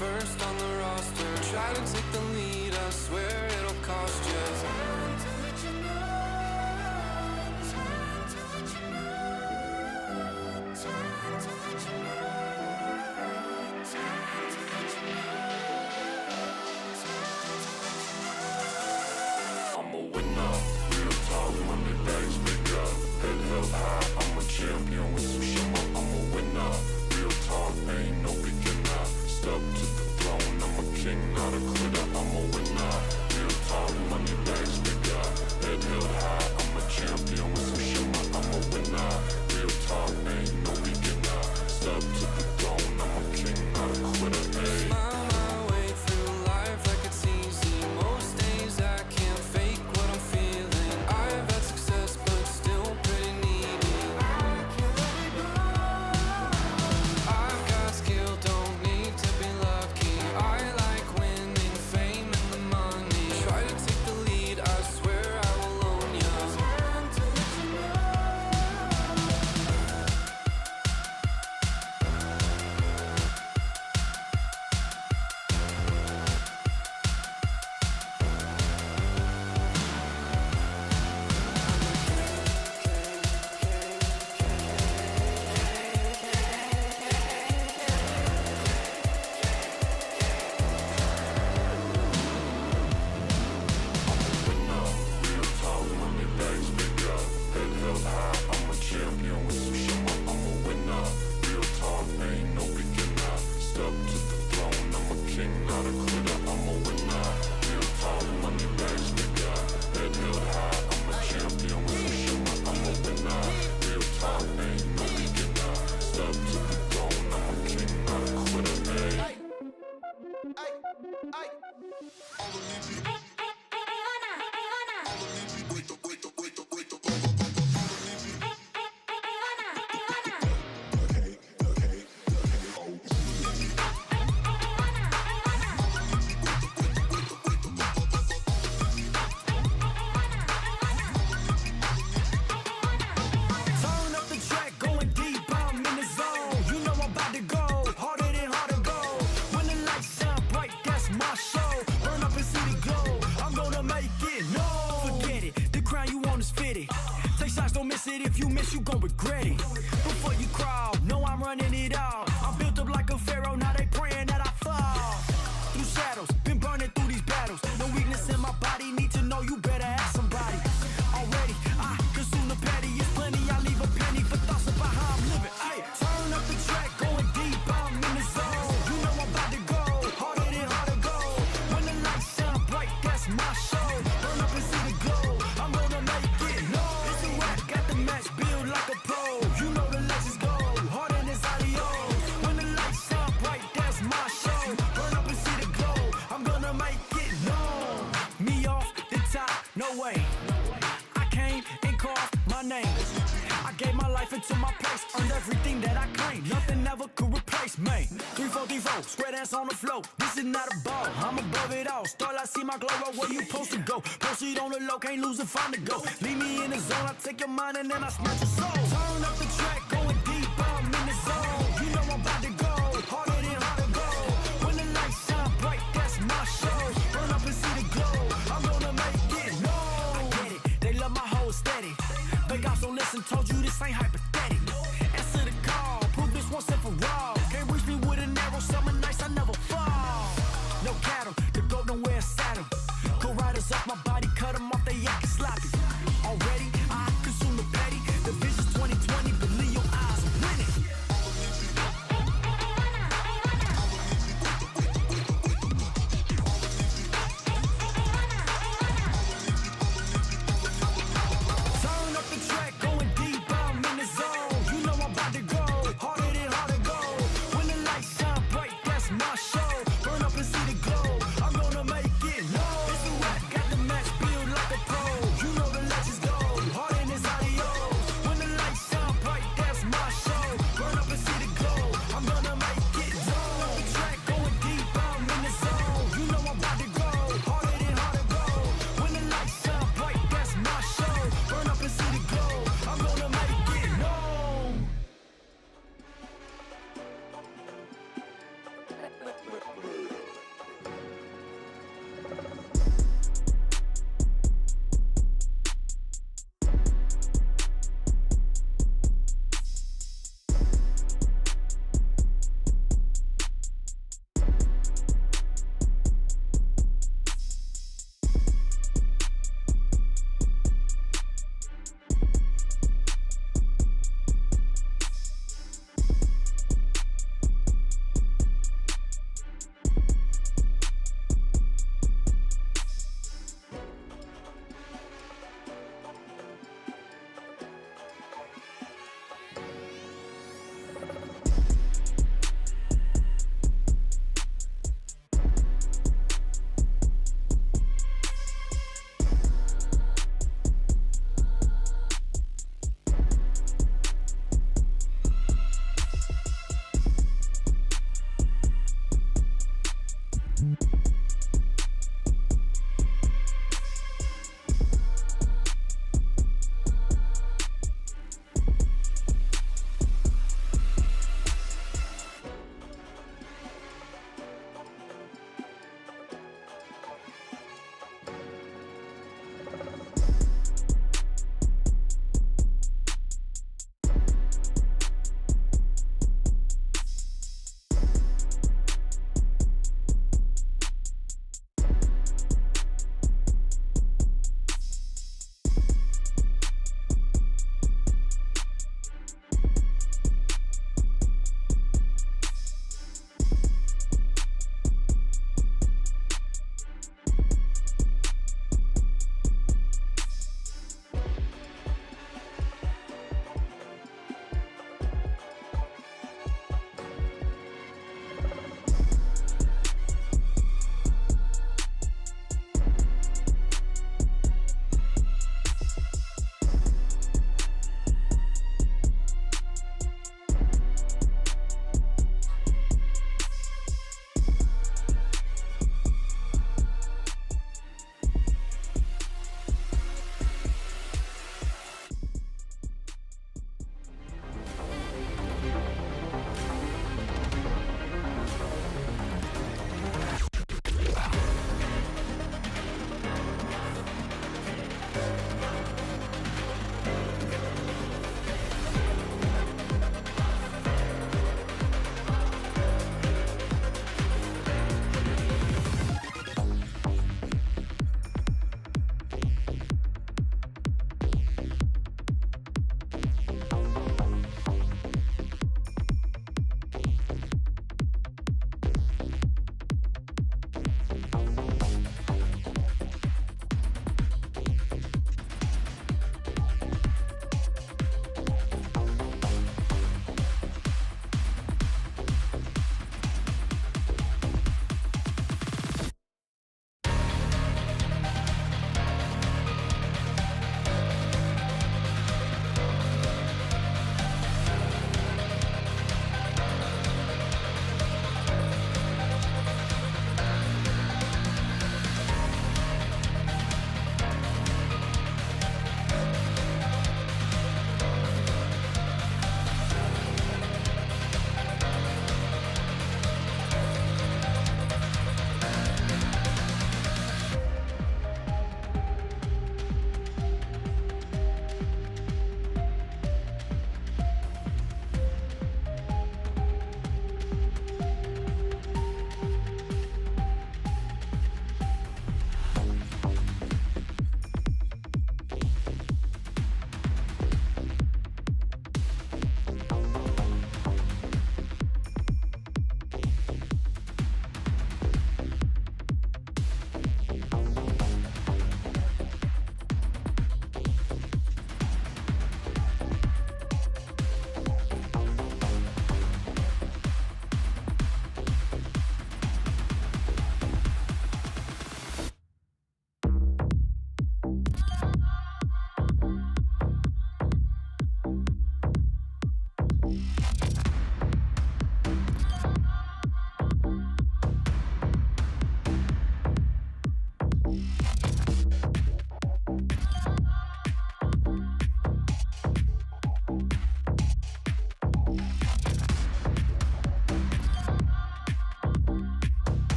first on the roster. Try to take the lead, I swear it'll cost you. Time to let you know. Time to let you know. Time to let you know. Time to let you know. I'm a winner, real talk, money bags bigger. Head held high, I'm a champion with some shimmer. I'm a winner, real talk, ain't no beginner. Step to the throne, I'm a king, not a quitter. I'm a winner, real talk, money bags bigger. Head held high, I'm a champion with some shimmer. I'm a winner, real talk, ain't no beginner. Step to the throne, I'm a king, not a quitter. Hey. Smile my way through life like it's easy. Most days I can't fake what I'm feeling. I've had success but still pretty needy. I can't let it go. I've got skill, don't need to be lucky. I like winning, fame and the money. Try to take the lead, I swear I will own ya. Time to let you know. Winner, real talk, money bags bigger. Head held high, I'm a champion with some shimmer. I'm a winner, real talk, ain't no beginner. Step to the throne, I'm a king, not a quitter. I'm a winner, real talk, money bags bigger. Head held high, I'm a champion with some shimmer. I'm a winner, real talk, ain't no beginner. Step to the throne, I'm a king, not a quitter. Hey. Turn up the track, going deep, I'm in the zone. You know I'm about to go harder than hard to go. When the lights shine bright, that's my show. Burn up and see the glow, I'm gonna make it. No, forget it, the crown you want is fitted. Take shots, don't miss it. If you miss, you gon' regret it. Before you crawl, know I'm running it all. I'm built up like a pharaoh, now they praying that I fall. Through shadows, been burning through these battles. No weakness in my body, need to know you better ask somebody. Already, I consume the patty, it's plenty. I leave a penny for thoughts about how I'm living. Ay, turn up the track, going deep, I'm in the zone. You know I'm about to go harder than hard to go. When the lights shine bright, that's my show. Burn up and see the glow, I'm gonna make it. No, it's a rap, got the match built like a pro. You know the legends go harder than adios. When the lights shine bright, that's my show. Burn up and see the glow, I'm gonna make it. No, me off the top, no way. I came and carved my name. I gave my life into my place, earned everything that I claimed. Nothing ever could replace me. 3-4-3-4, square dance on the floor. This is not a ball, I'm above it all. Start, I see my glow up, where you supposed to go. Post it on the low, can't lose and find the go. Leave me in the zone, I take your mind and then I snatch your soul. Turn up the track, going deep, I'm in the zone. You know I'm about to go harder than hard to go. When the lights shine bright, that's my show. Burn up and see the glow, I'm gonna make it. No, I get it, they love my whole aesthetic. Big ops don't listen, told you this ain't hypothetical. Answer the call, prove this once and for all. Can't reach me with an arrow, summer nights I never fall. No cattle, the goat don't wear a saddle. Go riders off my body, cut them off, they acting sloppy. Already, I consume the petty. The vision's 2020, but Leo, I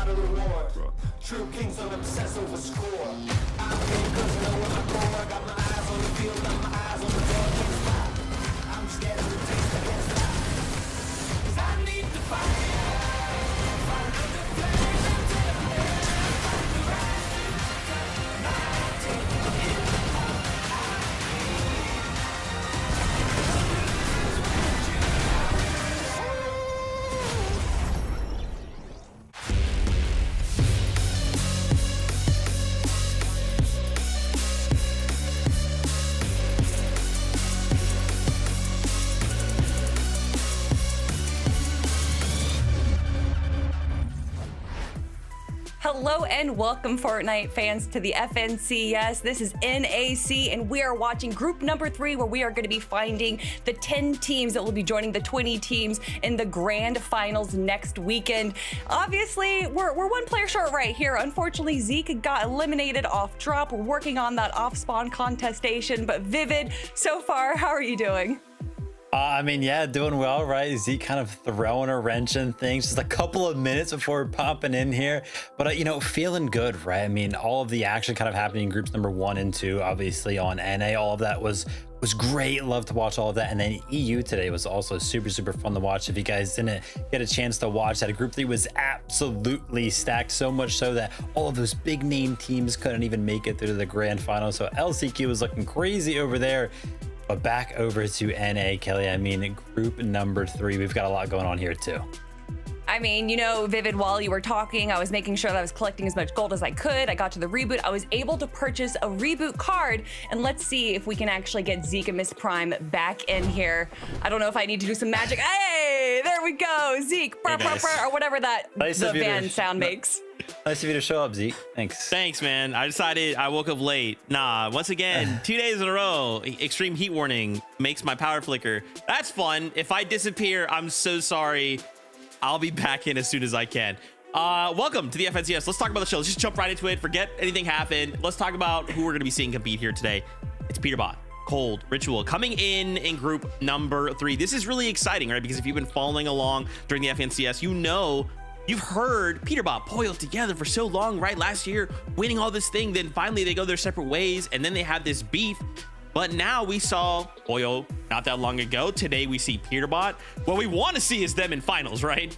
not a reward. True kings don't obsess over score. I'm here cause I know where I go. I got my eyes on the field, got my eyes on the ball, can't stop. I'm scared of the taste, I can't stop. 'Cause I need the fire. Find the flame until I'm there. Find the right. My team is all Hello and welcome, Fortnite fans, to the FNCS. This is NAC, and we are watching group number 3, where we are going to be finding the 10 teams that will be joining the 20 teams in the grand finals next weekend. Obviously, we're one player short right here. Unfortunately, Zeke got eliminated off drop. We're working on that off spawn contestation, but Vivid, so far, how are you doing? I mean, yeah, doing well, right? Zeke kind of throwing a wrench in things just a couple of minutes before popping in here. But, you know, feeling good, right? I mean, all of the action kind of happening in groups number 1 and 2, obviously on NA, all of that was great. Love to watch all of that. And then EU today was also super fun to watch. If you guys didn't get a chance to watch that, group 3 was absolutely stacked, so much so that all of those big name teams couldn't even make it through to the grand final. So LCQ was looking crazy over there. But back over to NA, Kelly. I mean, group number 3, we've got a lot going on here too. I mean, you know, Vivid, while you were talking, I was making sure that I was collecting as much gold as I could. I got to the reboot. I was able to purchase a reboot card, and let's see if we can actually get Zeke and Miss Prime back in here. I don't know if I need to do some magic. Hey, there we go, Zeke, Hey, nice. or whatever that Nice the of you to- band sound makes. Nice of you to show up, Zeke. Thanks. Thanks, man. I decided I woke up late. Nah, once again, 2 days in a row, extreme heat warning makes my power flicker. That's fun. If I disappear, I'm so sorry. I'll be back in as soon as I can. Welcome to the FNCS. Let's talk about the show. Let's just jump right into it. Forget anything happened. Let's talk about who we're going to be seeing compete here today. It's Peterbot, Cold, Ritual coming in group number 3. This is really exciting, right? Because if you've been following along during the FNCS, you know you've heard Peterbot, Poyo together for so long, right? Last year, winning all this thing, then finally they go their separate ways, and then they have this beef. But now we saw Poyo not that long ago. Today we see Peterbot. What we want to see is them in finals, right?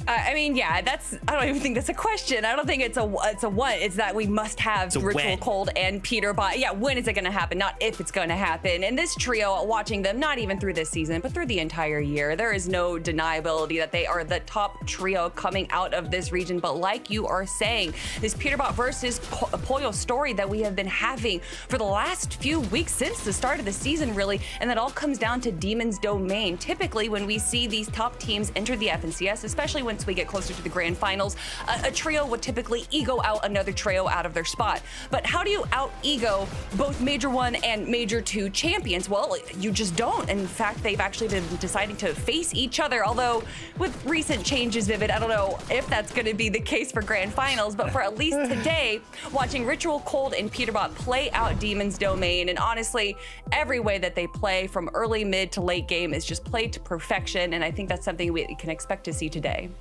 I mean, yeah, I don't even think that's a question. I don't think it's a what. It's that we must have Ritual when. Cold and Peterbot. Yeah, when is it going to happen? Not if it's going to happen. And this trio, watching them, not even through this season, but through the entire year, there is no deniability that they are the top trio coming out of this region. But like you are saying, this Peterbot versus Poyo story that we have been having for the last few weeks since the start of the season, really, and that all comes down to Demon's Domain. Typically, when we see these top teams enter the FNCS, especially once we get closer to the grand finals, a trio would typically ego out another trio out of their spot. But how do you out ego both Major 1 and Major 2 champions? Well, you just don't. In fact, they've actually been deciding to face each other, although with recent changes, Vivid, I don't know if that's going to be the case for grand finals, but for at least today, watching Ritual, Cold, and Peterbot play out Demon's Domain, and honestly, every way that they play from early, mid, to late game is just played to perfection, and I think that's something we can expect to see today.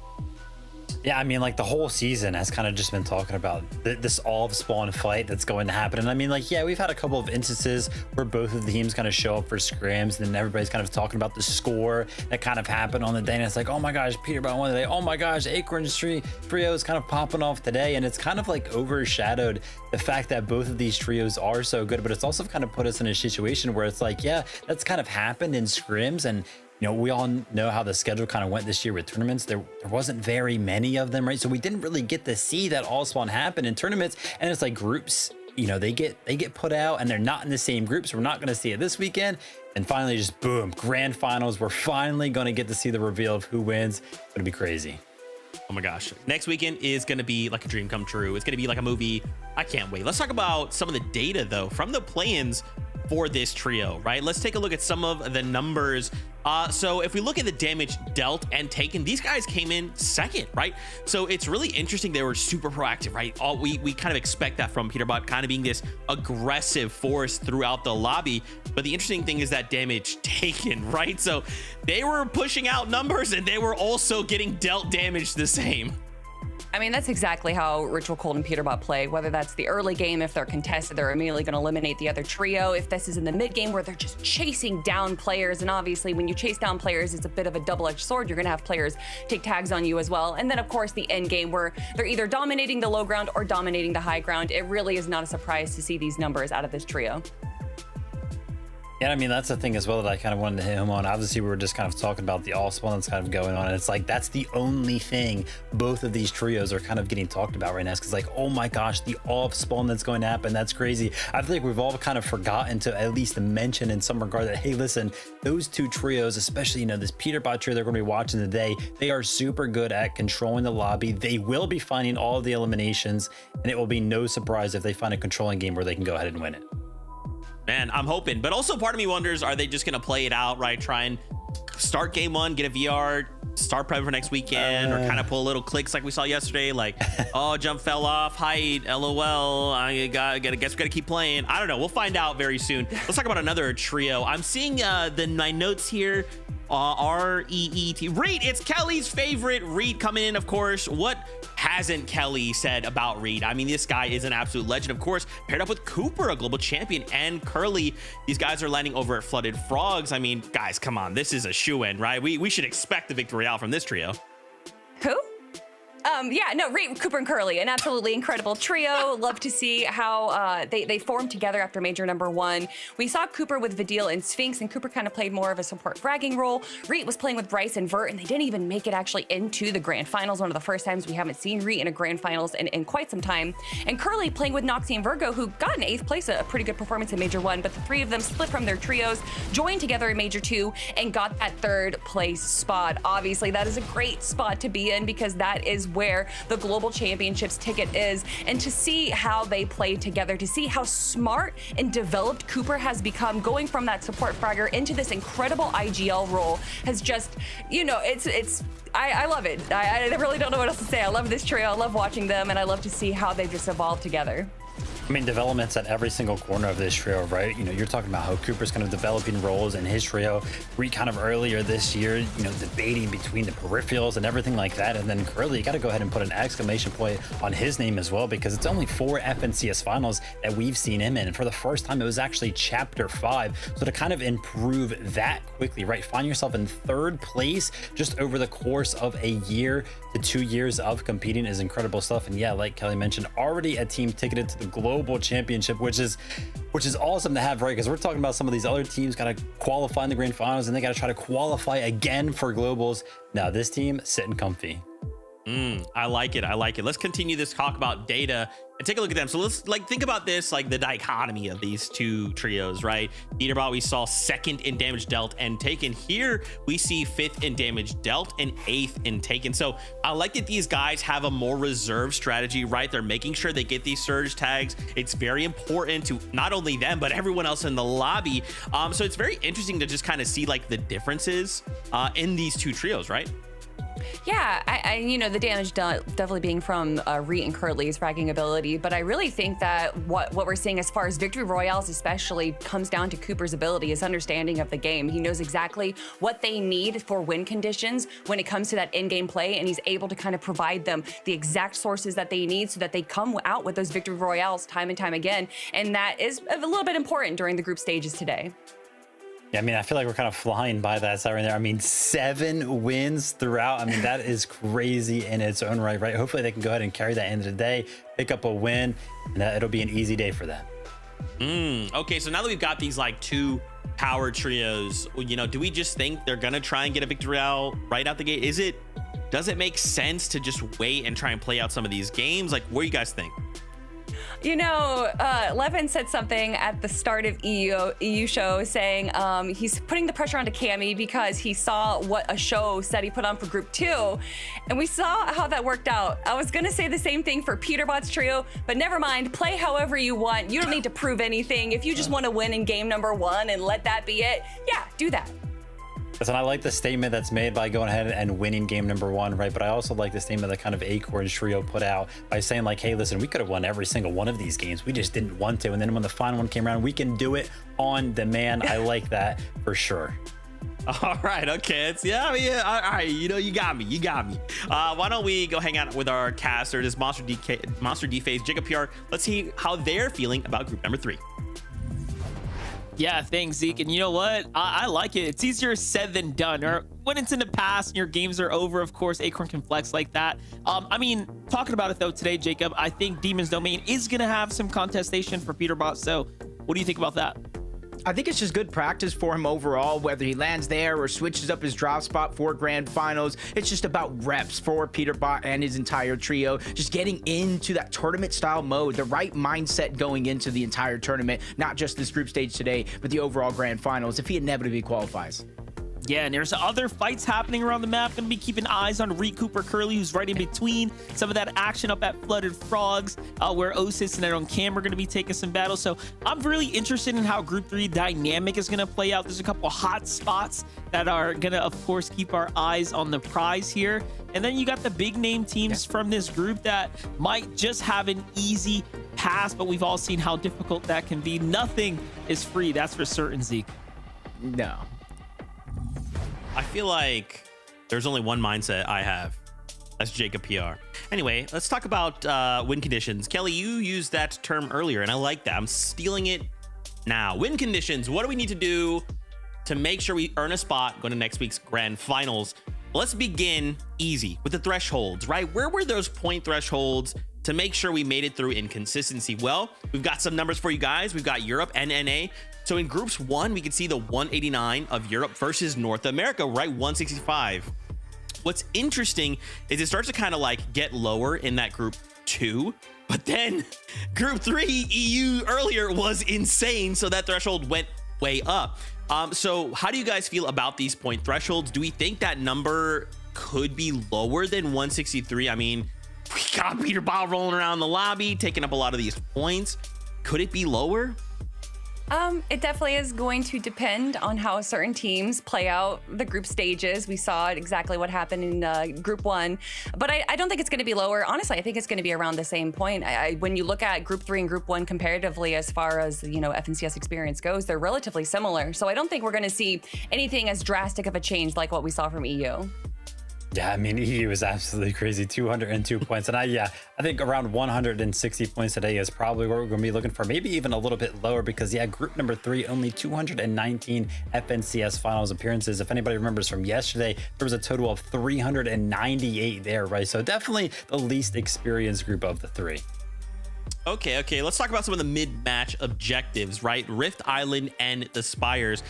Yeah, I mean, like the whole season has kind of just been talking about this all spawn fight that's going to happen. And I mean, like, yeah, we've had a couple of instances where both of the teams kind of show up for scrims, and then everybody's kind of talking about the score that kind of happened on the day. And it's like, oh my gosh, Peterbot won today. Oh my gosh, Acorn's trio is kind of popping off today. And it's kind of like overshadowed the fact that both of these trios are so good, but it's also kind of put us in a situation where it's like, yeah, that's kind of happened in scrims. And you know, we all know how the schedule kind of went this year with tournaments. There wasn't very many of them, right? So we didn't really get to see that all spawn happen in tournaments. And it's like groups, you know, they get put out and they're not in the same groups. So we're not going to see it this weekend. And finally, just boom, grand finals. We're finally going to get to see the reveal of who wins. It's going to be crazy. Oh my gosh. Next weekend is going to be like a dream come true. It's going to be like a movie. I can't wait. Let's talk about some of the data, though, from the play-ins for this trio, right? Let's take a look at some of the numbers. So if we look at the damage dealt and taken, these guys came in second, right? So it's really interesting. They were super proactive, right? We kind of expect that from Peterbot, kind of being this aggressive force throughout the lobby. But the interesting thing is that damage taken, right? So they were pushing out numbers and they were also getting dealt damage the same. I mean, that's exactly how Ritual Cold and Peterbot play, whether that's the early game, if they're contested, they're immediately going to eliminate the other trio. If this is in the mid game where they're just chasing down players, and obviously when you chase down players, it's a bit of a double-edged sword. You're going to have players take tags on you as well. And then, of course, the end game where they're either dominating the low ground or dominating the high ground. It really is not a surprise to see these numbers out of this trio. Yeah, I mean, that's the thing as well that I kind of wanted to hit him on. Obviously, we were just kind of talking about the all spawn that's kind of going on. And it's like, that's the only thing both of these trios are kind of getting talked about right now. Because like, oh my gosh, the off spawn that's going to happen. That's crazy. I feel like we've all kind of forgotten to at least mention in some regard that, hey, listen, those two trios, especially, you know, this Peterbot trio they're going to be watching today, they are super good at controlling the lobby. They will be finding all of the eliminations. And it will be no surprise if they find a controlling game where they can go ahead and win it. Man, I'm hoping, but also part of me wonders, are they just going to play it out, right? Try and start game one, get a VR, start prepping for next weekend, or kind of pull little clicks like we saw yesterday, like, oh, jump fell off, height, LOL, I guess we gotta keep playing. I don't know. We'll find out very soon. Let's talk about another trio. I'm seeing my notes here. R-E-E-T. Reet, it's Kelly's favorite. Reet coming in, of course. What hasn't Kelly said about Reet? I mean, this guy is an absolute legend, of course, paired up with Cooper, a global champion, and Curly. These guys are landing over at Flooded Frogs. I mean, guys, come on. This is a shoo-in, right? We should expect the Victory Royale from this trio. Who? Yeah, no, Reet, Cooper, and Curly, an absolutely incredible trio. Love to see how they formed together after Major Number 1. We saw Cooper with Vidil and Sphinx, and Cooper kind of played more of a support fragging role. Reet was playing with Bryce and Vert, and they didn't even make it actually into the grand finals. One of the first times we haven't seen Reet in a grand finals in quite some time. And Curly playing with Noxie and Virgo, who got in 8th place, a pretty good performance in Major 1, but the three of them split from their trios, joined together in Major 2, and got that 3rd place spot. Obviously, that is a great spot to be in because that is where the Global Championships ticket is. And to see how they play together, to see how smart and developed Cooper has become, going from that support fragger into this incredible IGL role, has just, you know, I love it. I really don't know what else to say. I love this trio. I love watching them, and I love to see how they've just evolved together. I mean, developments at every single corner of this trio, right? You know, you're talking about how Cooper's kind of developing roles in his trio. Reet kind of earlier this year, you know, debating between the peripherals and everything like that. And then Curly, you got to go ahead and put an exclamation point on his name as well, because it's only 4 FNCS finals that we've seen him in. And for the first time, it was actually Chapter 5. So to kind of improve that quickly, right? Find yourself in 3rd place just over the course of a year to 2 years of competing is incredible stuff. And yeah, like Kelly mentioned, already a team ticketed to the Global Championship, which is awesome to have, right? Because we're talking about some of these other teams got to qualify in the grand finals and they got to try to qualify again for globals. Now this team sitting comfy. I like it. I like it. Let's continue this talk about data and take a look at them. So let's think about this, like the dichotomy of these two trios, right? Leaderboard, we saw 2nd in damage dealt and taken. Here we see 5th in damage dealt and 8th in taken. So I like that these guys have a more reserved strategy, right? They're making sure they get these surge tags. It's very important to not only them, but everyone else in the lobby. So it's very interesting to just kind of see like the differences in these two trios, right? Yeah, I you know, the damage definitely being from Reet and Curly's fragging ability, but I really think that what we're seeing as far as Victory Royales especially comes down to Cooper's ability, his understanding of the game. He knows exactly what they need for win conditions when it comes to that in-game play, and he's able to kind of provide them the exact sources that they need so that they come out with those Victory Royales time and time again, and that is a little bit important during the group stages today. Yeah, I mean, I feel like we're kind of flying by that side right there. I mean, 7 wins throughout. I mean, that is crazy in its own right, right? Hopefully they can go ahead and carry that end of the day, pick up a win, and it'll be an easy day for them. Okay, so now that we've got these like 2 power trios, you know, do we just think they're gonna try and get a victory out right out the gate? Does it make sense to just wait and try and play out some of these games? Like, what do you guys think? You know, Levin said something at the start of EU show saying he's putting the pressure onto Cammy because he saw what a show said he put on for Group 2, and we saw how that worked out. I was gonna say the same thing for Peterbot's trio, but never mind. Play however you want. You don't need to prove anything. If you just want to win in game number 1 and let that be it, yeah, do that. Listen, I like the statement that's made by going ahead and winning game number 1, right? But I also like the statement that kind of Acorn Trio put out by saying like, hey, listen, we could have won every single one of these games. We just didn't want to. And then when the final one came around, we can do it on demand. I like that for sure. All right, okay. Yeah. All right, you got me. Why don't we go hang out with our caster, this Monster D Phase, Jacob PR. Let's see how they're feeling about group number 3. Yeah, thanks, Zeke. And you know what? I like it. It's easier said than done. Or when it's in the past and your games are over, of course, Acorn can flex like that. I mean, talking about it though today, Jacob, I think Demon's Domain is gonna have some contestation for Peterbot. So what do you think about that? I think it's just good practice for him overall, whether he lands there or switches up his drop spot for grand finals. It's just about reps for Peterbot and his entire trio, just getting into that tournament style mode, the right mindset going into the entire tournament, not just this group stage today, but the overall grand finals if he inevitably qualifies. Yeah, and there's other fights happening around the map. Gonna be keeping eyes on Reet, Cooper, Curly, who's right in between some of that action up at Flooded Frogs, where Osis and Ed on Cam are gonna be taking some battles. So I'm really interested in how Group 3 dynamic is gonna play out. There's a couple hot spots that are gonna, of course, keep our eyes on the prize here. And then you got the big name teams from this group that might just have an easy pass, but we've all seen how difficult that can be. Nothing is free, that's for certain, Zeke. No. I feel like there's only one mindset I have. That's Jacob PR. Anyway, let's talk about win conditions. Kelly, you used that term earlier, and I like that. I'm stealing it now. Win conditions. What do we need to do to make sure we earn a spot going to next week's grand finals? Let's begin easy with the thresholds, right? Where were those point thresholds to make sure we made it through inconsistency? Well, we've got some numbers for you guys. We've got Europe and NA. So in groups 1, we can see the 189 of Europe versus North America, right? 165. What's interesting is it starts to kind of like get lower in that group 2, but then group 3 EU earlier was insane. So that threshold went way up. So how do you guys feel about these point thresholds? Do we think that number could be lower than 163? I mean, we got Peter Ball rolling around the lobby, taking up a lot of these points. Could it be lower? It definitely is going to depend on how certain teams play out the group stages. We saw exactly what happened in Group 1, but I don't think it's going to be lower. Honestly, I think it's going to be around the same point. When you look at Group 3 and Group 1 comparatively, as far as FNCS experience goes, they're relatively similar. So I don't think we're going to see anything as drastic of a change like what we saw from EU. Yeah, I mean, he was absolutely crazy. 202 points. And I think around 160 points today is probably what we're going to be looking for. Maybe even a little bit lower because, group number 3, only 219 FNCS finals appearances. If anybody remembers from yesterday, there was a total of 398 there, right? So definitely the least experienced group of the 3. Okay. Let's talk about some of the mid-match objectives, right? Rift Island and the Spires.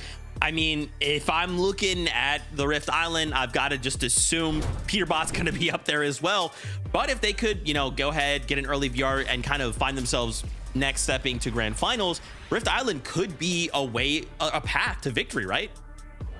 I mean, if I'm looking at the Rift Island, I've got to just assume Peterbot's going to be up there as well. But if they could, go ahead, get an early VR and kind of find themselves next stepping to grand finals, Rift Island could be a path to victory, right?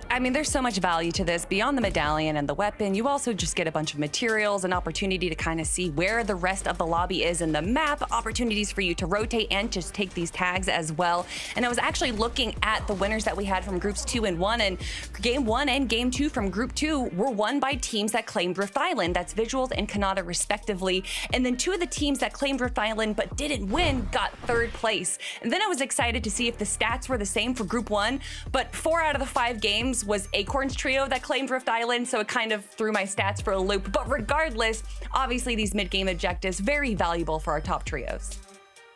I mean, there's so much value to this. Beyond the medallion and the weapon, you also just get a bunch of materials, an opportunity to kind of see where the rest of the lobby is in the map, opportunities for you to rotate and just take these tags as well. And I was actually looking at the winners that we had from groups 2 and 1, and game 1 and game 2 from group 2 were won by teams that claimed Rift Island. That's Visuals and Kanata respectively. And then 2 of the teams that claimed Rift Island but didn't win got 3rd place. And then I was excited to see if the stats were the same for group 1, but 4 out of the 5 games was Acorn's trio that claimed Rift Island, so it kind of threw my stats for a loop. But regardless, obviously these mid-game objectives, very valuable for our top trios.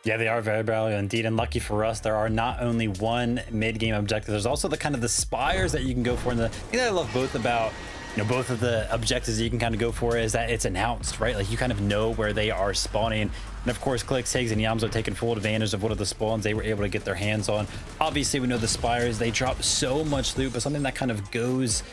Yeah, they are very valuable indeed, and lucky for us, there are not only one mid-game objective, there's also the Spires that you can go for. And the thing that I love both about both of the objectives that you can kind of go for is that it's announced, right? Like you kind of know where they are spawning. And of course, Clicks, Higgs, and Yams are taking full advantage of what are the spawns they were able to get their hands on. Obviously, we know the Spires, they drop so much loot, but something that kind of goes,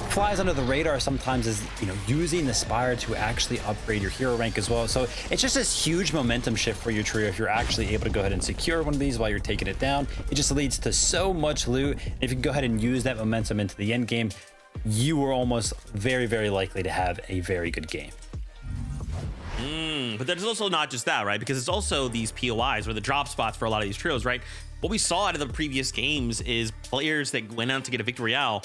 flies under the radar sometimes is, using the Spire to actually upgrade your hero rank as well. So it's just this huge momentum shift for your trio if you're actually able to go ahead and secure one of these while you're taking it down. It just leads to so much loot. And if you can go ahead and use that momentum into the end game, you are almost very, very likely to have a very good game. But there's also not just that, right? Because it's also these POIs or the drop spots for a lot of these trios, right? What we saw out of the previous games is players that went out to get a Victory Royale,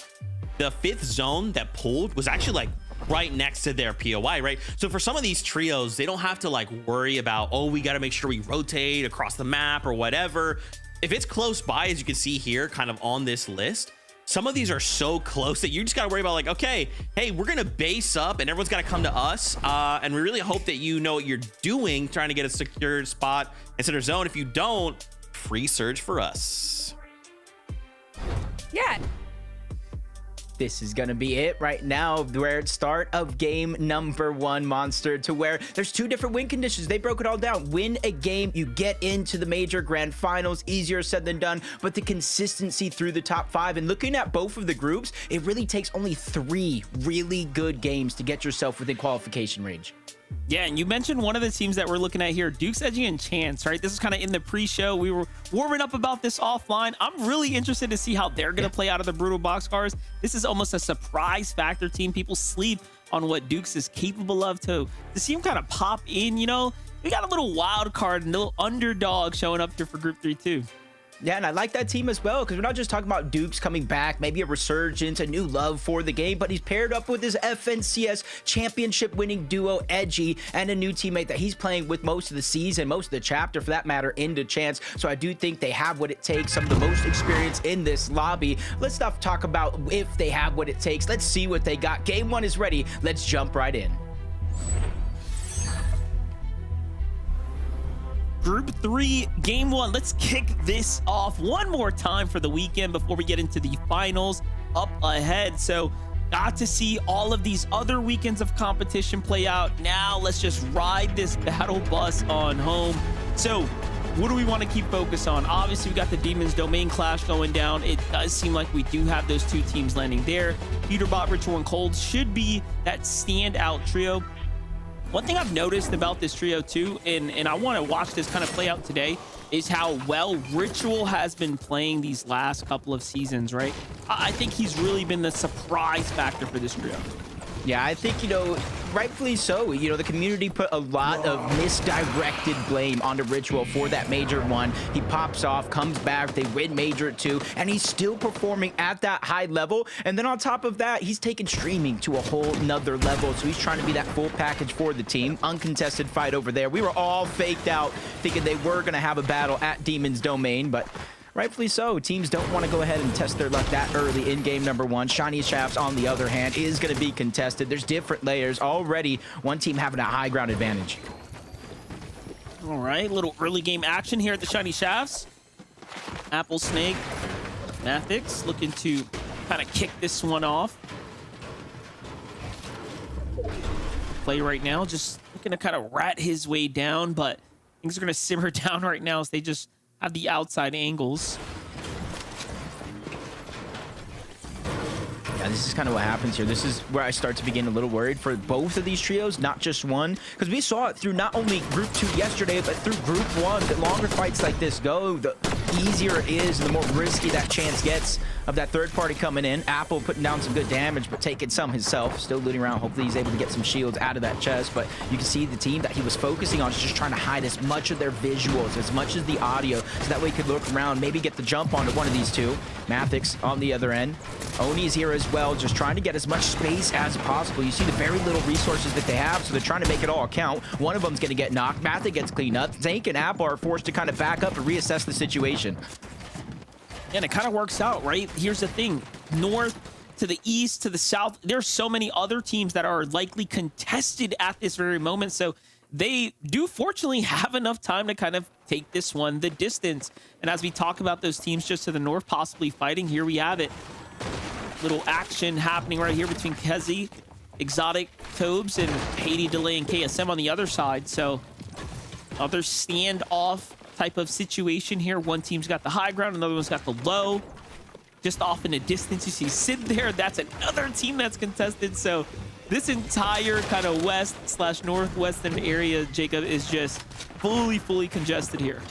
the 5th zone that pulled was actually right next to their POI, right? So for some of these trios, they don't have to worry about, we got to make sure we rotate across the map or whatever. If it's close by, as you can see here, kind of on this list, some of these are so close that you just got to worry about like, okay, hey, we're going to base up and everyone's got to come to us. And we really hope that you know what you're doing, trying to get a secure spot in center zone. If you don't, free surge for us. Yeah. This is going to be it right now, where it's start of game number 1, Monster, to where there's 2 different win conditions. They broke it all down. Win a game, you get into the major grand finals. Easier said than done, but the consistency through the top 5, and looking at both of the groups, it really takes only 3 really good games to get yourself within qualification range. Yeah, and you mentioned one of the teams that we're looking at here, Duke's Edgy and Chance, right? This is kind of in the pre-show. We were warming up about this offline. I'm really interested to see how they're going to play out of the Brutal Boxcars. This is almost a surprise factor team. People sleep on what Duke's is capable of to see him kind of pop in, you know? We got a little wild card, a little underdog showing up here for Group 3 too. Yeah, and I like that team as well, because we're not just talking about Dukes coming back, maybe a resurgence, a new love for the game, but he's paired up with his FNCS championship winning duo Edgy, and a new teammate that he's playing with most of the season, most of the chapter for that matter, into Chance. So I do think they have what it takes, some of the most experience in this lobby. Let's not talk about if they have what it takes. Let's see what they got. Game 1 is ready. Let's jump right in. Group 3, Game 1. Let's kick this off one more time for the weekend before we get into the finals up ahead. So got to see all of these other weekends of competition play out. Now let's just ride this battle bus on home. So what do we want to keep focus on? Obviously, we got the Demon's Domain clash going down. It does seem like we do have those 2 teams landing there. Peterbot, Ritual, and Cold should be that standout trio. One thing I've noticed about this trio too, and I want to watch this kind of play out today, is how well Ritual has been playing these last couple of seasons, right? I think he's really been the surprise factor for this trio. Yeah, I think, rightfully so. The community put a lot of misdirected blame onto Ritual for that major 1. He pops off, comes back, they win major 2, and he's still performing at that high level. And then on top of that, he's taken streaming to a whole nother level. So he's trying to be that full package for the team. Uncontested fight over there. We were all faked out thinking they were going to have a battle at Demon's Domain, but rightfully so. Teams don't want to go ahead and test their luck that early in game number 1. Shiny Shafts, on the other hand, is going to be contested. There's different layers. Already, one team having a high ground advantage. All right, little early game action here at the Shiny Shafts. Apple Snake, Mathix looking to kind of kick this one off. Play right now, just looking to kind of rat his way down, but things are going to simmer down right now as they just have the outside angles. Yeah, this is kind of what happens here. This is where I start to begin a little worried for both of these trios, not just one, because we saw it through not only Group 2 yesterday, but through Group 1. The longer fights like this go, the easier it is, and the more risky that Chance gets of that third party coming in. Apple putting down some good damage, but taking some himself. Still looting around. Hopefully he's able to get some shields out of that chest, but you can see the team that he was focusing on is just trying to hide as much of their visuals, as much as the audio, so that way he could look around, maybe get the jump onto one of these 2. Mathix on the other end. Oni's here as well, just trying to get as much space as possible. You see the very little resources that they have, so they're trying to make it all count. One of them's going to get knocked. Mathix gets cleaned up. Zank and Apple are forced to kind of back up and reassess the situation. And it kind of works out, right? Here's the thing. North to the east, to the south, there's so many other teams that are likely contested at this very moment. So they do fortunately have enough time to kind of take this one the distance. And as we talk about those teams just to the north possibly fighting, here we have it. Little action happening right here between Kezi, Exotic, Tobes, and Haiti Delay and KSM on the other side. So other standoff type of situation here. One team's got the high ground, another one's got the low. Just off in the distance, you see Sid there. That's another team that's contested. So this entire kind of west/northwestern area, Jacob, is just fully congested here.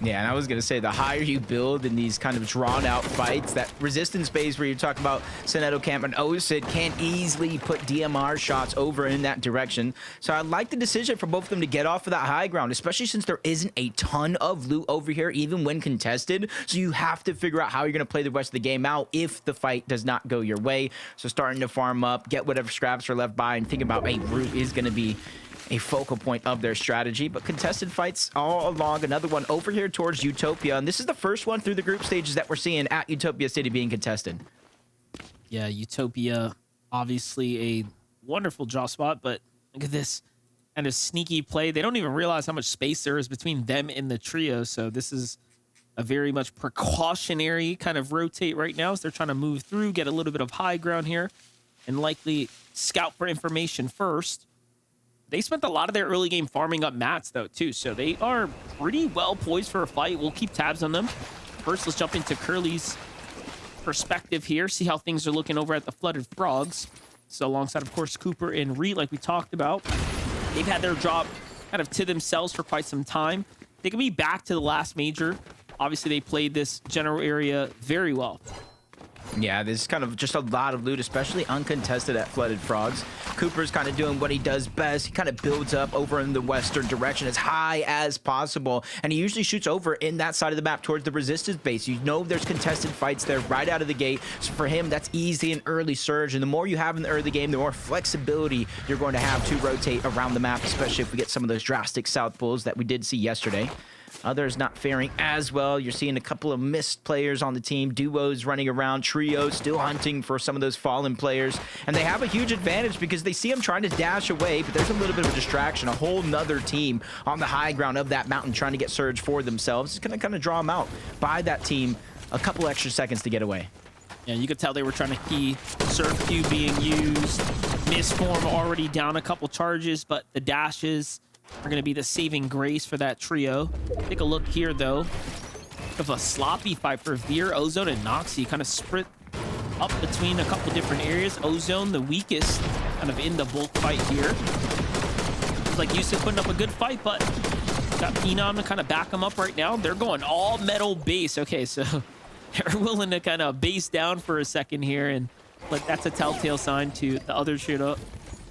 Yeah, and I was going to say, the higher you build in these kind of drawn-out fights, that resistance phase where you talk about Soneto Camp and Osid can't easily put DMR shots over in that direction. So I like the decision for both of them to get off of that high ground, especially since there isn't a ton of loot over here, even when contested. So you have to figure out how you're going to play the rest of the game out if the fight does not go your way. So starting to farm up, get whatever scraps are left by, and think about, hey, root is going to be a focal point of their strategy. But contested fights all along. Another one over here towards Utopia, and this is the first one through the group stages that we're seeing at Utopia City being contested. Yeah, Utopia, obviously a wonderful draw spot, but look at this kind of sneaky play. They don't even realize how much space there is between them and the trio. So this is a very much precautionary kind of rotate right now as they're trying to move through, get a little bit of high ground here, and likely scout for information first. They spent a lot of their early game farming up mats, though, too. So they are pretty well poised for a fight. We'll keep tabs on them. First, let's jump into Curly's perspective here, see how things are looking over at the Flooded Frogs. So alongside, of course, Cooper and Reet, like we talked about. They've had their drop kind of to themselves for quite some time. They can be back to the last major. Obviously, they played this general area very well. Yeah, there's kind of just a lot of loot, especially uncontested at Flooded Frogs. Cooper's kind of doing what he does best. He kind of builds up over in the western direction as high as possible, and he usually shoots over in that side of the map towards the resistance base. You know there's contested fights there right out of the gate, so for him, that's easy and early surge, and the more you have in the early game, the more flexibility you're going to have to rotate around the map, especially if we get some of those drastic south pulls that we did see yesterday. Others not faring as well. You're seeing a couple of missed players on the team, duos running around, trios still hunting for some of those fallen players, and they have a huge advantage because they see them trying to dash away, but there's a little bit of a distraction. A whole nother team on the high ground of that mountain trying to get surge for themselves. It's going to kind of draw them out by that team a couple extra seconds to get away. Yeah, you could tell they were trying to key Surf Q being used. Mistform already down a couple charges, but the dashes are going to be the saving grace for that trio. Take a look here, though, of a sloppy fight for Veer, Ozone, and Noxy. Kind of split up between a couple different areas. Ozone, the weakest, kind of in the bulk fight here. Looks like Yusuf putting up a good fight, but got Phenom to kind of back him up right now. They're going all metal base. Okay, so they're willing to kind of base down for a second here, and like that's a telltale sign to the other trio.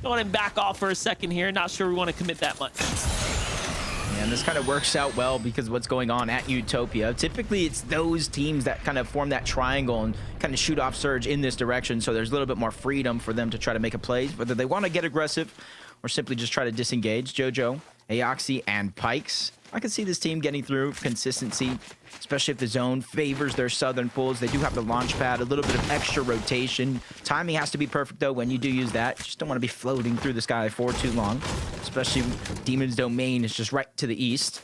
Go ahead and back off for a second here. Not sure we want to commit that much. Yeah, and this kind of works out well because of what's going on at Utopia. Typically, it's those teams that kind of form that triangle and kind of shoot off surge in this direction, so there's a little bit more freedom for them to try to make a play, whether they want to get aggressive or simply just try to disengage. Jojo, Aoxy, and Pikes. I can see this team getting through consistency, especially if the zone favors their southern pulls. They do have the launch pad, a little bit of extra rotation. Timing has to be perfect, though, when you do use that. You just don't want to be floating through the sky for too long, especially Demon's Domain is just right to the east.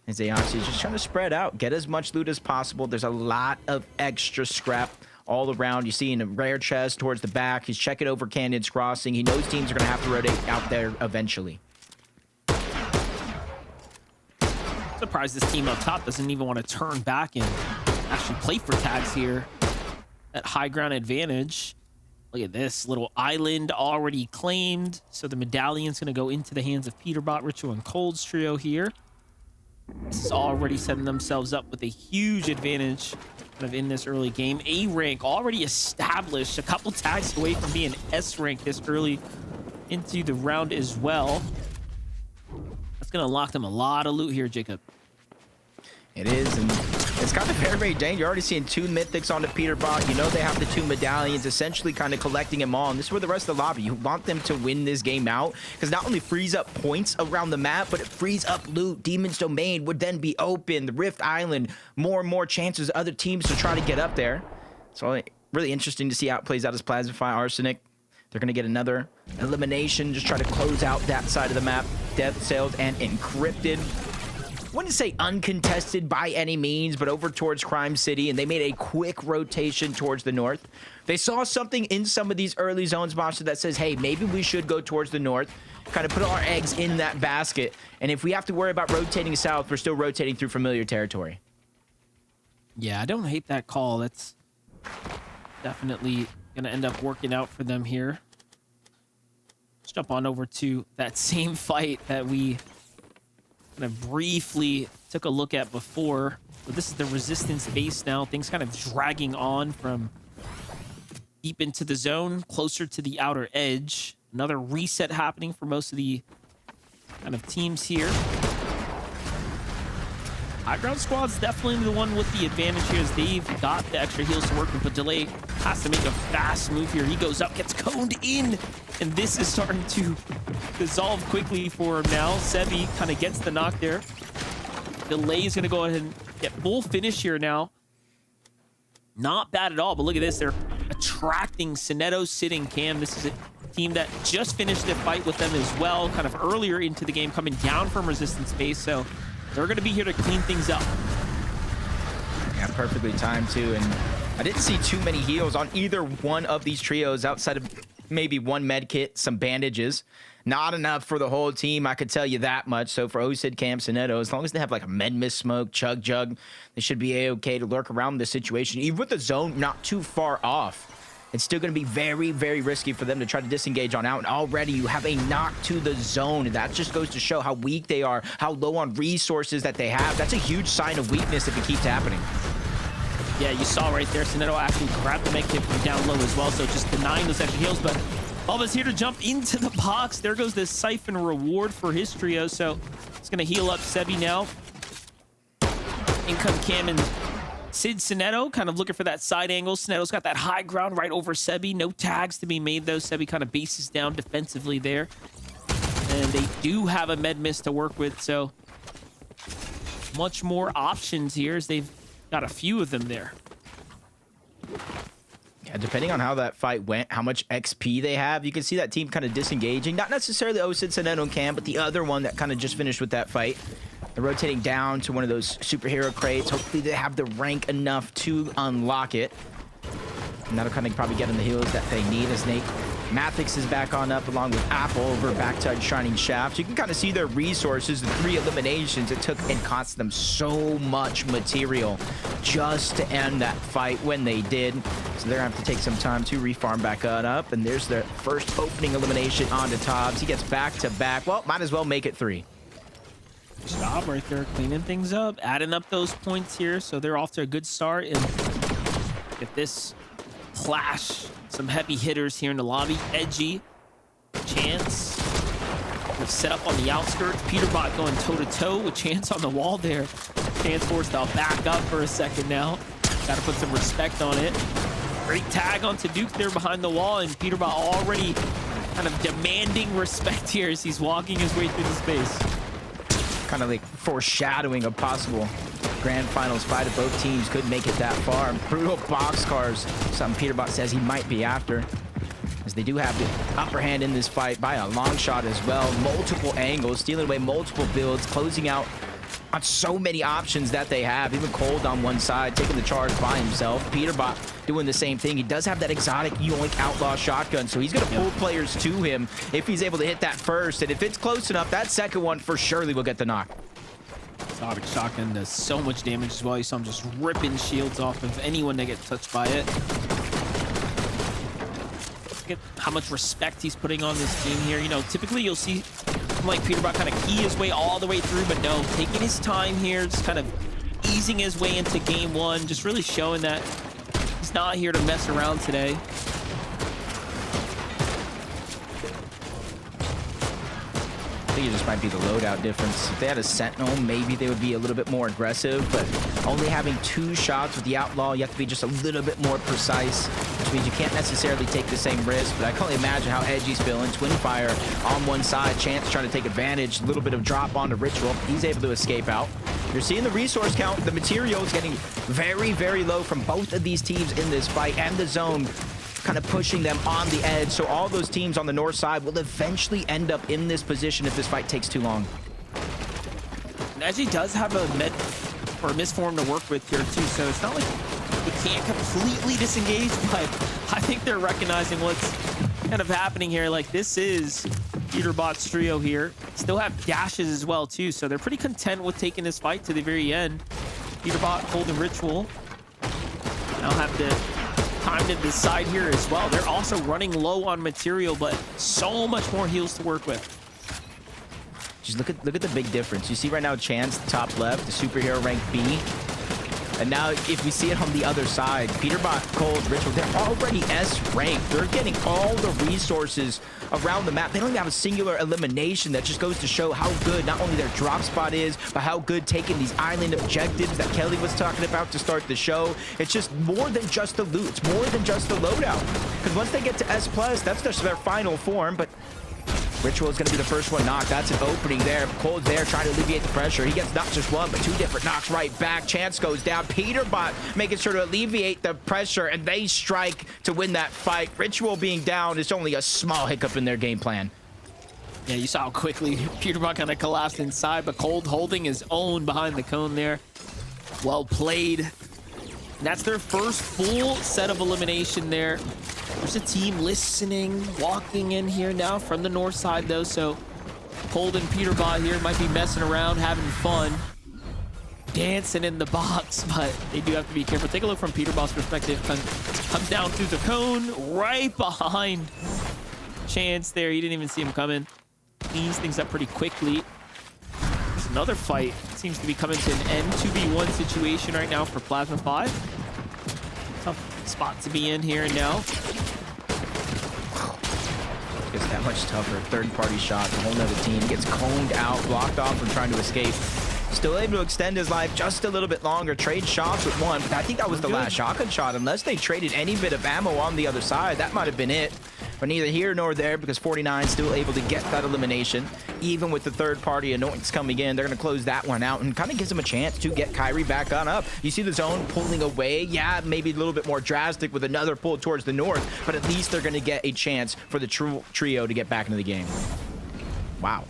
As Aoxy is just trying to spread out, get as much loot as possible. There's a lot of extra scrap all around. You see in a rare chest towards the back. He's checking over Canyon's Crossing. He knows teams are going to have to rotate out there eventually. Surprised this team up top doesn't even want to turn back and actually play for tags here. That high ground advantage. Look at this little island already claimed. So the medallion's going to go into the hands of Peterbot, Ritual, and Cold's trio here. This is already setting themselves up with a huge advantage kind of in this early game. A rank already established, a couple tags away from being S rank this early into the round as well. That's going to unlock them a lot of loot here, Jacob. It is, and it's kind of very, very dangerous. You're already seeing 2 mythics on the Peterbot. You know they have the 2 medallions, essentially kind of collecting them all. And this is where the rest of the lobby, you want them to win this game out, because not only frees up points around the map, but it frees up loot. Demon's Domain would then be open. The Rift Island, more and more chances of other teams to try to get up there. So really interesting to see how it plays out as Plasmafy Arsenic. They're going to get another elimination, just try to close out that side of the map. Death Sails and Encrypted. Wouldn't say uncontested by any means, but over towards Crime City, and they made a quick rotation towards the north. They saw something in some of these early zones, Monster, that says, hey, maybe we should go towards the north, kind of put our eggs in that basket, and if we have to worry about rotating south, we're still rotating through familiar territory. Yeah, I don't hate that call. That's definitely going to end up working out for them here. Let's jump on over to that same fight that we kind of briefly took a look at before. But this is the resistance base now. Things kind of dragging on from deep into the zone, closer to the outer edge. Another reset happening for most of the kind of teams here. High ground squad's definitely the one with the advantage here as they've got the extra heals to work with, but Delay has to make a fast move here. He goes up, gets coned in, and this is starting to dissolve quickly for him now. Sebi kind of gets the knock there. Delay is going to go ahead and get full finish here now. Not bad at all, but look at this. They're attracting Sinetto, Sid, and Cam. This is a team that just finished the fight with them as well, kind of earlier into the game, coming down from resistance base. So they're going to be here to clean things up. Yeah, perfectly timed too. And I didn't see too many heals on either one of these trios outside of maybe one med kit, some bandages. Not enough for the whole team, I could tell you that much. So for Osid, Cam, Sinetto, as long as they have like a med miss smoke, chug jug, they should be a-okay to lurk around this situation. Even with the zone not too far off, it's still going to be very, very risky for them to try to disengage on out. And already you have a knock to the zone. And that just goes to show how weak they are, how low on resources that they have. That's a huge sign of weakness if it keeps happening. Yeah, you saw right there, Sinetto actually grabbed the med kit from down low as well, so just denying those extra heals. But Bubba's here to jump into the box. There goes the Siphon reward for his trio, so it's going to heal up Sebi now. In come Cam and Sid. Sinetto kind of looking for that side angle. Sinetto's got that high ground right over Sebi. No tags to be made, though. Sebi kind of bases down defensively there. And they do have a med miss to work with, so much more options here as they've got a few of them there. Yeah, depending on how that fight went, how much XP they have, you can see that team kind of disengaging. Not necessarily Osid, Sinetto, and Cam, but the other one that kind of just finished with that fight. They're rotating down to one of those superhero crates. Hopefully they have the rank enough to unlock it. And that'll kind of probably get them the heals that they need as Nate Mathix is back on up along with Apple over back to Shining Shaft. You can kind of see their resources, the 3 eliminations it took, and cost them so much material just to end that fight when they did. So they're gonna have to take some time to refarm back on up. And there's their first opening elimination onto Tobbs. He gets back to back. Well, might as well make it 3. Stop right there, cleaning things up, adding up those points here. So they're off to a good start. And get this clash, some heavy hitters here in the lobby. Edgy, Chance, set up on the outskirts. Peterbot going toe-to-toe with Chance on the wall there. Chance forced to back up for a second now. Got to put some respect on it. Great tag onto Duke there behind the wall, and Peterbot already kind of demanding respect here as he's walking his way through the space. Kind of like foreshadowing a possible grand finals fight if both teams could make it that far. Brutal boxcars, something Peterbot says he might be after, as they do have the upper hand in this fight by a long shot as well. Multiple angles, stealing away multiple builds, closing out on so many options that they have. Even Cold on one side, taking the charge by himself. Peterbot doing the same thing. He does have that exotic Yoink Outlaw shotgun, so he's going to pull players to him if he's able to hit that first. And if it's close enough, that second one for surely will get the knock. Exotic shotgun does so much damage as well. You saw him just ripping shields off of anyone that gets touched by it. Look at how much respect he's putting on this team here. You know, typically you'll see like Peterbot kind of key his way all the way through, but no, taking his time here, just kind of easing his way into game 1, just really showing that he's not here to mess around today. I think it just might be the loadout difference. If they had a Sentinel, maybe they would be a little bit more aggressive, but only having 2 shots with the Outlaw, you have to be just a little bit more precise, which means you can't necessarily take the same risk. But I can only imagine how Edgy's feeling. Twin Fire on one side, Chance trying to take advantage, a little bit of drop onto Ritual. He's able to escape out. You're seeing the resource count, the material is getting very, very low from both of these teams in this fight, and the zone kind of pushing them on the edge. So all those teams on the north side will eventually end up in this position if this fight takes too long. And Edgy does have a med or a misform to work with here too, so it's not like he can't completely disengage, but I think they're recognizing what's kind of happening here. Like, this is Peterbot's trio here. Still have dashes as well too, so they're pretty content with taking this fight to the very end. Peterbot holding Ritual. Now have to time to decide here as well. They're also running low on material, but so much more heals to work with. Just look at the big difference. You see right now Chance, top left, the superhero rank B. And now if we see it on the other side, Peterbot, Cold, Ritual, they're already S ranked. They're getting all the resources around the map. They don't even have a singular elimination. That just goes to show how good not only their drop spot is, but how good taking these island objectives that Kelly was talking about to start the show. It's just more than just the loot. It's more than just the loadout. Because once they get to S+, that's just their final form. But Ritual is going to be the first one knocked. That's an opening there. Cold's there trying to alleviate the pressure. He gets not just one, but two different knocks right back. Chance goes down. Peterbot making sure to alleviate the pressure, and they strike to win that fight. Ritual being down is only a small hiccup in their game plan. Yeah, you saw how quickly Peterbot kind of collapsed inside, but Cold holding his own behind the cone there. Well played. And that's their first full set of elimination there. There's a team listening, walking in here now from the north side, though. So Cold and Peterbot here might be messing around, having fun, dancing in the box, but they do have to be careful. Take a look from Peterbot's perspective. Comes down through the cone, right behind Chance there. He didn't even see him coming. Cleans things up pretty quickly. There's another fight. Seems to be coming to an end. 2v1 situation right now for Plasma 5. Tough spot to be in here and now. It's that much tougher. Third-party shots, a whole nother team. Gets coned out, blocked off from trying to escape. Still able to extend his life just a little bit longer. Trade shots with one, but I think that was the last shotgun shot. Unless they traded any bit of ammo on the other side, that might have been it. But neither here nor there, because 49 still able to get that elimination. Even with the third-party annoyance coming in, they're going to close that one out and kind of gives them a chance to get Kyrie back on up. You see the zone pulling away. Yeah, maybe a little bit more drastic with another pull towards the north, but at least they're going to get a chance for the trio to get back into the game. Wow.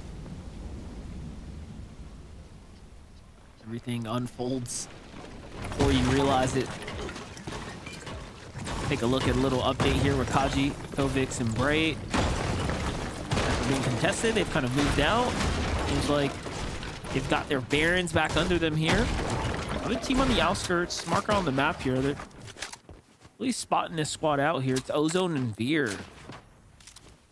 Everything unfolds before you realize it. Take a look at a little update here with Kaji, Kovics, and Bray. After being contested, they've kind of moved out. Seems like they've got their Barons back under them here. Other team on the outskirts, marker on the map here. They're really spotting this squad out here. It's Ozone and Veer.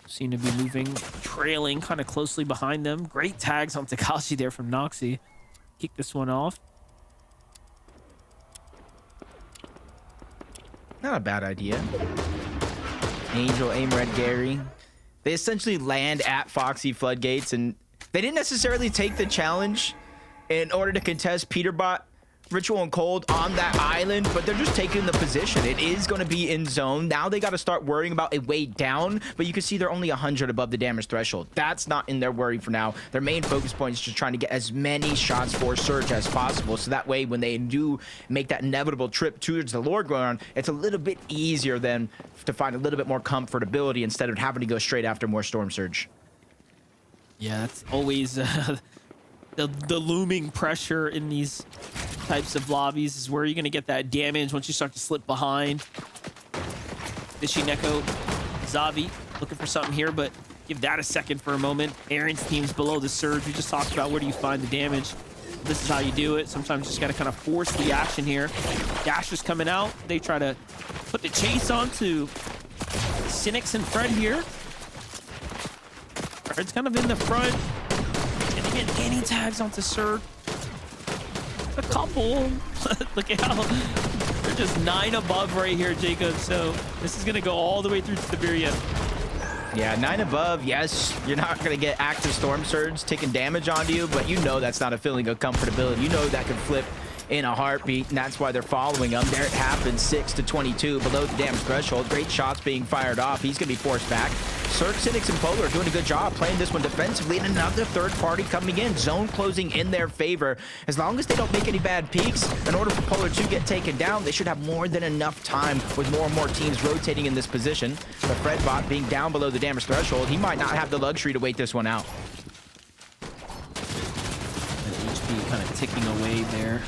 Seem to be moving, trailing kind of closely behind them. Great tags on Takashi there from Noxy. Kick this one off. Not a bad idea. Angel, Aim Red, Gary. They essentially land at Foxy Floodgates, and they didn't necessarily take the challenge in order to contest Peterbot, Ritual, and Cold on that island, but they're just taking the position. It is going to be in zone. Now they got to start worrying about a way down, but you can see they're only 100 above the damage threshold. That's not in their worry for now. Their main focus point is just trying to get as many shots for Surge as possible, so that way when they do make that inevitable trip towards the Lord ground, it's a little bit easier then to find a little bit more comfortability instead of having to go straight after more Storm Surge. Yeah, that's always the looming pressure in these types of lobbies is where you're going to get that damage once you start to slip behind. Fishy Neko, Zavi looking for something here, but give that a second for a moment. Aaron's team's below the surge. We just talked about where do you find the damage. This is how you do it. Sometimes you just got to kind of force the action here. Dash is coming out. They try to put the chase onto Cynics and Fred here. Fred's kind of in the front. Didn't get any tags onto Surge. A couple. Look at how they're just 9 above right here, Jacob. So this is going to go all the way through to Siberia. Yeah, 9 above. Yes, you're not going to get active Storm Surge taking damage onto you, but you know that's not a feeling of comfortability. You know that could flip in a heartbeat, and that's why they're following him. There it happens, 6-22 below the damage threshold. Great shots being fired off. He's going to be forced back. Surge, Cynics, and Polar are doing a good job playing this one defensively, and another third party coming in. Zone closing in their favor. As long as they don't make any bad peaks, in order for Polar to get taken down, they should have more than enough time with more and more teams rotating in this position. But Fredbot being down below the damage threshold, he might not have the luxury to wait this one out. And HP kind of ticking away there.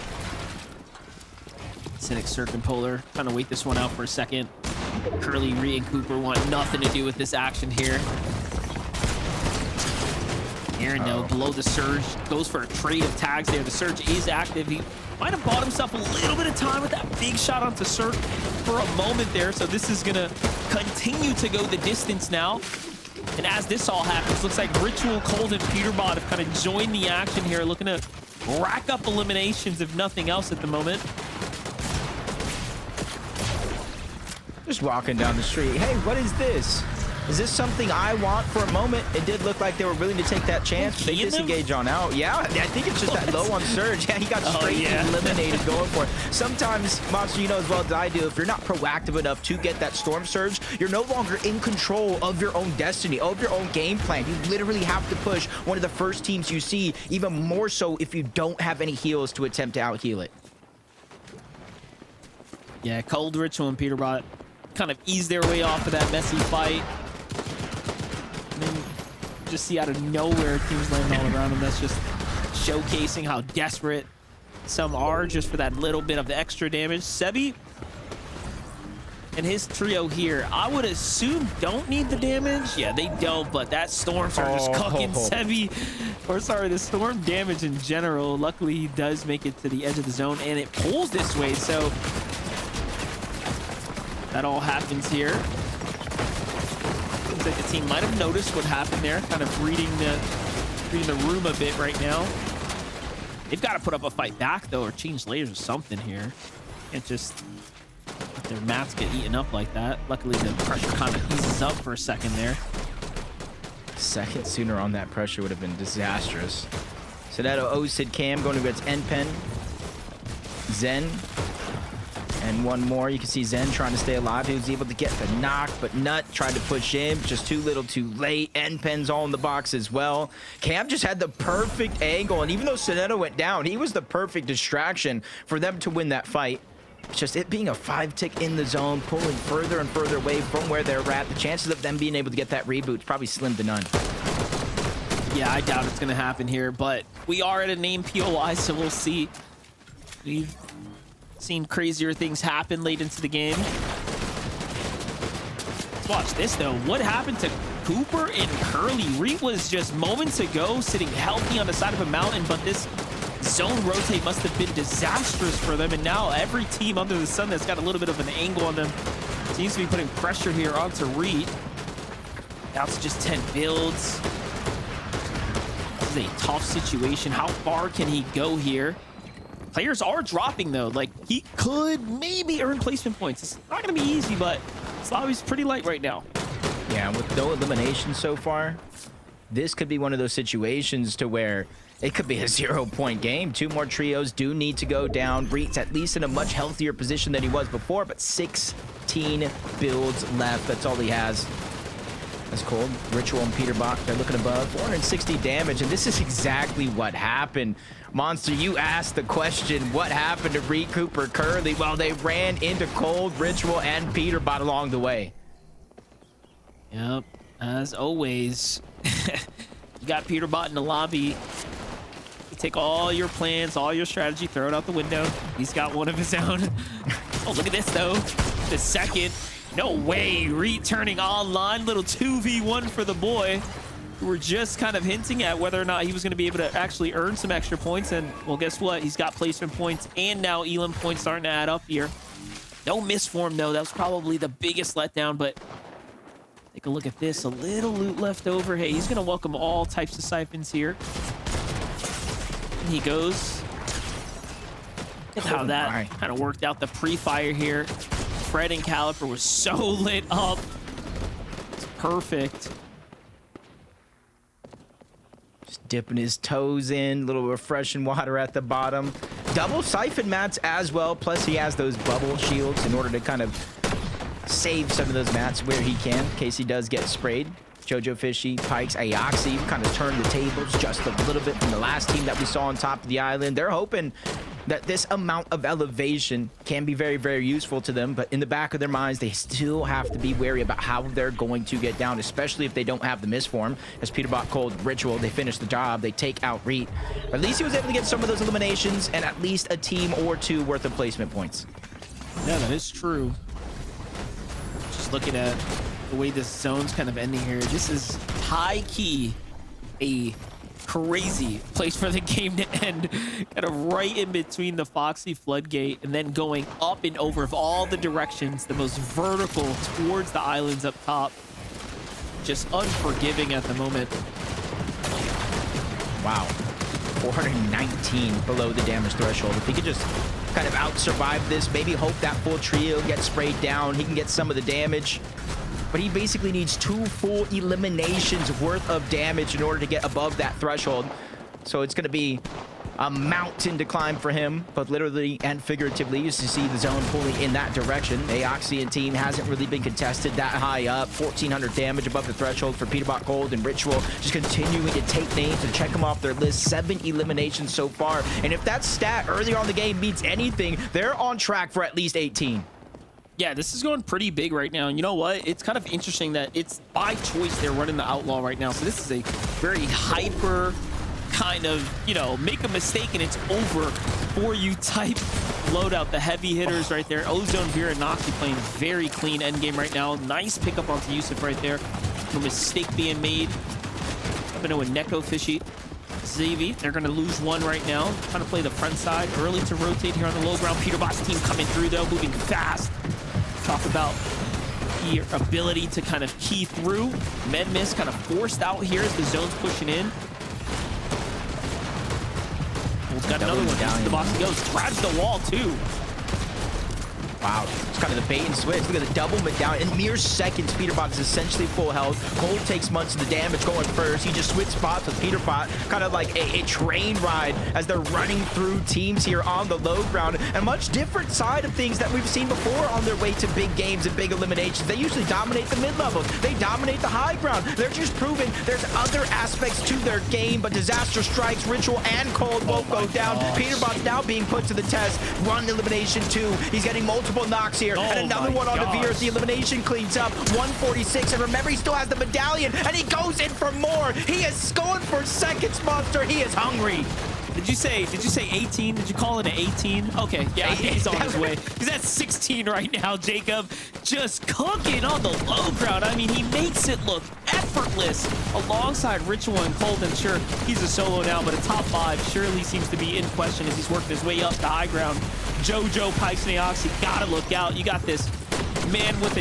Cynic, Cirque, and Polar kind of wait this one out for a second. Curly, Reet, and Cooper want nothing to do with this action here. Aaron, though, below the Surge, goes for a trade of tags there. The Surge is active. He might have bought himself a little bit of time with that big shot onto Cirque for a moment there. So this is going to continue to go the distance now. And as this all happens, looks like Ritual, Cold, and Peterbot have kind of joined the action here, looking to rack up eliminations, if nothing else, at the moment. Just walking down the street. Hey, what is this? Is this something I want for a moment? It did look like they were willing to take that chance. They disengage on out. Yeah, I think it's just that low on Surge. Yeah, he got straight eliminated going for it. Sometimes, Monster, you know as well as I do, if you're not proactive enough to get that Storm Surge, you're no longer in control of your own destiny, of your own game plan. You literally have to push one of the first teams you see, even more so if you don't have any heals to attempt to out-heal it. Yeah, Cold Ritual and Peterbot kind of ease their way off of that messy fight. And then just see out of nowhere teams landing all around them. That's just showcasing how desperate some are just for that little bit of the extra damage. Sebi and his trio here, I would assume don't need the damage. Yeah, they don't, but that Storm Surge is cooking Sebi. Or sorry, the Storm damage in general. Luckily, he does make it to the edge of the zone, and it pulls this way, so that all happens here. Seems like the team might have noticed what happened there, kind of reading the room a bit right now. They've got to put up a fight back, though, or change layers or something here. Can't just let their mats get eaten up like that. Luckily, the pressure kind of eases up for a second there. Second sooner on that pressure would have been disastrous. Soneto, Osid, Cam going against Npen. Zen. And one more. You can see Zen trying to stay alive. He was able to get the knock, but Nut tried to push in. Just too little too late. Npen's all in the box as well. Cam just had the perfect angle. And even though Soneto went down, he was the perfect distraction for them to win that fight. It's just it being a 5-tick in the zone, pulling further and further away from where they're at. The chances of them being able to get that reboot is probably slim to none. Yeah, I doubt it's going to happen here, but we are at a name POI, so we'll see. We've seen crazier things happen late into the game. Let's watch this, though. What happened to Cooper and Curly? Reet was just moments ago sitting healthy on the side of a mountain, but this zone rotate must have been disastrous for them, and now every team under the sun that's got a little bit of an angle on them seems to be putting pressure here onto Reet. Now it's just 10 builds. This is a tough situation. How far can he go here? Players are dropping, though. Like, he could maybe earn placement points. It's not going to be easy, but this lobby's pretty light right now. Yeah, with no elimination so far, this could be one of those situations to where it could be a 0-point game. 2 more trios do need to go down. Reet's at least in a much healthier position than he was before, but 16 builds left. That's all he has. That's cold. Ritual and Peterbot, they're looking above. 460 damage, and this is exactly what happened. Monster, you asked the question, what happened to Reet, Cooper, Curly? Well, they ran into Cold, Ritual, and Peterbot along the way. Yep, as always. You got Peterbot in the lobby. You take all your plans, all your strategy, throw it out the window. He's got one of his own. Oh, look at this, though. The second. No way. Reet turning online. Little 2v1 for the boy. We're just kind of hinting at whether or not he was going to be able to actually earn some extra points. And, well, guess what? He's got placement points and now Elam points starting to add up here. No miss for him, though. That was probably the biggest letdown, but take a look at this. A little loot left over. Hey, he's going to welcome all types of siphons here. And he goes. Look at how that kind of worked out the pre-fire here. Fred and Caliper was so lit up. It's perfect. Just dipping his toes in, little refreshing water at the bottom. Double siphon mats as well, plus he has those bubble shields in order to kind of save some of those mats where he can, in case he does get sprayed. Jojo Fishy, Pikes, Aoxy kind of turned the tables just a little bit from the last team that we saw on top of the island. They're hoping that this amount of elevation can be very, very useful to them, but in the back of their minds, they still have to be wary about how they're going to get down, especially if they don't have the misform. As Peterbot Cold Ritual, they finish the job, they take out Reet. At least he was able to get some of those eliminations and at least a team or two worth of placement points. Yeah, that is true. Just looking at the way this zone's kind of ending here, this is high-key a crazy place for the game to end, kind of right in between the Foxy Floodgate and then going up and over of all the directions, the most vertical towards the islands up top. Just unforgiving at the moment. Wow. 419 below the damage threshold. If he could just kind of out-survive this, maybe hope that full trio gets sprayed down, he can get some of the damage. but he basically needs 2 full eliminations worth of damage in order to get above that threshold. So it's going to be a mountain to climb for him, but literally and figuratively, you see the zone pulling in that direction. Aoxian team hasn't really been contested that high up. 1,400 damage above the threshold for Peterbot Gold and Ritual, just continuing to take names and check them off their list. 7 eliminations so far, and if that stat earlier on the game means anything, they're on track for at least 18. Yeah, this is going pretty big right now. And you know what? It's kind of interesting that it's by choice they're running the Outlaw right now. So this is a very hyper kind of, you know, make a mistake and it's over for you type loadout. The heavy hitters right there. Ozone, Vera, Noxy playing very clean endgame right now. Nice pickup onto Yusuf right there. No mistake being made. Up into a Neko Fishy. Xavi, they're going to lose one right now. Trying to play the front side. Early to rotate here on the low ground. Peterbot's team coming through though, moving fast. Talk about your ability to kind of key through. Medmiss kind of forced out here as the zone's pushing in. He's got another one. Down the box he goes. Grabs the wall too. Wow, it's kind of the bait and switch. Look at the double medallion. In mere seconds, Peterbot is essentially full health. Cold takes much of the damage going first. He just switched spots with Peterbot, kind of like a train ride as they're running through teams here on the low ground. A much different side of things that we've seen before on their way to big games and big eliminations. They usually dominate the mid-levels. They dominate the high ground. They're just proving there's other aspects to their game, but disaster strikes, Ritual, and Cold both go down. Peterbot's now being put to the test. One elimination, 2. He's getting multiple knocks here, and another one on the Veer as the elimination cleans up. 146, and remember, he still has the medallion, and he goes in for more. He is going for seconds, Monster. He is hungry. Did you say 18? Did you call it an 18? Okay, yeah, I think he's on his way. He's at 16 right now, Jacob. Just cooking on the low ground. I mean, he makes it look effortless alongside Ritual and Cold. And sure, he's a solo now, but a top 5 surely seems to be in question as he's working his way up the high ground. Jojo, Pikes, and Aoxy, gotta look out. You got this man with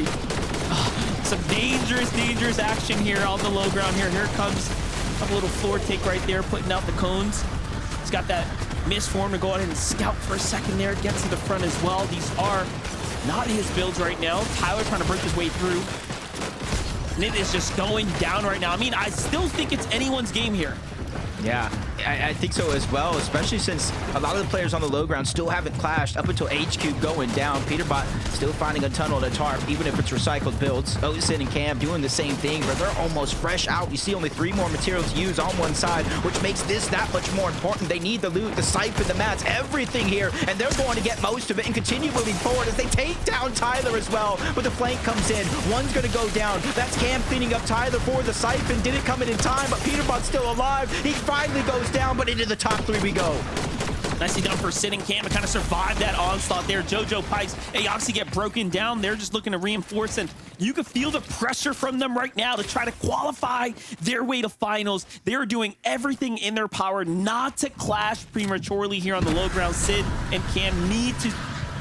some dangerous action here on the low ground here. Here it comes. A little floor take right there, putting out the cones. He's got that misform to go ahead and scout for a second there. Gets to the front as well. These are not his builds right now. Tyler trying to break his way through. And it is just going down right now. I mean, I still think it's anyone's game here. Yeah, I think so as well, especially since a lot of the players on the low ground still haven't clashed up until HQ going down. Peterbot still finding a tunnel to tarp, even if it's recycled builds. Osin and Cam doing the same thing, but they're almost fresh out. You see only 3 more materials to use on one side, which makes this that much more important. They need the loot, the siphon, the mats, everything here, and they're going to get most of it and continue moving forward as they take down Tyler as well. But the flank comes in. One's going to go down. That's Cam cleaning up Tyler for the siphon. Didn't come in time, but Peterbot's still alive. He finally goes down, but into the top 3 we go. Nicely done for sitting Cam to kind of survive that onslaught there. Jojo, Pikes, Aoxy get broken down. They're just looking to reinforce, and you can feel the pressure from them right now to try to qualify their way to finals. They're doing everything in their power not to clash prematurely here on the low ground. Sid and Cam need to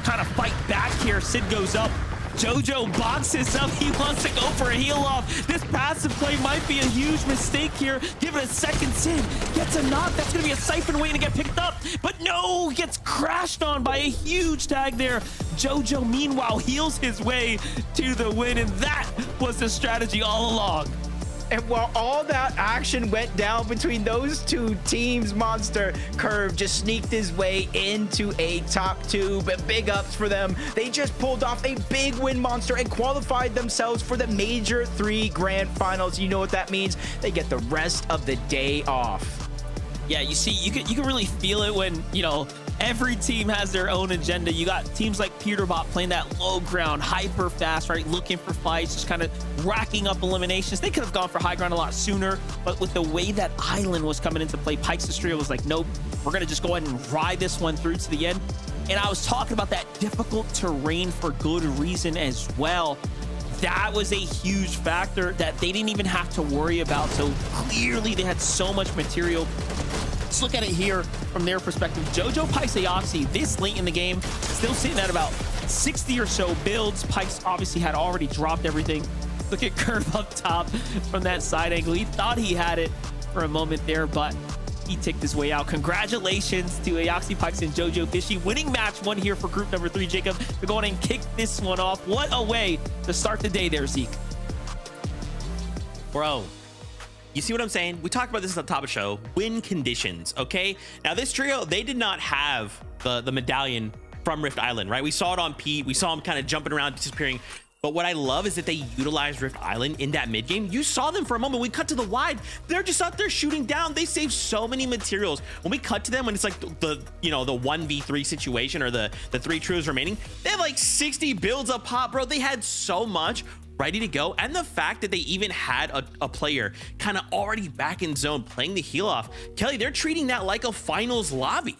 kind of fight back here. Sid goes up. Jojo boxes up. He wants to go for a heal off. This passive play might be a huge mistake here. Give it a second. Sid gets a knock. That's going to be a siphon waiting to get picked up. But no, gets crashed on by a huge tag there. Jojo, meanwhile, heals his way to the win. And that was the strategy all along. And while all that action went down between those 2 teams, Monster, Curve just sneaked his way into a top 2, but big ups for them. They just pulled off a big win, Monster, and qualified themselves for the Major 3 Grand Finals. You know what that means? They get the rest of the day off. Yeah, you see, you can really feel it when, you know, every team has their own agenda. You got teams like Peterbot playing that low ground, hyper fast, right? Looking for fights, just kind of racking up eliminations. They could have gone for high ground a lot sooner, but with the way that Island was coming into play, Pikes Astria was like, nope, we're going to just go ahead and ride this one through to the end. And I was talking about that difficult terrain for good reason as well. That was a huge factor that they didn't even have to worry about. So clearly they had so much material. Let's look at it here from their perspective. Jojo, Pikes, Aoxy, this late in the game, still sitting at about 60 or so builds. Pikes obviously had already dropped everything. Look at Curve up top from that side angle. He thought he had it for a moment there, but he ticked his way out. Congratulations to Aoxy, Pikes, and Jojo Fishy. Winning match 1 here for group number 3, Jacob. We're going and kick this one off. What a way to start the day there, Zeke. Bro, you see what I'm saying? We talked about this at the top of the show. Win conditions, okay? Now, this trio, they did not have the medallion from Rift Island, right? We saw it on Pete. We saw him kind of jumping around, disappearing. But what I love is that they utilized Rift Island in that mid game. You saw them for a moment. We cut to the wide. They're just out there shooting down. They save so many materials. When we cut to them, when it's like the 1v3 situation or the 3 trios remaining, they have like 60 builds up pop, bro. They had so much ready to go. And the fact that they even had a player kind of already back in zone playing the heal off. Kelly, they're treating that like a finals lobby.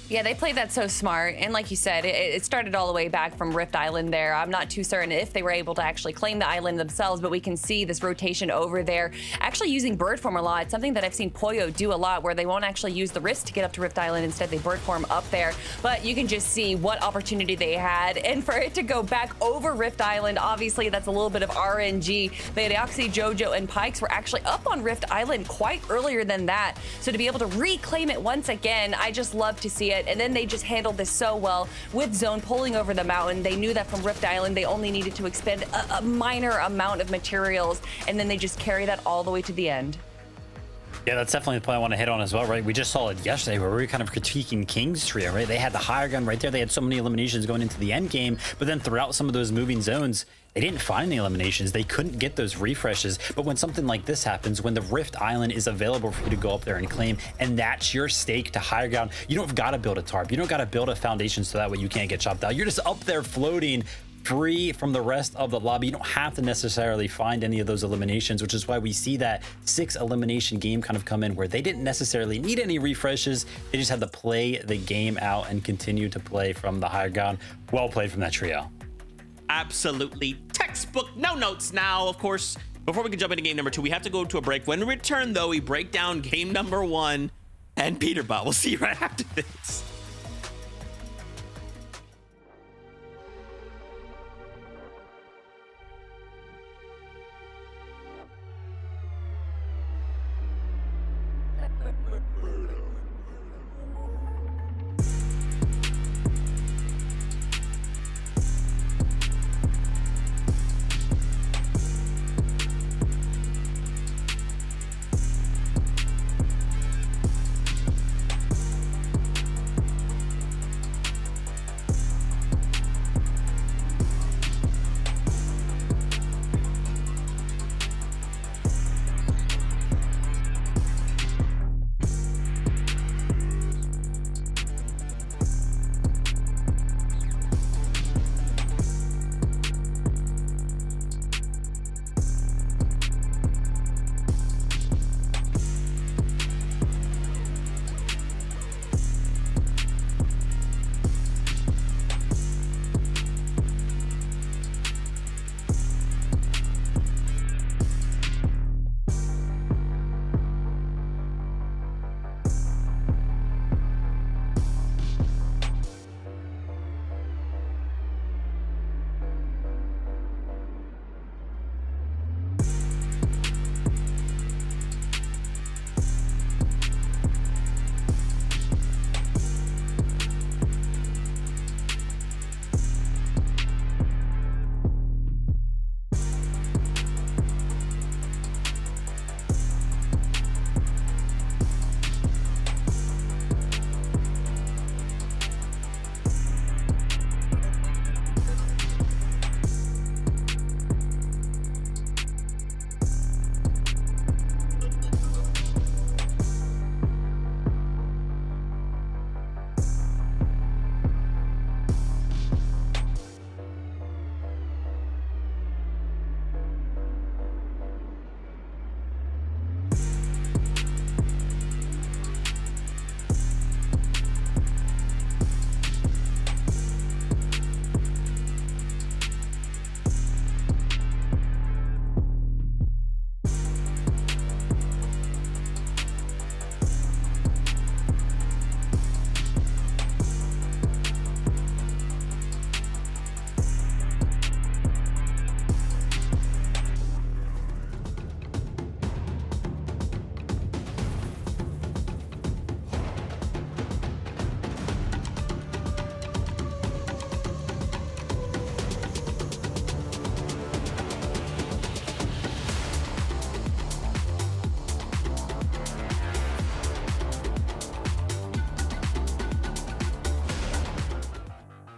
Yeah, they played that so smart. And like you said, it started all the way back from Rift Island there. I'm not too certain if they were able to actually claim the island themselves, but we can see this rotation over there. Actually using bird form a lot. It's something that I've seen Pollo do a lot, where they won't actually use the wrist to get up to Rift Island. Instead, they bird form up there. But you can just see what opportunity they had. And for it to go back over Rift Island, obviously that's a little bit of RNG. Bayroxy, Jojo, and Pikes were actually up on Rift Island quite earlier than that. So to be able to reclaim it once again, I just love to see it. And then they just handled this so well with zone pulling over the mountain. They knew that from Rift Island, they only needed to expend a minor amount of materials, and then they just carry that all the way to the end. Yeah, that's definitely the point I want to hit on as well, right? We just saw it yesterday where we were kind of critiquing King's trio, right? They had the higher gun right there. They had so many eliminations going into the end game, but then throughout some of those moving zones, they didn't find any eliminations. They couldn't get those refreshes. But when something like this happens, when the Rift Island is available for you to go up there and claim, and that's your stake to higher ground, you don't got to build a tarp. You don't got to build a foundation so that way you can't get chopped out. You're just up there floating, free from the rest of the lobby. You don't have to necessarily find any of those eliminations, which is why we see that 6 elimination game kind of come in where they didn't necessarily need any refreshes. They just had to play the game out and continue to play from the higher ground. Well played from that trio. Absolutely textbook, no notes now. Of course, before we can jump into game number 2, we have to go to a break. When we return, though, we break down game number 1 and Peterbot. We'll see you right after this.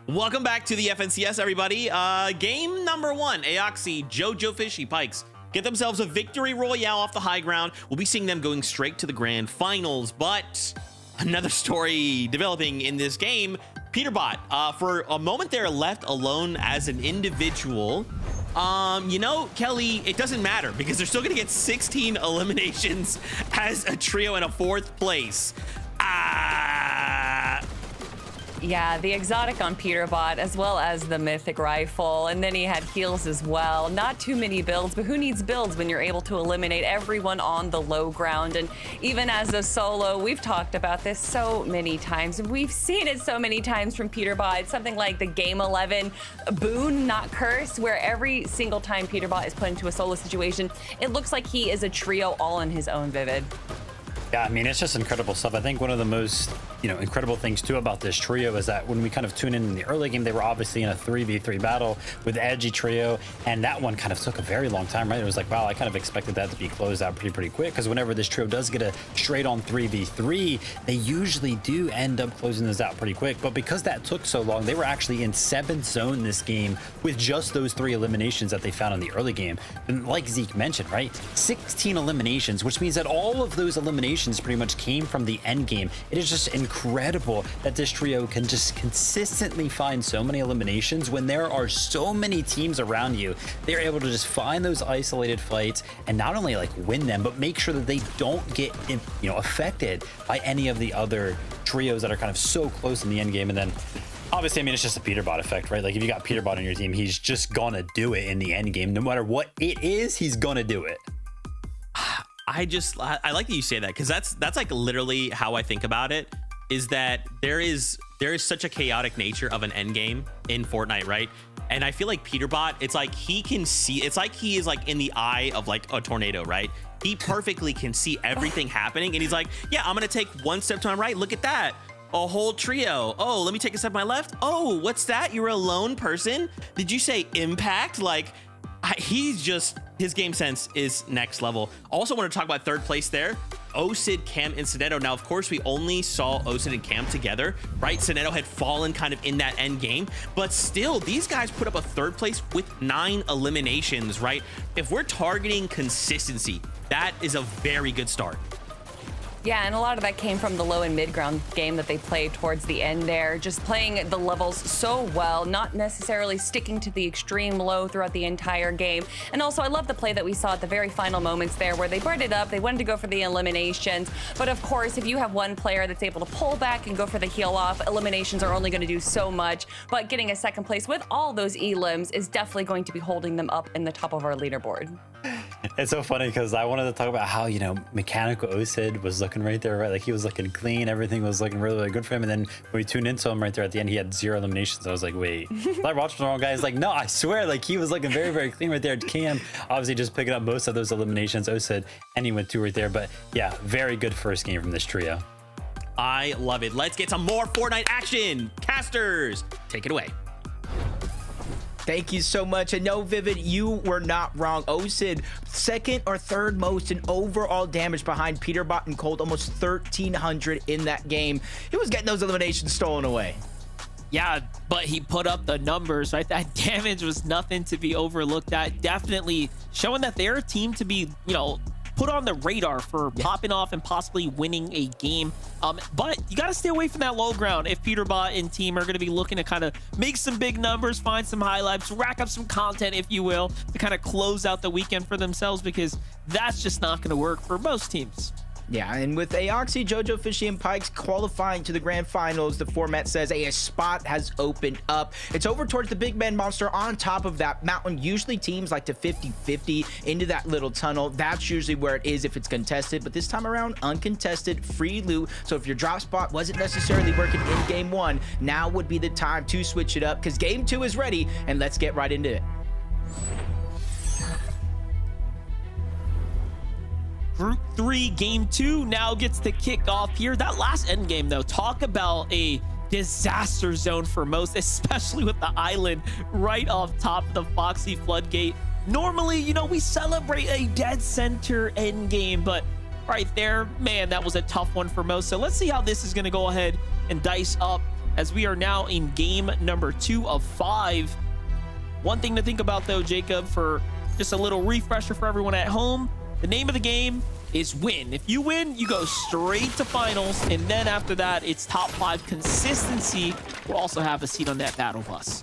Welcome back to the FNCS, everybody. Game number 1, Aoxy, Jojo Fishy Pikes get themselves a victory royale off the high ground. We'll be seeing them going straight to the grand finals, but another story developing in this game. Peterbot, for a moment they're left alone as an individual. You know, Kelly, it doesn't matter because they're still gonna get 16 eliminations as a trio in a 4th place. Yeah, the exotic on Peterbot, as well as the mythic rifle, and then he had heals as well. Not too many builds, but who needs builds when you're able to eliminate everyone on the low ground? And even as a solo, we've talked about this so many times. We've seen it so many times from Peterbot. It's something like the Game 11 boon, not curse, where every single time Peterbot is put into a solo situation, it looks like he is a trio all on his own, Vivid. Yeah, I mean, it's just incredible stuff. I think one of the most, incredible things too about this trio is that when we kind of tune in the early game, they were obviously in a 3v3 battle with Edgy Trio, and that one kind of took a very long time, right? It was like, wow, I kind of expected that to be closed out pretty quick, because whenever this trio does get a straight on 3v3, they usually do end up closing this out pretty quick. But because that took so long, they were actually in 7th zone this game with just those 3 eliminations that they found in the early game. And like Zeke mentioned, right, 16 eliminations, which means that all of those eliminations pretty much came from the end game. It is just incredible that this trio can just consistently find so many eliminations when there are so many teams around you. They're able to just find those isolated fights and not only like win them, but make sure that they don't get affected by any of the other trios that are kind of so close in the end game. And then obviously, I mean, it's just a Peterbot effect, right? Like if you got Peterbot on your team, he's just gonna do it in the end game. No matter what it is, he's gonna do it. I like that you say that, because that's like literally how I think about it, is that there is such a chaotic nature of an end game in Fortnite, right? And I feel like Peterbot, it's like he can see, it's like he is like in the eye of like a tornado, right? He perfectly can see everything happening, and he's like, yeah, I'm gonna take one step to my right, look at that, a whole trio. Oh, let me take a step to my left. Oh, what's that? You're a lone person? Did you say impact? Like, his game sense is next level. Also want to talk about 3rd place there. Osid, Cam, and Sinetto. Now, of course, we only saw Osid and Cam together, right? Sinetto had fallen kind of in that end game, but still, these guys put up a 3rd place with 9 eliminations, right? If we're targeting consistency, that is a very good start. Yeah, and a lot of that came from the low and mid ground game that they played towards the end there, just playing the levels so well, not necessarily sticking to the extreme low throughout the entire game. And also, I love the play that we saw at the very final moments there where they brought it up, they wanted to go for the eliminations. But of course, if you have one player that's able to pull back and go for the heal off, eliminations are only going to do so much. But getting a 2nd place with all those elims is definitely going to be holding them up in the top of our leaderboard. It's so funny because I wanted to talk about how, mechanical Osid was looking right there, right? Like he was looking clean. Everything was looking really, really good for him. And then when we tuned into him right there at the end, he had 0 eliminations. I was like, wait, did I watch the wrong guy? He's like, no, I swear, like he was looking very, very clean right there. Cam obviously just picking up most of those eliminations. Osid, and he went 2 right there. But yeah, very good first game from this trio. I love it. Let's get some more Fortnite action. Casters, take it away. Thank you so much. And no, Vivid, you were not wrong. Osid, 2nd or 3rd most in overall damage behind Peterbot and Cold, almost 1,300 in that game. He was getting those eliminations stolen away. Yeah, but he put up the numbers, right? That damage was nothing to be overlooked at. Definitely showing that they're a team to be, put on the radar for popping off and possibly winning a game. But you got to stay away from that low ground if Peterbot and team are going to be looking to kind of make some big numbers, find some highlights, rack up some content, if you will, to kind of close out the weekend for themselves, because that's just not going to work for most teams. Yeah, and with Aoxy, Jojo Fishy, and Pikes qualifying to the grand finals, the format says a spot has opened up. It's over towards the big man monster on top of that mountain. Usually teams like to 50-50 into that little tunnel. That's usually where it is if it's contested, but this time around, uncontested, free loot. So if your drop spot wasn't necessarily working in game 1, now would be the time to switch it up, because game 2 is ready, and let's get right into it. Group 3 game 2 now gets to kick off here. That last end game, though, talk about a disaster zone for most, especially with the island right off top of the Foxy Floodgate. Normally, we celebrate a dead center end game, but right there, man, that was a tough one for most. So let's see how this is going to go ahead and dice up as we are now in game number 2 of 5. One thing to think about though, Jacob, for just a little refresher for everyone at home, the name of the game is win. If you win, you go straight to finals, and then after that, it's top 5 consistency. We'll also have a seat on that battle bus.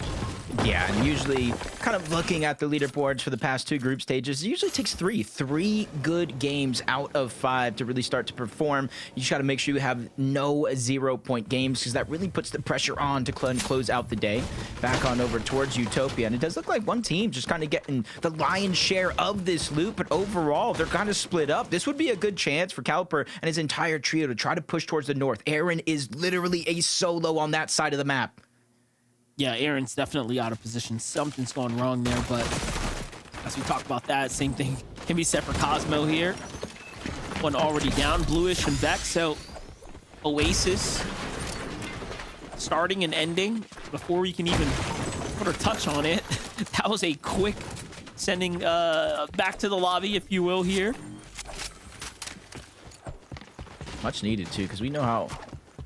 Yeah, and usually kind of looking at the leaderboards for the past 2 group stages, it usually takes three good games out of 5 to really start to perform. You just got to make sure you have no 0-point games, because that really puts the pressure on to close out the day. Back on over towards Utopia, and it does look like one team just kind of getting the lion's share of this loot, but overall, they're kind of split up. This would be a good chance for Caliper and his entire trio to try to push towards the north. Aaron is literally a solo on that side of the map. Yeah, Aaron's definitely out of position. Something's gone wrong there, but as we talk about that, same thing can be said for Cosmo here. One already down, Bluish and Vex. So Oasis starting and ending before we can even put a touch on it. That was a quick sending back to the lobby, if you will, here. Much needed too, because we know how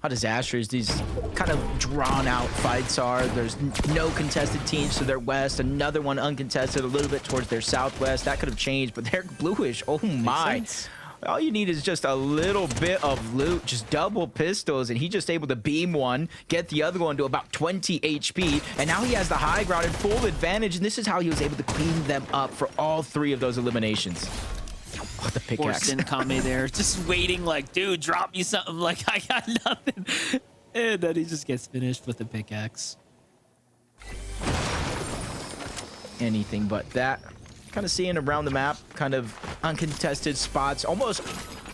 disastrous these kind of drawn out fights are. There's no contested teams to their west, another one uncontested a little bit towards their southwest. That could have changed, but they're Bluish. Oh my. All you need is just a little bit of loot, just double pistols, and he's just able to beam one, get the other one to about 20 HP, and now he has the high ground and full advantage, and this is how he was able to clean them up for all 3 of those eliminations. Oh, the pickaxe. Kame there, just waiting like, dude, drop me something. Like, I got nothing. And then he just gets finished with the pickaxe. Anything but that. Kind of seeing around the map, kind of uncontested spots. Almost,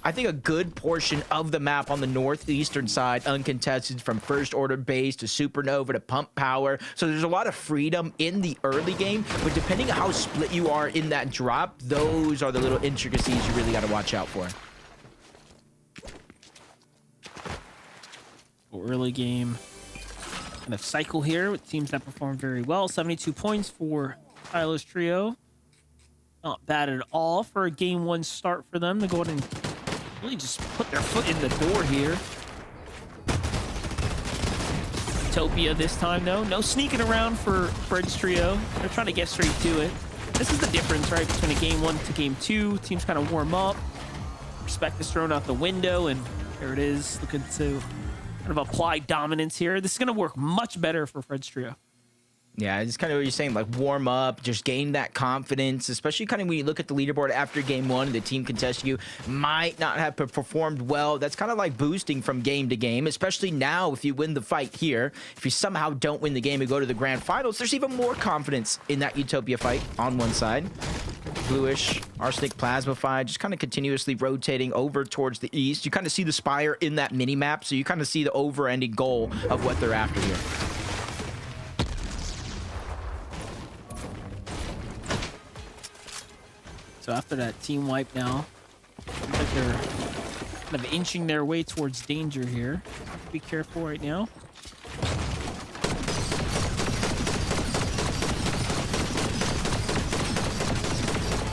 I think, a good portion of the map on the northeastern side, uncontested from first order base to supernova to pump power. So there's a lot of freedom in the early game, but depending on how split you are in that drop, those are the little intricacies you really got to watch out for. Early game kind of cycle here with teams that perform very well. 72 points for Tyler's trio. Not bad at all for a game 1 start for them to go ahead and really just put their foot in the door here. Utopia this time, though. No sneaking around for Fred's trio. They're trying to get straight to it. This is the difference, right, between a game 1 to game 2. Teams kind of warm up. Respect is thrown out the window, and there it is, looking to kind of apply dominance here. This is going to work much better for Fred's trio. Yeah, it's kind of what you're saying, like warm up, just gain that confidence, especially kind of when you look at the leaderboard after game 1, the team contest you might not have performed well. That's kind of like boosting from game to game, especially now if you win the fight here. If you somehow don't win the game and go to the grand finals, there's even more confidence in that Utopia fight on one side. Bluish, Arsenic Plasmified, just kind of continuously rotating over towards the east. You kind of see the spire in that mini map, so you kind of see the over-ending goal of what they're after here. So after that team wipe now, looks like they're kind of inching their way towards danger here. Have to be careful right now.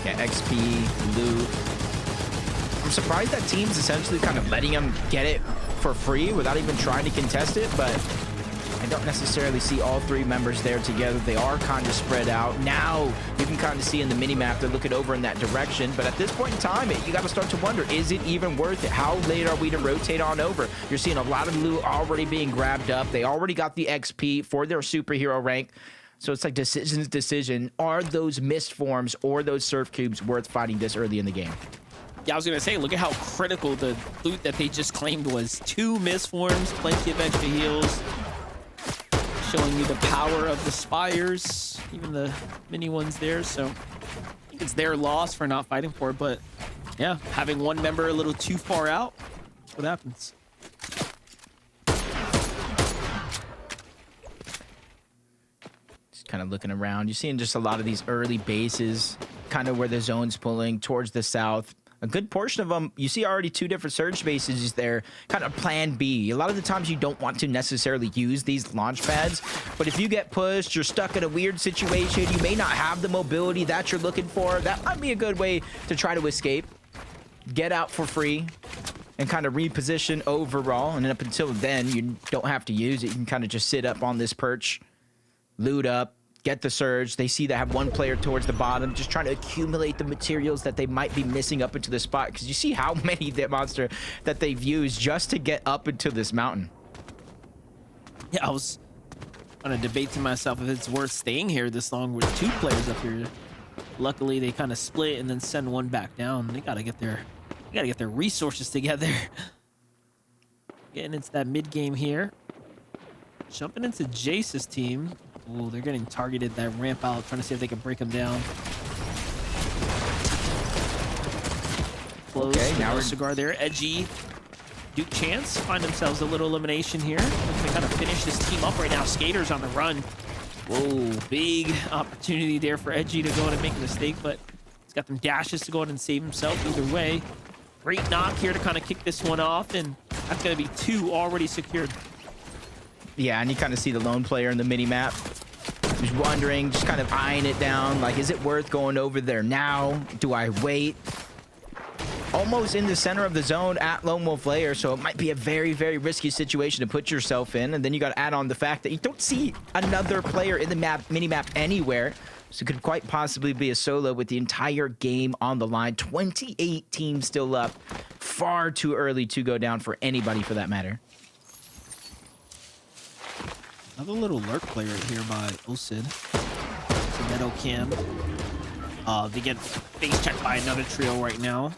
Yeah, XP, loot. I'm surprised that team's essentially kind of letting them get it for free without even trying to contest it, but I don't necessarily see all 3 members there together. They are kind of spread out. Now, you can kind of see in the mini-map, they're looking over in that direction. But at this point in time, you got to start to wonder, is it even worth it? How late are we to rotate on over? You're seeing a lot of loot already being grabbed up. They already got the XP for their superhero rank. So it's like decision. Are those mist forms or those surf cubes worth fighting this early in the game? Yeah, I was going to say, look at how critical the loot that they just claimed was. 2 mist forms, plenty of extra heals. Showing you the power of the spires, even the mini ones there. So I think it's their loss for not fighting for it. But yeah, having one member a little too far out, that's what happens. Just kind of looking around. You're seeing just a lot of these early bases, kind of where the zone's pulling towards the south. A good portion of them, you see already 2 different surge bases there, kind of plan B. A lot of the times you don't want to necessarily use these launch pads, but if you get pushed, you're stuck in a weird situation, you may not have the mobility that you're looking for, that might be a good way to try to escape. Get out for free. and kind of reposition overall. And up until then, you don't have to use it. You can kind of just sit up on this perch, loot up, get the surge. They see they have one player towards the bottom, just trying to accumulate the materials that they might be missing up into the spot. Because you see how many that monster that they've used just to get up into this mountain. Yeah, I was on a debate to myself if it's worth staying here this long with 2 players up here. Luckily, they kind of split and then send one back down. They gotta get their resources together. Getting into that mid game here. Jumping into Jace's team. Oh, they're getting targeted. That ramp out, trying to see if they can break them down. Close. Okay, now we're cigar there. Edgy. Duke Chance find themselves a little elimination here. They kind of finish this team up right now. Skaters on the run. Whoa, big opportunity there for Edgy to go in and make a mistake, but he's got them dashes to go in and save himself either way. Great knock here to kind of kick this one off, and that's going to be 2 already secured. Yeah, and you kind of see the lone player in the mini-map. Just wondering, just kind of eyeing it down. Like, is it worth going over there now? Do I wait? Almost in the center of the zone at Lone Wolf Lair, so it might be a very, very risky situation to put yourself in. And then you got to add on the fact that you don't see another player in the map, mini-map anywhere. So it could quite possibly be a solo with the entire game on the line. 28 teams still up. Far too early to go down for anybody for that matter. Another little lurk player here by Osid. So Meadow Cam. They get face checked by another trio right now.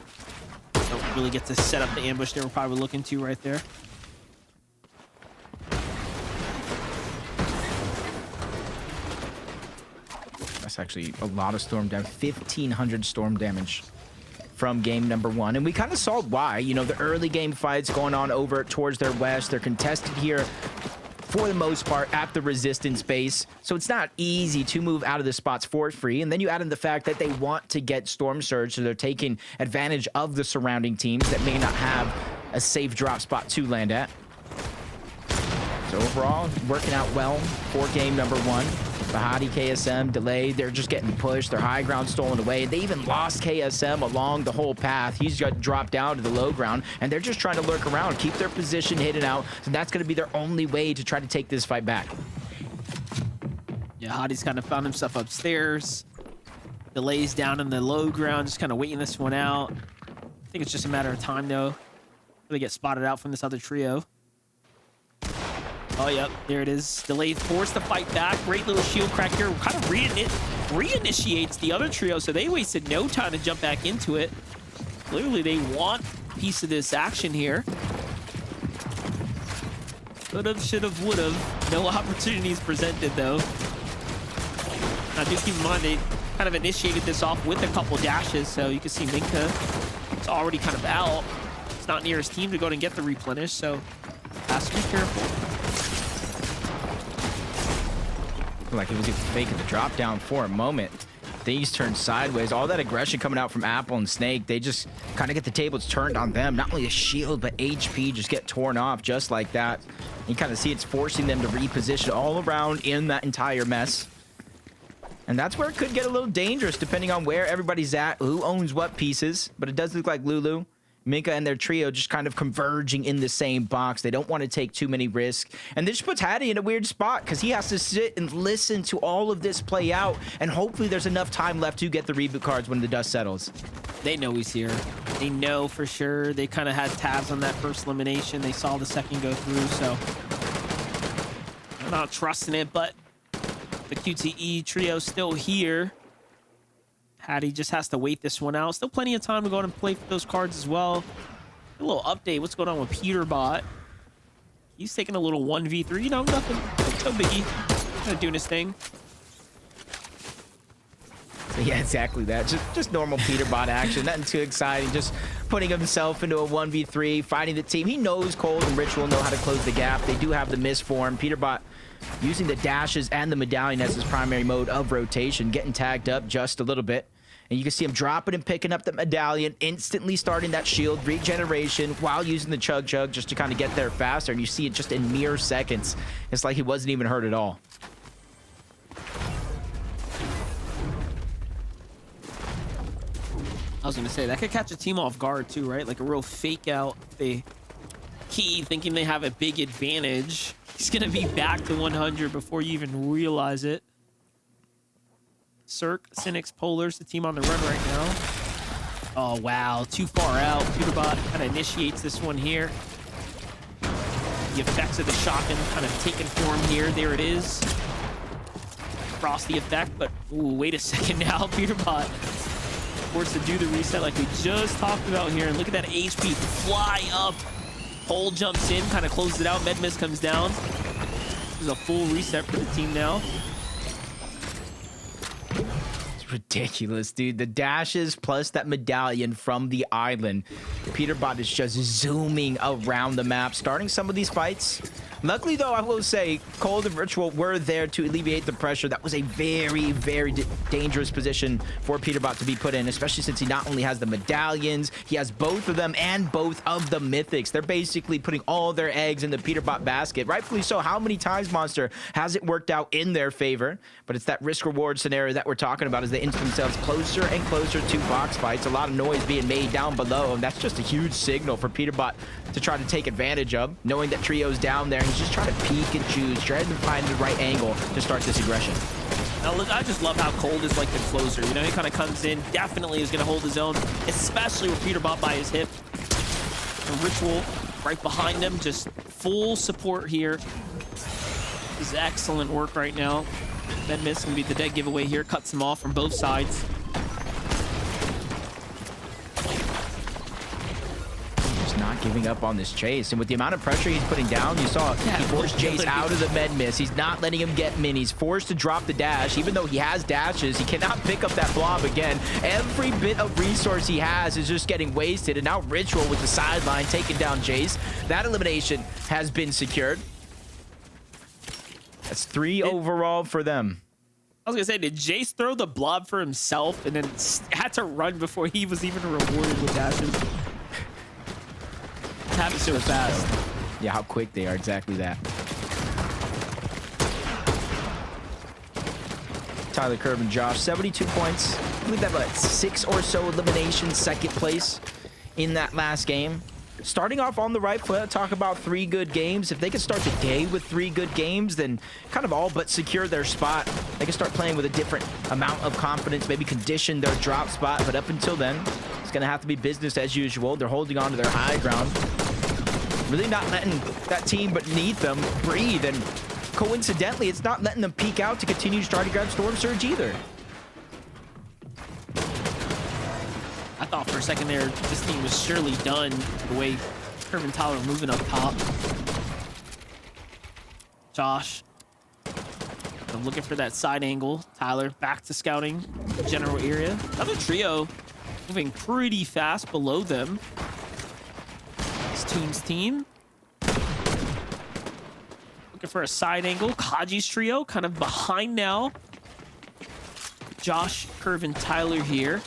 Don't really get to set up the ambush they were probably looking to right there. That's actually a lot of storm damage. 1,500 storm damage from game number 1. And we kind of saw why. You know, the early game fights going on over towards their west. They're contested here for the most part at the resistance base, so it's not easy to move out of the spots for free. And then you add in the fact that they want to get storm surge, so they're taking advantage of the surrounding teams that may not have a safe drop spot to land at. So overall, working out well for game number 1. Bahati, KSM, delayed. They're just getting pushed. Their high ground stolen away. They even lost KSM along the whole path. He's got dropped down to the low ground, and they're just trying to lurk around, keep their position hidden out. So that's going to be their only way to try to take this fight back. Yeah, Hadi's kind of found himself upstairs. Delays down in the low ground, just kind of waiting this one out. I think it's just a matter of time, though. They get spotted out from this other trio. Oh, yep, there it is. Delayed, forced to fight back. Great little shield crack here. Kind of reinitiates the other trio, so they wasted no time to jump back into it. Clearly, they want a piece of this action here. Could've, should've, would've. No opportunities presented, though. Now, do keep in mind, they kind of initiated this off with a couple dashes, so you can see Minka is already kind of out. It's not near his team to go and get the replenish, so has to be careful. Like he was faking the drop down for a moment. Things turned sideways. All that aggression coming out from Apple and Snake, they just kind of get the tables turned on them. Not only a shield, but HP just get torn off just like that. You kind of see it's forcing them to reposition all around in that entire mess. And that's where it could get a little dangerous depending on where everybody's at, who owns what pieces. But it does look like Lulu, Minka, and their trio just kind of converging in the same box. They don't want to take too many risks. And this puts Hattie in a weird spot because he has to sit and listen to all of this play out. And hopefully there's enough time left to get the reboot cards when the dust settles. They know he's here. They know for sure. They kind of had tabs on that first elimination. They saw the second go through, so they're not trusting it, but the QTE trio still here. Hattie just has to wait this one out. Still plenty of time to go and play for those cards as well. A little update. What's going on with Peterbot? He's taking a little 1v3. You know, nothing. No biggie. Kind of doing his thing. So yeah, exactly that. Just normal Peterbot action. Nothing too exciting. Just putting himself into a 1v3, fighting the team. He knows Cold and Ritual know how to close the gap. They do have the miss form. Peterbot using the dashes and the medallion as his primary mode of rotation, getting tagged up just a little bit. And you can see him dropping and picking up the medallion, instantly starting that shield regeneration while using the chug just to kind of get there faster. And you see it just in mere seconds. It's like he wasn't even hurt at all. I was gonna say that could catch a team off guard too, right? Like a real fake out. They key thinking they have a big advantage. He's gonna be back to 100 before you even realize it. Cirque, Cynics, Polars, the team on the run right now. Oh wow, too far out. Peterbot kind of initiates this one here. The effects of the shotgun kind of taking form here. There it is. Frosty effect, but ooh, wait a second now. Peterbot forced to do the reset like we just talked about here. And look at that HP fly up. Pole jumps in, kind of closes it out. Medmiss comes down. This is a full reset for the team now. It's ridiculous, dude. The dashes plus that medallion from the island. Peterbot is just zooming around the map, starting some of these fights. Luckily, though, I will say, Cold and Ritual were there to alleviate the pressure. That was a very, very dangerous position for Peterbot to be put in, especially since he not only has the medallions, he has both of them and both of the mythics. They're basically putting all their eggs in the Peterbot basket. Rightfully so. How many times, Monster, has it worked out in their favor? But it's that risk-reward scenario that we're talking about as they inch themselves closer and closer to box fights. A lot of noise being made down below, and that's just a huge signal for Peterbot to try to take advantage of, knowing that Trio's down there. He's just trying to peek and choose, trying to find the right angle to start this aggression. Now, look, I just love how Cold is like the closer. You know, he kind of comes in, definitely is going to hold his own, especially with Peterbot by his hip. And Ritual right behind him, just full support here. This is excellent work right now. Medmiss going to be the dead giveaway here, cuts him off from both sides. Not giving up on this chase, and with the amount of pressure he's putting down, you saw he forced Jace out of the med miss. He's not letting him get minis, forced to drop the dash. Even though he has dashes, he cannot pick up that blob again. Every bit of resource he has is just getting wasted, and now Ritual with the sideline taking down Jace. That elimination has been secured. That's 3 overall for them. I was gonna say, did Jace throw the blob for himself and then had to run before he was even rewarded with dashes? Happens so fast. Yeah, how quick they are, exactly that. Tyler, Curve, and Josh, 72 points. I believe that about 6 or so eliminations, second place in that last game. Starting off on the right foot, talk about 3 good games. If they could start the day with 3 good games, then kind of all but secure their spot. They can start playing with a different amount of confidence, maybe condition their drop spot, but up until then, it's gonna have to be business as usual. They're holding on to their high ground. Really not letting that team beneath them breathe, and coincidentally, it's not letting them peek out to continue to try to grab Storm Surge either. I thought for a second there, this team was surely done the way Curve and Tyler were moving up top. Josh, I'm looking for that side angle. Tyler back to scouting the general area. Another trio moving pretty fast below them. This Toon's team. Looking for a side angle. Kaji's trio kind of behind now. Josh, Curve, and Tyler here.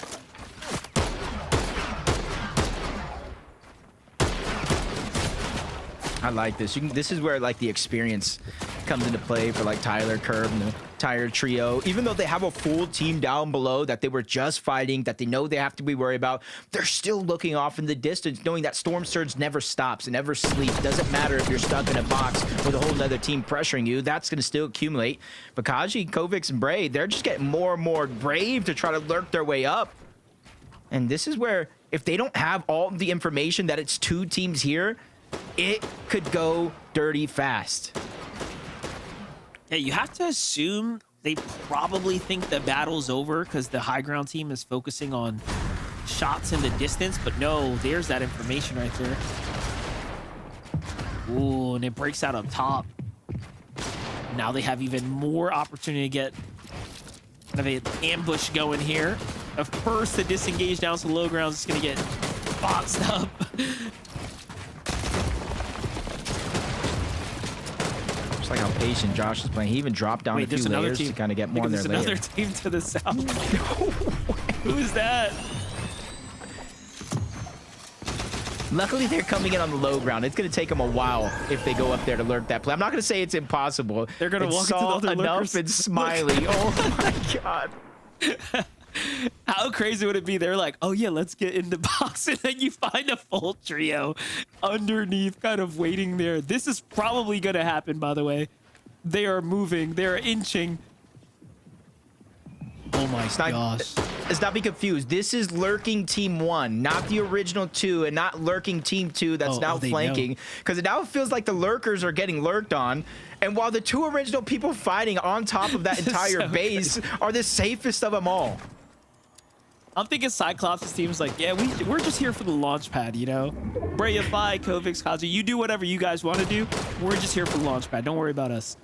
I like this. This is where like the experience comes into play for like Tyler, Curve, and the entire trio. Even though they have a full team down below that they were just fighting, that they know they have to be worried about, they're still looking off in the distance, knowing that Storm Surge never stops and never sleeps. Doesn't matter if you're stuck in a box with a whole nother team pressuring you, that's going to still accumulate. But Kaji, Kovics, and Bray, they're just getting more and more brave to try to lurk their way up. And this is where, if they don't have all the information that it's 2 teams here, it could go dirty fast. Yeah, you have to assume they probably think the battle's over because the high ground team is focusing on shots in the distance, but no, there's that information right there. Ooh, and it breaks out up top. Now they have even more opportunity to get kind of an ambush going here. Of course, the disengage down to the low grounds is going to get boxed up. Like how patient Josh is playing. He even dropped down a few layers to kind of get more in their layer. There's another team to the south. Who is that? Luckily, they're coming in on the low ground. It's going to take them a while if they go up there to lurk that play. I'm not going to say it's impossible. They're going to walk into the other enough lurkers. and Smiley. Oh my god. How crazy would it be? They're like, oh yeah, let's get in the box. And then you find a full trio underneath kind of waiting there. This is probably going to happen, by the way. They are moving. They're inching. Oh my gosh. Let's not be confused. This is lurking team 1, not the original 2, and not lurking team 2 that's now flanking. Because now it feels like the lurkers are getting lurked on. And while the 2 original people fighting on top of that entire base are the safest of them all. I'm thinking Cyclops' team's like, yeah, we're just here for the launch pad, you know? Brea, Fi, Kovix, Kazu, you do whatever you guys want to do. We're just here for the launch pad. Don't worry about us.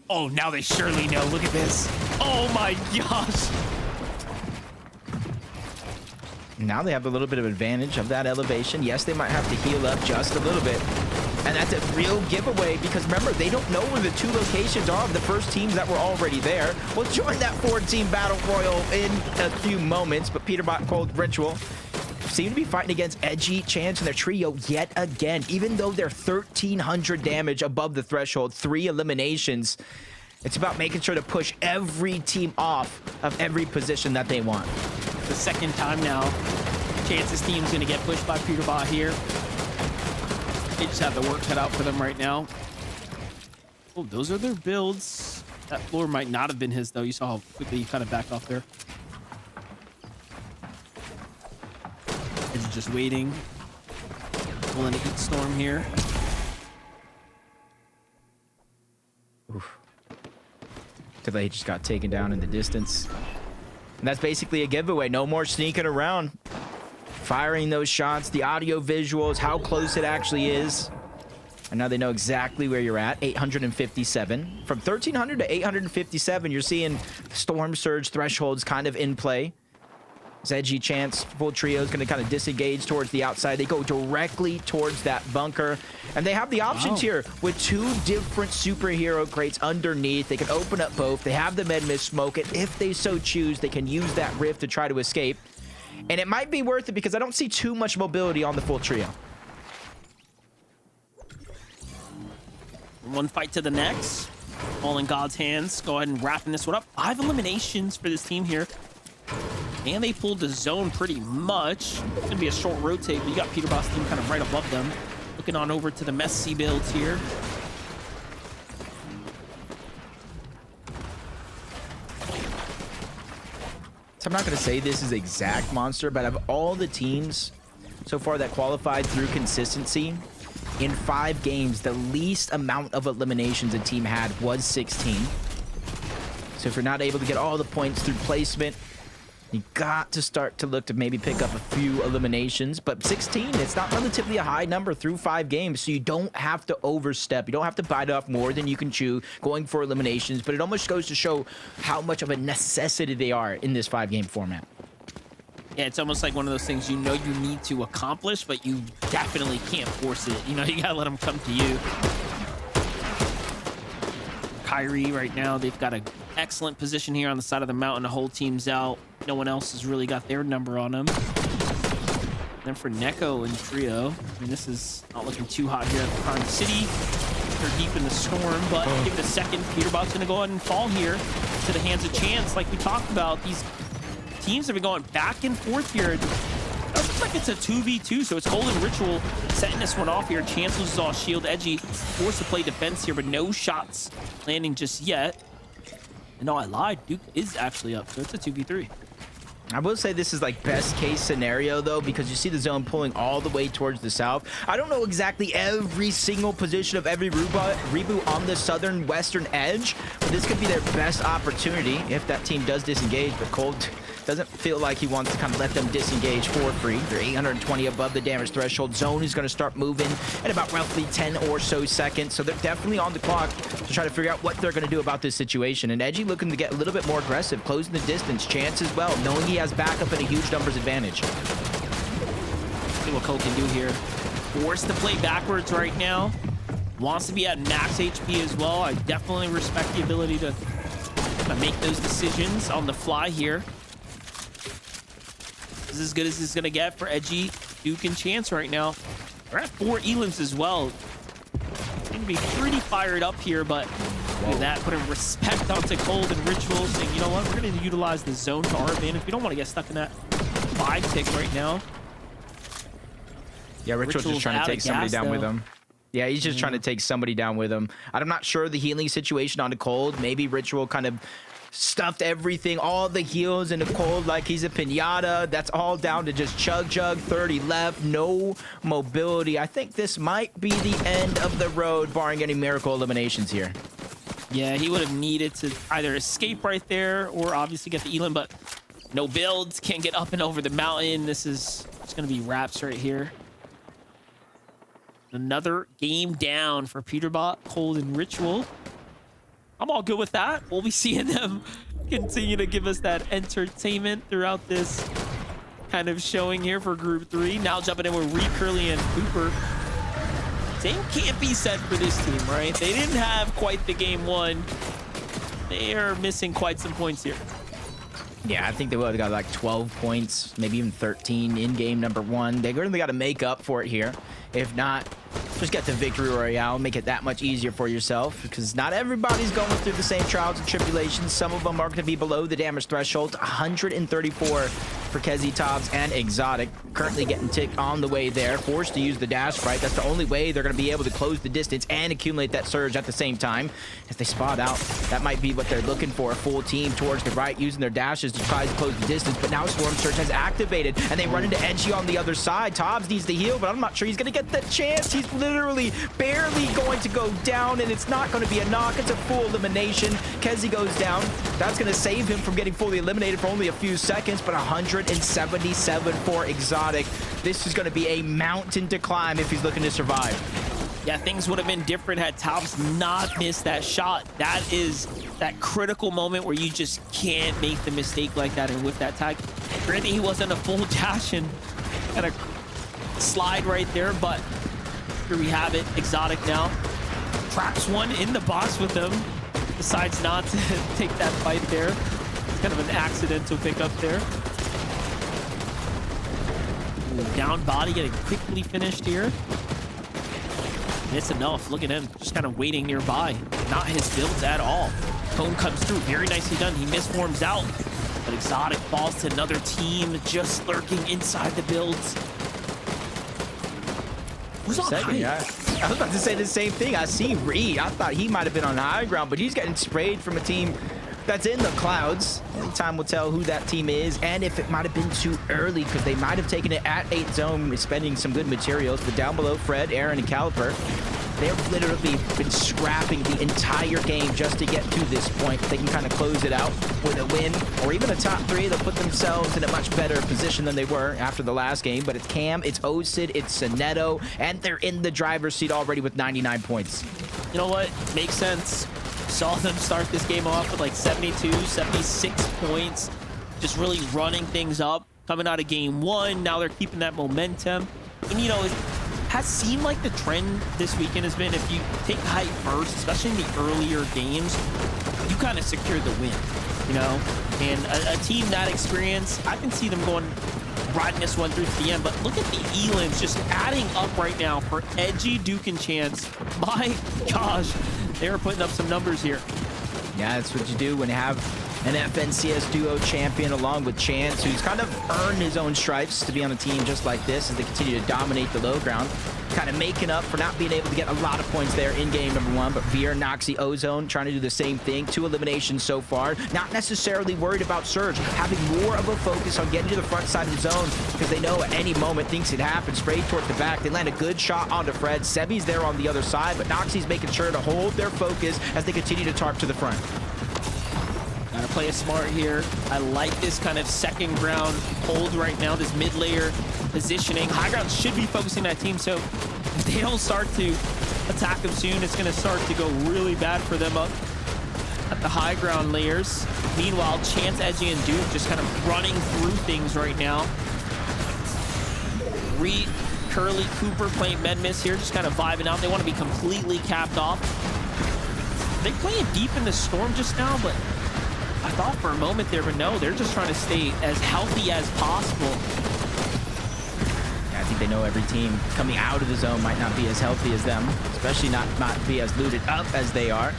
Oh, now they surely know. Look at this. Oh my gosh. Now they have a little bit of advantage of that elevation. Yes, they might have to heal up just a little bit. And that's a real giveaway because remember, they don't know where the 2 locations are of the first teams that were already there. We'll join that 4-team battle royal in a few moments, but Peterbot Cold Ritual seem to be fighting against Edgy, Chance, and their trio yet again. Even though they're 1,300 damage above the threshold, 3 eliminations, it's about making sure to push every team off of every position that they want. The second time now, Chance's team's going to get pushed by Peterbot here. They just have the work cut out for them right now. Oh, those are their builds. That floor might not have been his, though. You saw how quickly he kind of backed off there. He's just waiting. Pulling a heat storm here. Oof. Delay just got taken down in the distance. And that's basically a giveaway. No more sneaking around. Firing those shots, the audio visuals, how close it actually is. And now they know exactly where you're at. 857. From 1,300 to 857, you're seeing Storm Surge thresholds kind of in play. Edgy, Chance, full trio is going to kind of disengage towards the outside. They go directly towards that bunker. And they have the options here with 2 different superhero crates underneath. They can open up both. They have the med mist smoke. And if they so choose, they can use that rift to try to escape. And it might be worth it because I don't see too much mobility on the full trio. One fight to the next. All in God's hands. Go ahead and wrapping this one up. 5 eliminations for this team here. And they pulled the zone pretty much. It's going to be a short rotate, but you got Peterbot's team kind of right above them. Looking on over to the messy builds here. So I'm not going to say this is exact monster, but of all the teams so far that qualified through consistency, in 5 games, the least amount of eliminations a team had was 16. So if you're not able to get all the points through placement, you got to start to look to maybe pick up a few eliminations. But 16, it's not relatively a high number through 5 games, so you don't have to overstep. You don't have to bite off more than you can chew going for eliminations, but it almost goes to show how much of a necessity they are in this 5-game format. Yeah, it's almost like one of those things you know you need to accomplish, but you definitely can't force it. You know, you gotta let them come to you. Kyrie right now, they've got an excellent position here on the side of the mountain. The whole team's out. No one else has really got their number on them. Then for Neko and Trio, I mean, this is not looking too hot here at the Prime City. They're deep in the storm, but give it a second. Peterbot's going to go ahead and fall here to the hands of Chance. Like we talked about, these teams have been going back and forth here. It looks like it's a 2v2, so it's Golden Ritual setting this one off here. Chance loses all shield. Edgy forced to play defense here, but no shots landing just yet. And no, I lied. Duke is actually up, so it's a 2v3. I will say this is like best case scenario though, because you see the zone pulling all the way towards the south. I don't know exactly every single position of every reboot on the southern western edge, but this could be their best opportunity if that team does disengage. But Cold doesn't feel like he wants to kind of let them disengage for free. They're 820 above the damage threshold. Zone is going to start moving at about roughly 10 or so seconds, so they're definitely on the clock to try to figure out what they're going to do about this situation. And Edgy looking to get a little bit more aggressive, closing the distance. Chance as well, knowing he has backup and a huge numbers advantage. See what Cole can do here. Forced to play backwards right now. Wants to be at max HP as well. I definitely respect the ability to make those decisions on the fly here. This is as good as it's going to get for Edgy, Duke, and Chance right now. We're at 4 elims as well. Going to be pretty fired up here, but Look at that, putting respect onto Cold and Ritual, saying, you know what, we're going to utilize the zone to our advantage. We don't want to get stuck in that 5 tick right now. Yeah, Ritual's just trying to take somebody down with him. Yeah, he's just trying to take somebody down with him. I'm not sure the healing situation on the Cold. Maybe Ritual kind of stuffed everything, all the heals in the Cold like he's a pinata. That's all down to just chug, 30 left, no mobility. I think this might be the end of the road, barring any miracle eliminations here. Yeah, he would have needed to either escape right there or obviously get the Elan, but no builds, can't get up and over the mountain. This is just going to be wraps right here. Another game down for Peterbot, Cold, and Ritual. I'm all good with that. We'll be seeing them continue to give us that entertainment throughout this kind of showing here for Group 3. Now jumping in with Reet, Curly, and Cooper. Same can't be said for this team, right? They didn't have quite the game one. They are missing quite some points here. Yeah, I think they would have got like 12 points, maybe even 13 in game number 1. They really got to make up for it here. If not, just get the victory royale, make it that much easier for yourself, because not everybody's going through the same trials and tribulations. Some of them are going to be below the damage threshold. 134 for Kezi, Tobbs, and Exotic. Currently getting ticked on the way there, forced to use the dash right. That's the only way they're going to be able to close the distance and accumulate that surge at the same time. As they spot out, that might be what they're looking for. A full team towards the right, using their dashes to try to close the distance, but now Storm Surge has activated, and they run into Edgy on the other side. Tobbs needs to heal, but I'm not sure he's going to get that chance. He's literally barely going to go down, and it's not going to be a knock. It's a full elimination. Kezi goes down. That's going to save him from getting fully eliminated for only a few seconds, but 177 for Exotic. This is going to be a mountain to climb if he's looking to survive. Yeah, things would have been different had Tobbs not missed that shot. That is that critical moment where you just can't make the mistake like that and whip that tag. Granted, he wasn't a full dash and kind of slide right there, but here we have it. Exotic now traps one in the box with him. Decides not to take that fight there. It's kind of an accidental pickup there. Ooh, down body getting quickly finished here. It's enough. Look at him, just kind of waiting nearby. Not his builds at all. Cone comes through, very nicely done. He misforms out, but Exotic falls to another team just lurking inside the builds. Who's on high? Yeah. I was about to say the same thing. I see Reet. I thought he might have been on high ground, but he's getting sprayed from a team that's in the clouds. Only time will tell who that team is, and if it might have been too early, because they might have taken it at 8 zone, spending some good materials. But down below, Fred, Aaron, and Caliper, they've literally been scrapping the entire game just to get to this point. They can kind of close it out with a win, or even a top 3. They'll put themselves in a much better position than they were after the last game. But it's Cam, it's Osid, it's Soneto, and they're in the driver's seat already with 99 points. You know what? Makes sense. Saw them start this game off with like 72, 76 points. Just really running things up. Coming out of game 1, now they're keeping that momentum. And you know, it has seemed like the trend this weekend has been, if you take height first, especially in the earlier games, you kind of secure the win, you know? And a team that experience, I can see them riding this one through to the end. But look at the Elans just adding up right now for Edgy, Duke, and Chance. My gosh, they are putting up some numbers here. Yeah, that's what you do when you have an FNCS duo champion along with Chance, who's kind of earned his own stripes to be on a team just like this as they continue to dominate the low ground. Kind of making up for not being able to get a lot of points there in game number 1, but Veer, Noxy, Ozone trying to do the same thing. 2 eliminations so far. Not necessarily worried about Surge, having more of a focus on getting to the front side of the zone because they know at any moment things could happen. Sprayed towards the back. They land a good shot onto Fred. Sebi's there on the other side, but Noxy's making sure to hold their focus as they continue to tarp to the front. Gotta play it smart here. I like this kind of second ground hold right now, this mid-layer positioning. High ground should be focusing that team, so if they don't start to attack them soon, it's gonna start to go really bad for them up at the high ground layers. Meanwhile, Chance, Edgy, and Duke just kind of running through things right now. Reet, Curly, Cooper playing med-miss here, just kind of vibing out. They want to be completely capped off. They're playing deep in the storm just now, but I thought for a moment there, but no, they're just trying to stay as healthy as possible. Yeah, I think they know every team coming out of the zone might not be as healthy as them, especially not be as looted up as they are.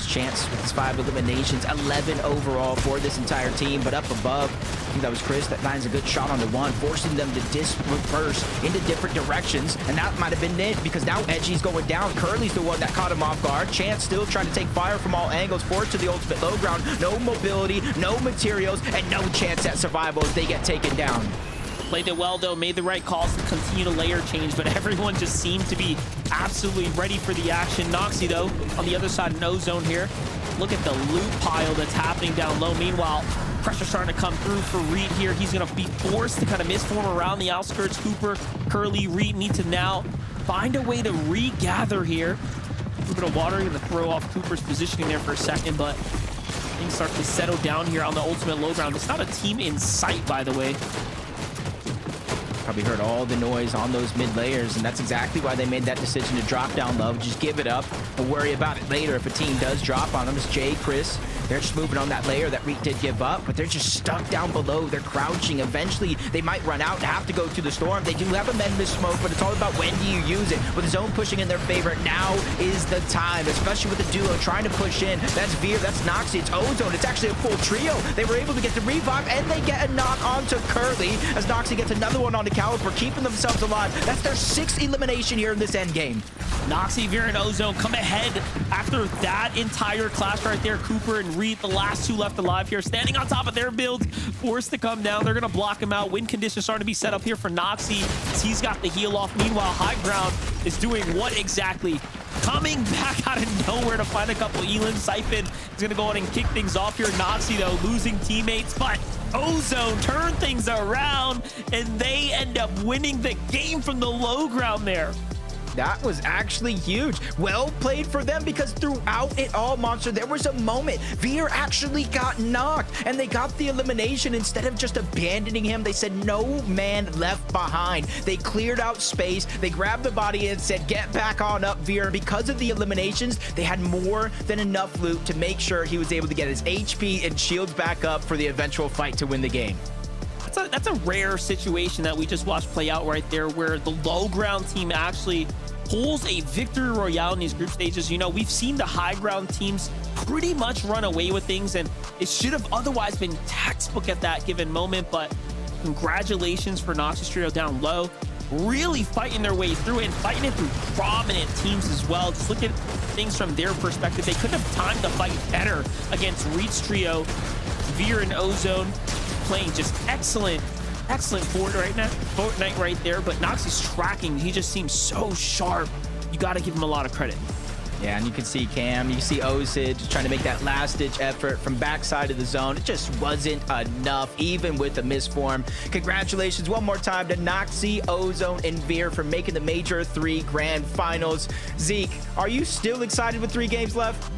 Chance with his 5 eliminations, 11 overall for this entire team. But up above, I think that was Chris that finds a good shot on the one, forcing them to disperse into different directions. And that might have been it, because now Edgy's going down. Curly's the one that caught him off guard. Chance still trying to take fire from all angles, forward to the ultimate low ground. No mobility, no materials, and no chance at survival as they get taken down. Played it well, though, made the right calls to continue to layer change, but everyone just seemed to be absolutely ready for the action. Noxy, though, on the other side, no zone here. Look at the loot pile that's happening down low. Meanwhile, pressure starting to come through for Reet here. He's going to be forced to kind of misform around the outskirts. Cooper, Curly, Reet need to now find a way to regather here. A little bit of water going to throw off Cooper's positioning there for a second, but things start to settle down here on the ultimate low ground. It's not a team in sight, by the way. Probably heard all the noise on those mid layers, and that's exactly why they made that decision to drop down low. Just give it up. We'll worry about it later if a team does drop on them. It's Jay, Chris. They're just moving on that layer that Reet did give up, but they're just stuck down below. They're crouching. Eventually, they might run out and have to go to the storm. They do have amendment smoke, but it's all about when do you use it. With his own pushing in their favor, now is the time, especially with the duo trying to push in. That's Veer, that's Noxy, it's Ozone. It's actually a full trio. They were able to get the revive, and they get a knock onto Curly as Noxy gets another one onto Caliper, keeping themselves alive. That's their 6th elimination here in this end game. Noxy, Veer, and Ozone come ahead after that entire clash right there. Cooper and Reet, the last 2 left alive here, standing on top of their build, forced to come down. They're going to block him out. Win conditions starting to be set up here for Noxy. He's got the heal off. Meanwhile, High Ground is doing what exactly? Coming back out of nowhere to find a couple elims. Siphon is going to go on and kick things off here. Noxy, though, losing teammates, but Ozone turn things around, and they end up winning the game from the low ground there. That was actually huge. Well played for them, because throughout it all, Monster, there was a moment Veer actually got knocked and they got the elimination. Instead of just abandoning him, they said no man left behind. They cleared out space. They grabbed the body and said, get back on up, Veer. Because of the eliminations, they had more than enough loot to make sure he was able to get his HP and shields back up for the eventual fight to win the game. That's a rare situation that we just watched play out right there, where the low ground team actually pulls a victory royale in these group stages. You know, we've seen the high ground teams pretty much run away with things, and it should have otherwise been textbook at that given moment. But congratulations for Noxus Trio down low, really fighting their way through it and fighting it through prominent teams as well. Just look at things from their perspective. They couldn't have timed the fight better against Reet's trio. Veer and Ozone playing just excellent Fortnite right there, but Noxy's tracking, he just seems so sharp. You got to give him a lot of credit. Yeah, and you can see Cam, you see Osid just trying to make that last-ditch effort from backside of the zone. It just wasn't enough, even with the misform. Congratulations one more time to Noxy, Ozone, and Veer for making the Major 3 Grand Finals. Zeke, are you still excited with 3 games left?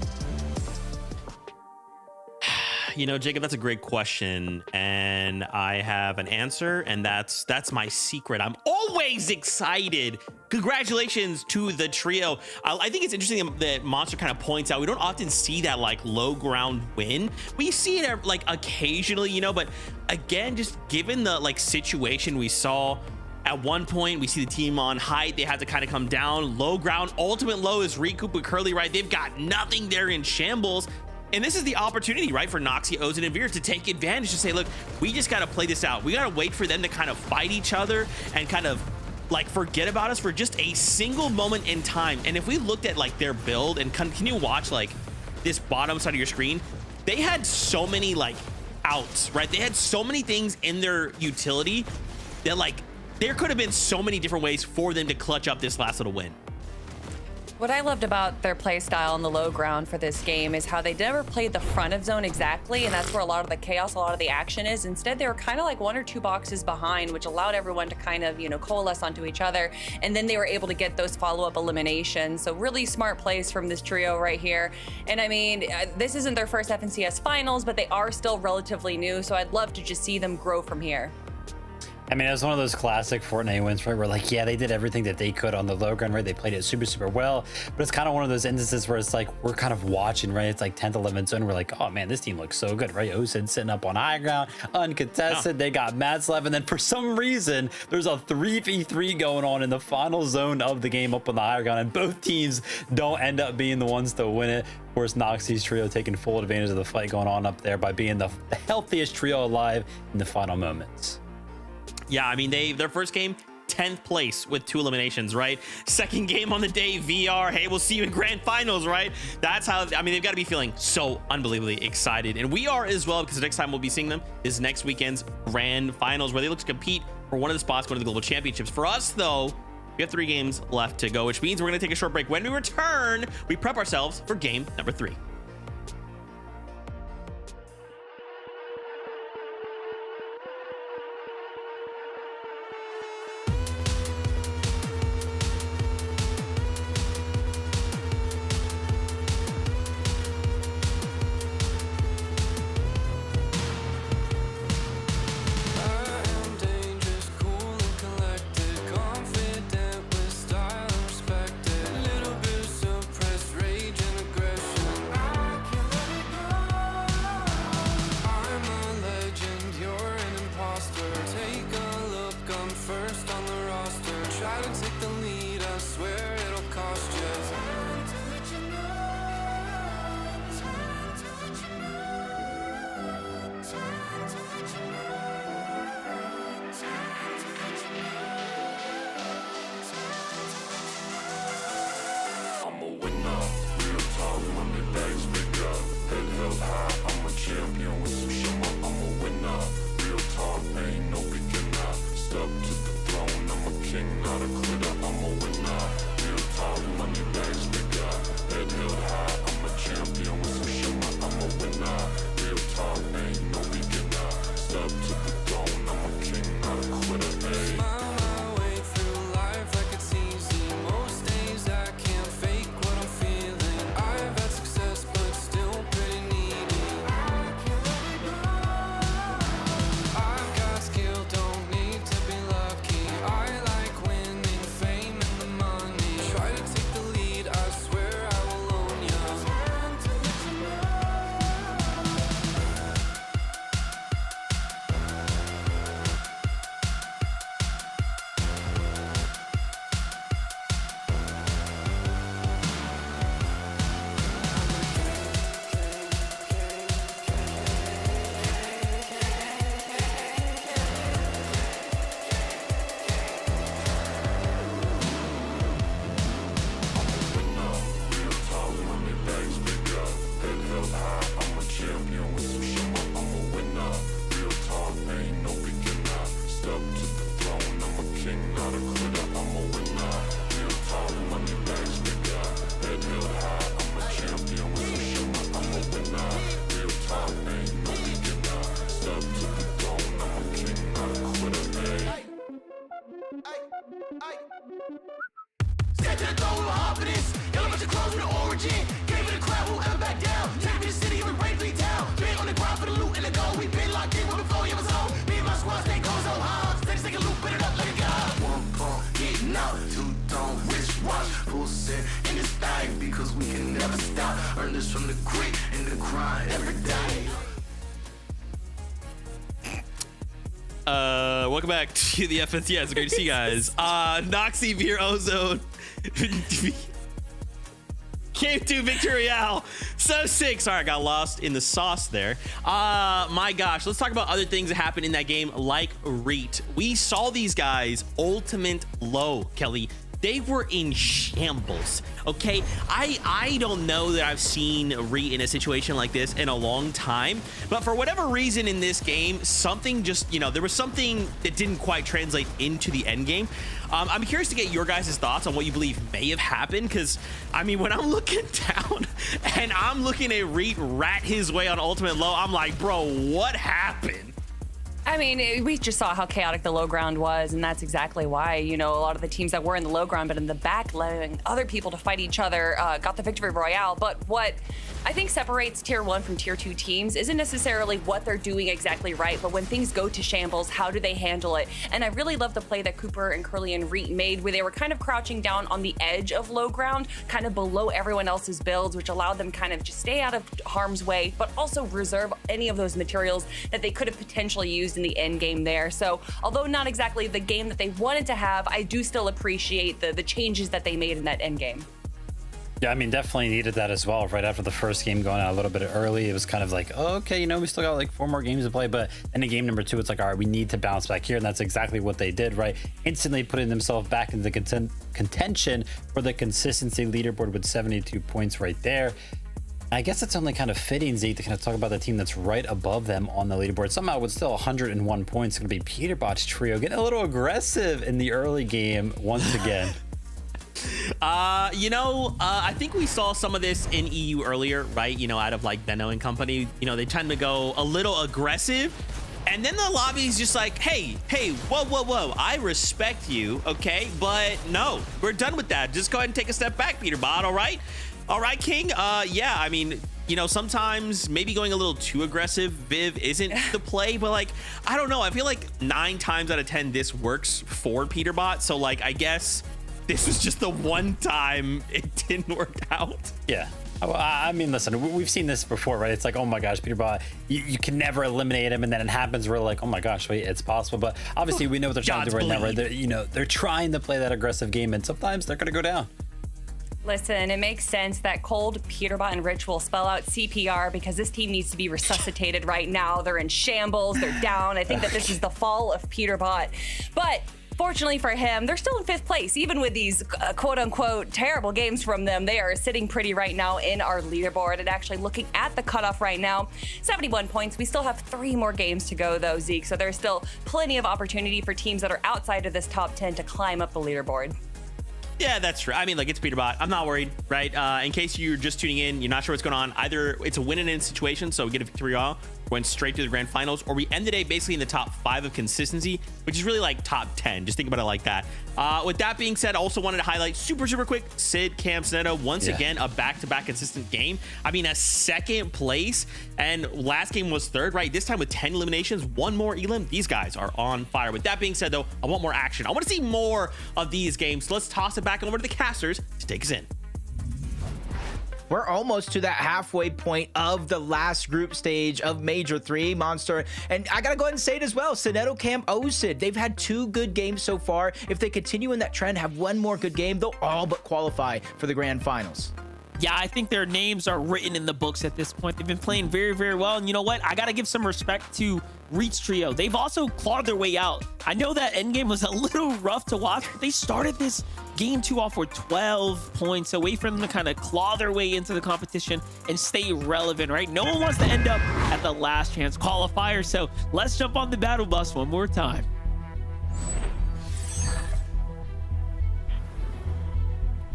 You know, Jacob, that's a great question, and I have an answer, and that's my secret. I'm always excited. Congratulations to the trio. I think it's interesting that Monster kind of points out we don't often see that like low ground win. We see it like occasionally, you know, but again, just given the like situation we saw. At one point, we see the team on height. They had to kind of come down. Low ground, ultimate low is Reet, Cooper, Curly, right? They've got nothing there in shambles. And this is the opportunity, right, for Noxy, Ozone, and Veer to take advantage, to say, look, we just got to play this out. We got to wait for them to kind of fight each other and kind of like forget about us for just a single moment in time. And if we looked at like their build, and can you watch like this bottom side of your screen? They had so many like outs, right? They had so many things in their utility that like there could have been so many different ways for them to clutch up this last little win. What I loved about their play style on the low ground for this game is how they never played the front of zone exactly, and that's where a lot of the chaos, a lot of the action is. Instead, they were kind of like 1 or 2 boxes behind, which allowed everyone to kind of, you know, coalesce onto each other, and then they were able to get those follow-up eliminations. So really smart plays from this trio right here. And I mean, this isn't their first FNCS finals, but they are still relatively new, so I'd love to just see them grow from here. I mean, it was one of those classic Fortnite wins, right? Where like, yeah, they did everything that they could on the low ground, right? They played it super, super well. But it's kind of one of those instances where it's like, we're kind of watching, right? It's like 10th, 11th zone. We're like, oh man, this team looks so good, right? Osid sitting up on high ground, uncontested. They got mats left. And then for some reason, there's a 3v3 going on in the final zone of the game up on the high ground. And both teams don't end up being the ones to win it. Of course, Noxie's trio taking full advantage of the fight going on up there by being the healthiest trio alive in the final moments. Yeah, I mean, their first game, 10th place with 2 eliminations, right? Second game on the day, VR. Hey, we'll see you in grand finals, right? That's how, I mean, they've got to be feeling so unbelievably excited. And we are as well, because the next time we'll be seeing them is next weekend's grand finals, where they look to compete for one of the spots going to the global championships. For us, though, we have 3 games left to go, which means we're going to take a short break. When we return, we prep ourselves for game number 3. Welcome back to the FNC. Yeah, it's great to see you guys. Noxie Veer Ozone came to Victory Royale. So sick. Sorry, I got lost in the sauce there. My gosh, let's talk about other things that happened in that game, like Reet. We saw these guys ultimate low, Kelly. They were in shambles. Okay, I don't know that I've seen Reet in a situation like this in a long time, but for whatever reason in this game, something just, you know, there was something that didn't quite translate into the end game. I'm curious to get your guys' thoughts on what you believe may have happened, because I mean, when I'm looking down and I'm looking at Reet rat his way on ultimate low, I'm like, bro, what happened? I mean, we just saw how chaotic the low ground was, and that's exactly why, you know, a lot of the teams that were in the low ground but in the back, letting other people to fight each other, got the victory royale. But what I think separates tier 1 from tier 2 teams isn't necessarily what they're doing exactly right, but when things go to shambles, how do they handle it? And I really love the play that Cooper and Curly and Reet made, where they were kind of crouching down on the edge of low ground, kind of below everyone else's builds, which allowed them kind of just stay out of harm's way, but also reserve any of those materials that they could have potentially used in the end game there. So although not exactly the game that they wanted to have, I do still appreciate the changes that they made in that end game. Yeah, I mean, definitely needed that as well. Right after the first game going out a little bit early, it was kind of like, oh, okay, we still got like 4 more games to play. But in the game number 2, it's like, all right, we need to bounce back here. And that's exactly what they did, right? Instantly putting themselves back into contention for the consistency leaderboard with 72 points right there. I guess it's only kind of fitting, Zeke, to kind of talk about the team that's right above them on the leaderboard. Somehow with still 101 points, it's going to be Peterbot's trio getting a little aggressive in the early game once again. I think we saw some of this in EU earlier, right? Out of like Benno and company, they tend to go a little aggressive. And then the lobby's just like, hey, whoa. I respect you, okay? But no, we're done with that. Just go ahead and take a step back, Peterbot, all right? All right, King? Yeah, I mean, sometimes maybe going a little too aggressive, Viv, isn't the play, but like, I don't know. I feel like 9 times out of 10, this works for Peterbot. So like, I guess this was just the one time it didn't work out. Yeah. I mean, listen, we've seen this before, right? It's like, oh my gosh, Peterbot, you can never eliminate him, and then it happens. We're like, oh my gosh, wait, it's possible. But obviously, we know what they're trying to do right now, right? They're trying to play that aggressive game, and sometimes they're going to go down. Listen, it makes sense that Cold, Peterbot, and Rich will spell out CPR because this team needs to be resuscitated right now. They're in shambles. They're down. I think that this is the fall of Peterbot. But fortunately for him, they're still in 5th place. Even with these quote-unquote terrible games from them, they are sitting pretty right now in our leaderboard. And actually looking at the cutoff right now, 71 points. We still have 3 more games to go, though, Zeke. So there's still plenty of opportunity for teams that are outside of this top 10 to climb up the leaderboard. Yeah, that's true. I mean, like, it's Peterbot. I'm not worried, right? In case you're just tuning in, you're not sure what's going on. Either it's a win and in situation, so we get a victory all, went straight to the grand finals, or we end the day basically in the top 5 of consistency, which is really like top 10. Just think about it like that. With that being said, I also wanted to highlight super quick, Sid, Cam, Sneto, once again, a back-to-back consistent game. I mean, a 2nd place, and last game was 3rd, right? This time with 10 eliminations, 1 more elim. These guys are on fire. With that being said, though, I want more action. I want to see more of these games. So let's toss it back over to the casters to take us in. We're almost to that halfway point of the last group stage of Major 3, Monster. And I gotta go ahead and say it as well. Sineto, Cam, Osid, they've had 2 good games so far. If they continue in that trend, have 1 more good game, they'll all but qualify for the grand finals. Yeah, I think their names are written in the books at this point. They've been playing very well. And you know what? I got to give some respect to Reet's trio. They've also clawed their way out. I know that endgame was a little rough to watch, but they started this game 2 off with 12 points, away from them to kind of claw their way into the competition and stay relevant, right? No one wants to end up at the last chance qualifier. So let's jump on the battle bus one more time.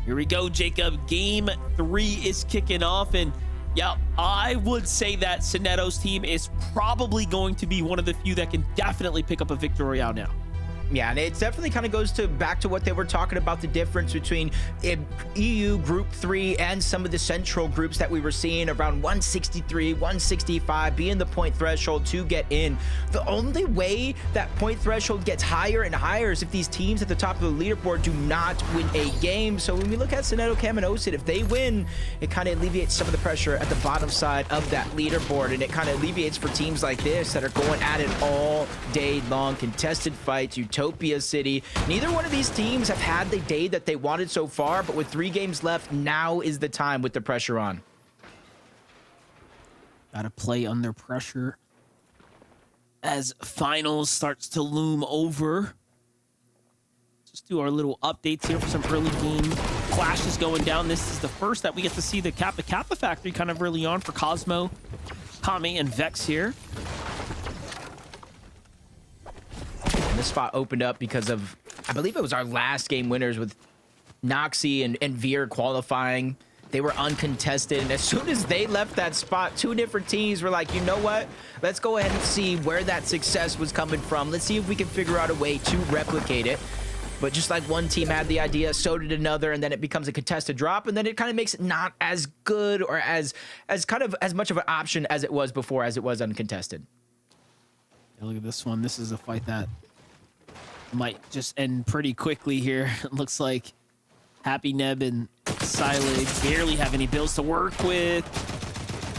Here we go, Jacob. Game 3 is kicking off, and yeah, I would say that Sineto's team is probably going to be one of the few that can definitely pick up a victory out now. Yeah, and it definitely kind of goes back to what they were talking about, the difference between EU Group 3 and some of the central groups that we were seeing around 163, 165 being the point threshold to get in. The only way that point threshold gets higher and higher is if these teams at the top of the leaderboard do not win a game. So when we look at Sineto, Cam, and Osid, if they win, it kind of alleviates some of the pressure at the bottom side of that leaderboard, and it kind of alleviates for teams like this that are going at it all day long. Contested fights, Utopia City. Neither one of these teams have had the day that they wanted so far, but with 3 games left, now is the time with the pressure on. Gotta play under pressure as finals starts to loom over. Just do our little updates here for some early game clashes going down. This is the first that we get to see the Kappa factory kind of early on for Cosmo, Kame, and Vex here. And this spot opened up because of, I believe it was our last game winners with Noxie and Veer qualifying. They were uncontested, and as soon as they left that spot, 2 different teams were like, you know what? Let's go ahead and see where that success was coming from. Let's see if we can figure out a way to replicate it. But just like one team had the idea, so did another, and then it becomes a contested drop, and then it kind of makes it not as good or as kind of as much of an option as it was before, as it was uncontested. Yeah, look at this one. This is a fight that might just end pretty quickly here. It looks like Happy Neb and Silig barely have any builds to work with.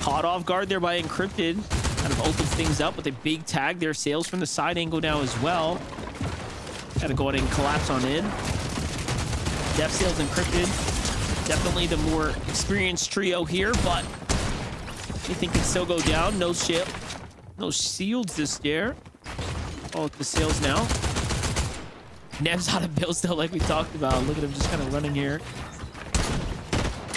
Caught off guard there by Encrypted. Kind of opens things up with a big tag there. Sails from the side angle now as well. Got to go ahead and collapse on in. Def Sails Encrypted. Definitely the more experienced trio here, but anything can still go down. No ship. No shields this dare. Oh, the Sails now. Neb's out of build still, like we talked about. Look at him just kind of running here.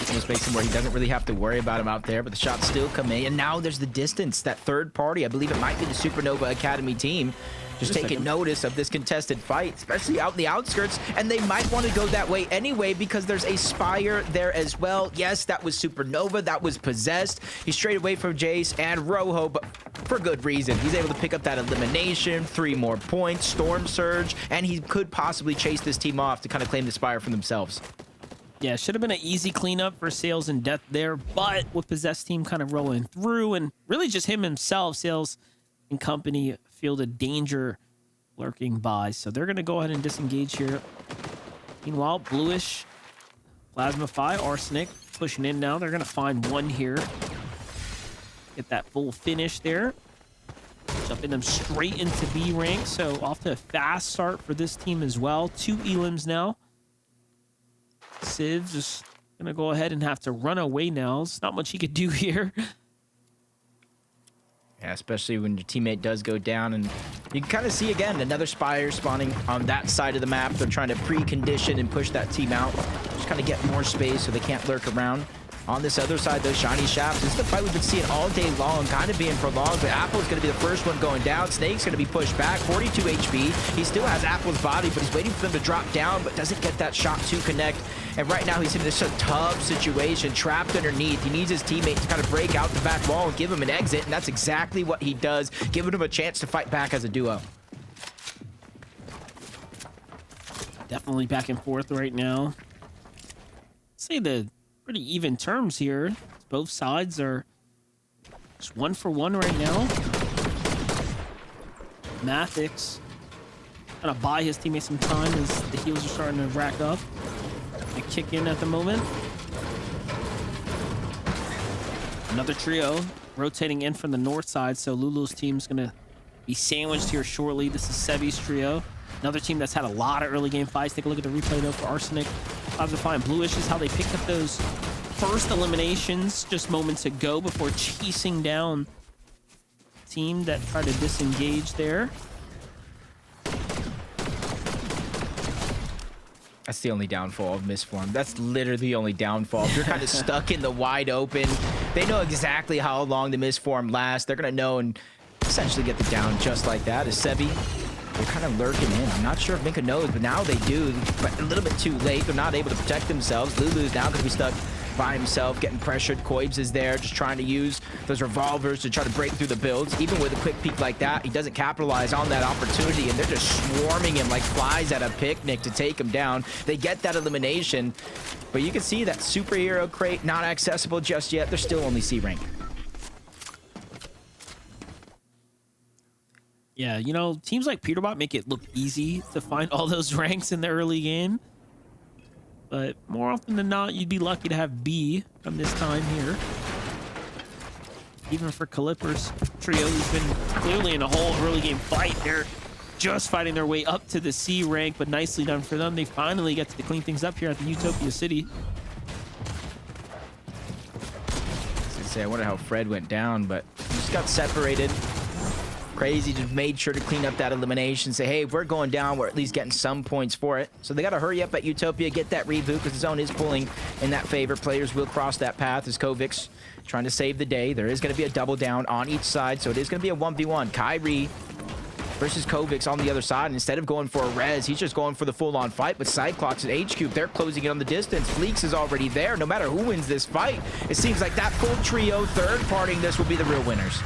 Almost makes him where he doesn't really have to worry about him out there, but the shots still come in. And now there's the distance. That third party, I believe it might be the Supernova Academy team, just taking notice of this contested fight, especially out in the outskirts. And they might want to go that way anyway because there's a Spire there as well. Yes, that was Supernova. That was possessed. He strayed away from Jace and Rojo, but for good reason. He's able to pick up that elimination, 3 more points, Storm Surge, and he could possibly chase this team off to kind of claim the Spire for themselves. Yeah, should have been an easy cleanup for Sails and Death there, but with Possessed team kind of rolling through and really just him himself, Sails and company feel the danger lurking by. So they're going to go ahead and disengage here. Meanwhile, Bluish, Plasmafy, Arsenic pushing in now. They're going to find one here. Get that full finish there. Jumping them straight into B rank. So off to a fast start for this team as well. 2 elims now. Civ just gonna go ahead and have to run away now. There's not much he could do here. Yeah, especially when your teammate does go down, and you can kind of see again another Spire spawning on that side of the map. They're trying to precondition and push that team out, just kind of get more space so they can't lurk around. On this other side, those shiny shafts, this is the fight we've been seeing all day long, kind of being prolonged, but Apple's going to be the first one going down. Snake's going to be pushed back, 42 HP. He still has Apple's body, but he's waiting for them to drop down, but doesn't get that shot to connect. And right now, he's in this tough situation, trapped underneath. He needs his teammate to kind of break out the back wall and give him an exit, and that's exactly what he does, giving him a chance to fight back as a duo. Definitely back and forth right now. Say the pretty even terms here. Both sides are just 1 for 1 right now. Mathix gonna buy his teammates some time as the heals are starting to rack up. They kick in at the moment. Another trio rotating in from the north side, so Lulu's team's gonna be sandwiched here shortly. This is Sevi's trio. Another team that's had a lot of early game fights. Take a look at the replay though for Arsenic. Plasmafy and Bluish is how they picked up those first eliminations just moments ago before chasing down the team that tried to disengage there. That's the only downfall of Mistform. That's literally the only downfall. If you're kind of stuck in the wide open, they know exactly how long the Mistform lasts. They're going to know and essentially get the down just like that. As Sevi, they're kind of lurking in. I'm not sure if Minka knows, but now they do. But a little bit too late. They're not able to protect themselves. Lulu's now going to be stuck by himself, getting pressured. Koibs is there, just trying to use those revolvers to try to break through the builds. Even with a quick peek like that, he doesn't capitalize on that opportunity, and they're just swarming him like flies at a picnic to take him down. They get that elimination, but you can see that superhero crate not accessible just yet. They're still only C rank. Yeah, you know, teams like Peterbot make it look easy to find all those ranks in the early game. But more often than not, you'd be lucky to have B from this time here. Even for Calipper's trio, who's been clearly in a whole early game fight. They're just fighting their way up to the C rank, but nicely done for them. They finally get to clean things up here at the Utopia City. I wonder how Fred went down, but he just got separated. Crazy just made sure to clean up that elimination, say, hey, if we're going down, we're at least getting some points for it. So they got to hurry up at Utopia, get that reboot, because the zone is pulling in that favor. Players will cross that path as Kovic's trying to save the day. There is going to be a double down on each side, so it is going to be a 1v1. Kyrie versus Kovic's on the other side, and instead of going for a res, he's just going for the full-on fight with Cyclops and HQ. They're closing it on the distance. Fleeks is already there. No matter who wins this fight, it seems like that full trio, third partying this, will be the real winners.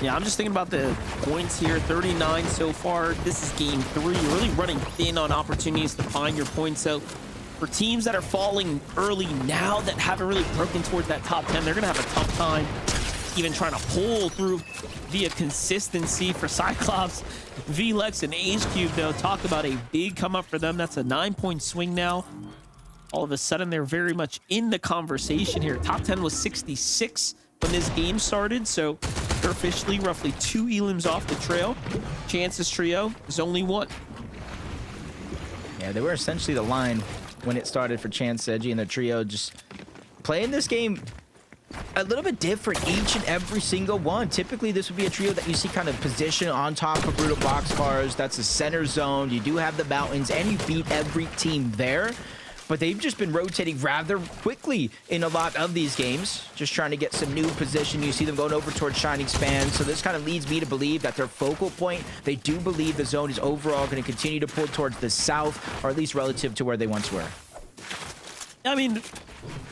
Yeah, I'm just thinking about the points here. 39 so far. This is game 3. You're really running thin on opportunities to find your points. So for teams that are falling early now that haven't really broken towards that top 10, they're going to have a tough time even trying to pull through via consistency. For Cyclops, VLEX, and H-Cube, though, talk about a big come up for them. That's a 9-point swing now. All of a sudden, they're very much in the conversation here. Top 10 was 66 when this game started, so they're officially roughly 2 elims off the trail. Chance's trio is only 1. Yeah, they were essentially the line when it started for Chance, Seji, and their trio, just playing this game a little bit different each and every single one. Typically, this would be a trio that you see kind of position on top of brutal boxcars. That's a center zone. You do have the mountains, and you beat every team there. But they've just been rotating rather quickly in a lot of these games, just trying to get some new position. You see them going over towards Shining Span. So this kind of leads me to believe that their focal point, they do believe the zone is overall going to continue to pull towards the south, or at least relative to where they once were. I mean,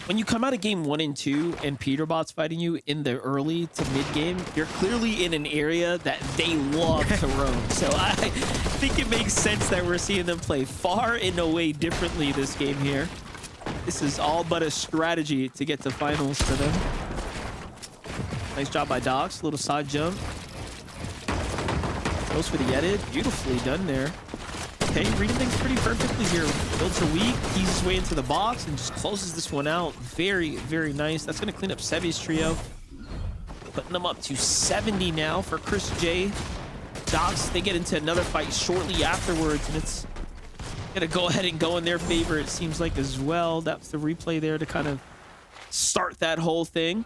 when you come out of game 1 and 2 and Peterbot's fighting you in the early to mid game, you're clearly in an area that they love to roam. So I think it makes sense that we're seeing them play far and away differently this game here. This is all but a strategy to get to finals for them. Nice job by Dox. Little side jump. Goes for the edit. Beautifully done there. Okay, reading things pretty perfectly here. Builds are weak, keys his way into the box, and just closes this one out. Very, very nice. That's going to clean up Sevi's trio. Putting them up to 70 now for Chris J. Docs, they get into another fight shortly afterwards, and it's going to go ahead and go in their favor, it seems like, as well. That's the replay there to kind of start that whole thing.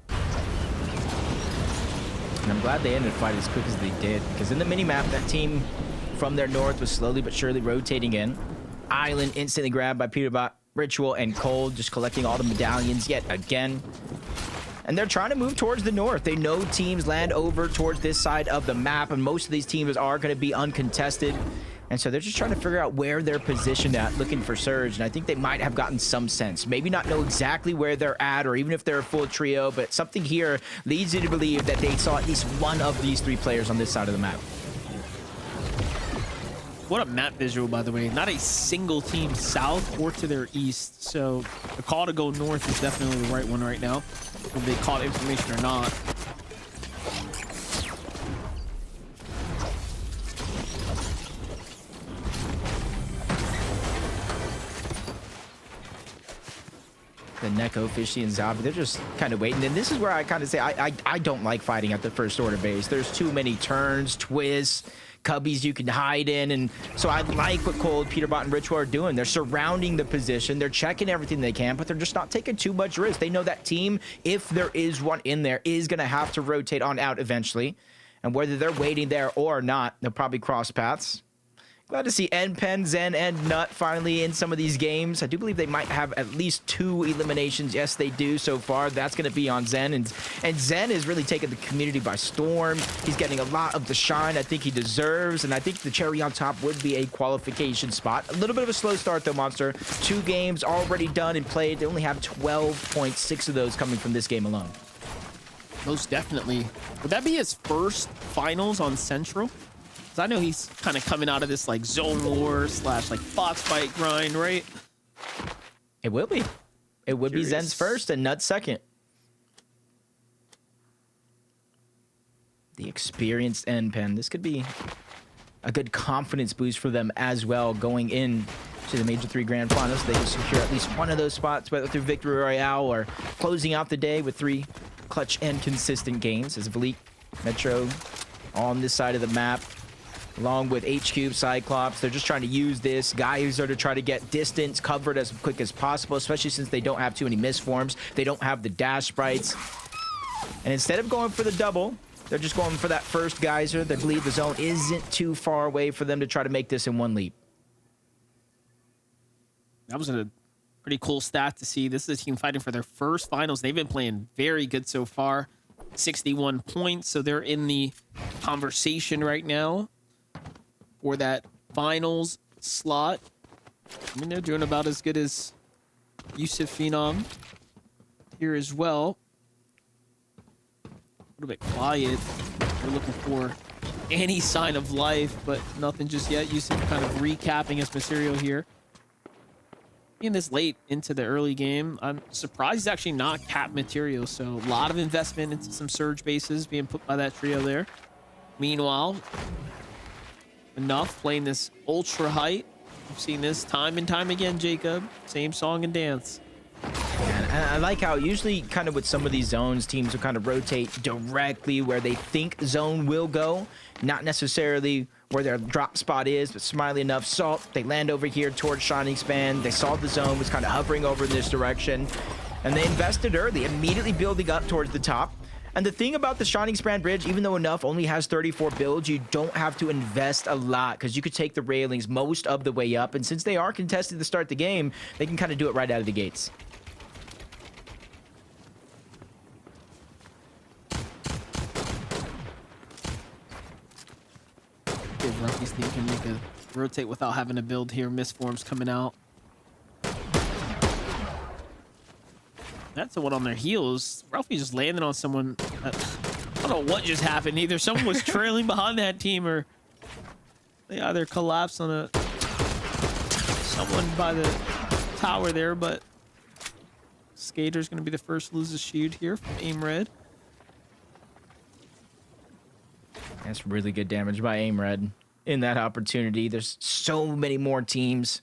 And I'm glad they ended the fight as quick as they did, because in the mini-map, that team from their north was slowly but surely rotating in. Island instantly grabbed by Peterbot, Ritual, and Cold, just collecting all the medallions yet again. And they're trying to move towards the north. They know teams land over towards this side of the map, and most of these teams are going to be uncontested. And so they're just trying to figure out where they're positioned at, looking for Surge. And I think they might have gotten some sense. Maybe not know exactly where they're at, or even if they're a full trio, but something here leads you to believe that they saw at least one of these 3 players on this side of the map. What a map visual, by the way. Not a single team south or to their east. So the call to go north is definitely the right one right now, whether they caught information or not. The Neko, Fishy, and Zabi, they're just kind of waiting. And this is where I kind of say I don't like fighting at the first order base. There's too many turns, twists, cubbies you can hide in. And so I like what Cold, Peterbot, and Ritual are doing. They're surrounding the position. They're checking everything they can, but they're just not taking too much risk. They know that team, if there is one in there, is going to have to rotate on out eventually. And whether they're waiting there or not, they'll probably cross paths. Glad to see Npen, Zen, and Nut finally in some of these games. I do believe they might have at least 2 eliminations. Yes, they do so far. That's going to be on Zen. And Zen is really taking the community by storm. He's getting a lot of the shine I think he deserves. And I think the cherry on top would be a qualification spot. A little bit of a slow start, though, Monster. 2 games already done and played. They only have 12.6 of those coming from this game alone. Most definitely. Would that be his first finals on Central? I know he's kind of coming out of this like zone war / like box fight grind, right? It will be. It would be Zen's first and Nut's second. The experienced Npen. This could be a good confidence boost for them as well going in to the Major 3 Grand Finals. They can secure at least one of those spots, whether through Victory Royale or closing out the day with 3 clutch and consistent games. As Valik, Metro on this side of the map, along with HQ, Cyclops. They're just trying to use this Geyser to try to get distance covered as quick as possible, especially since they don't have too many misforms. They don't have the dash sprites. And instead of going for the double, they're just going for that first Geyser. They believe the zone isn't too far away for them to try to make this in one leap. That was a pretty cool stat to see. This is a team fighting for their first finals. They've been playing very good so far. 61 points, so they're in the conversation right now for that finals slot. I mean, they're doing about as good as Yusuf Phenom here as well. little bit quiet. We're looking for any sign of life, but nothing just yet. Yusuf kind of recapping his Mysterio here. In this late into the early game, I'm surprised he's actually not capped material. So a lot of investment into some surge bases being put by that trio there. Meanwhile, enough playing this ultra height. We've seen this time and time again, Jacob. Same song and dance. And I like how usually kind of with some of these zones, teams will kind of rotate directly where they think zone will go, not necessarily where their drop spot is, but smartly enough, Salt, they land over here towards Shining Span. They saw the zone was kind of hovering over in this direction, and they invested early, immediately building up towards the top. And the thing about the Shining Span Bridge, even though Enough only has 34 builds, you don't have to invest a lot because you could take the railings most of the way up. And since they are contested to start the game, they can kind of do it right out of the gates. If Ruffy's team can make a rotate without having to build here, misforms coming out. That's the one on their heels. Ralphie just landed on someone. I don't know what just happened. Either someone was trailing behind that team or they either collapsed on someone by the tower there, but Skater's going to be the first to lose his shield here from Aim Red. That's really good damage by Aim Red in that opportunity. There's so many more teams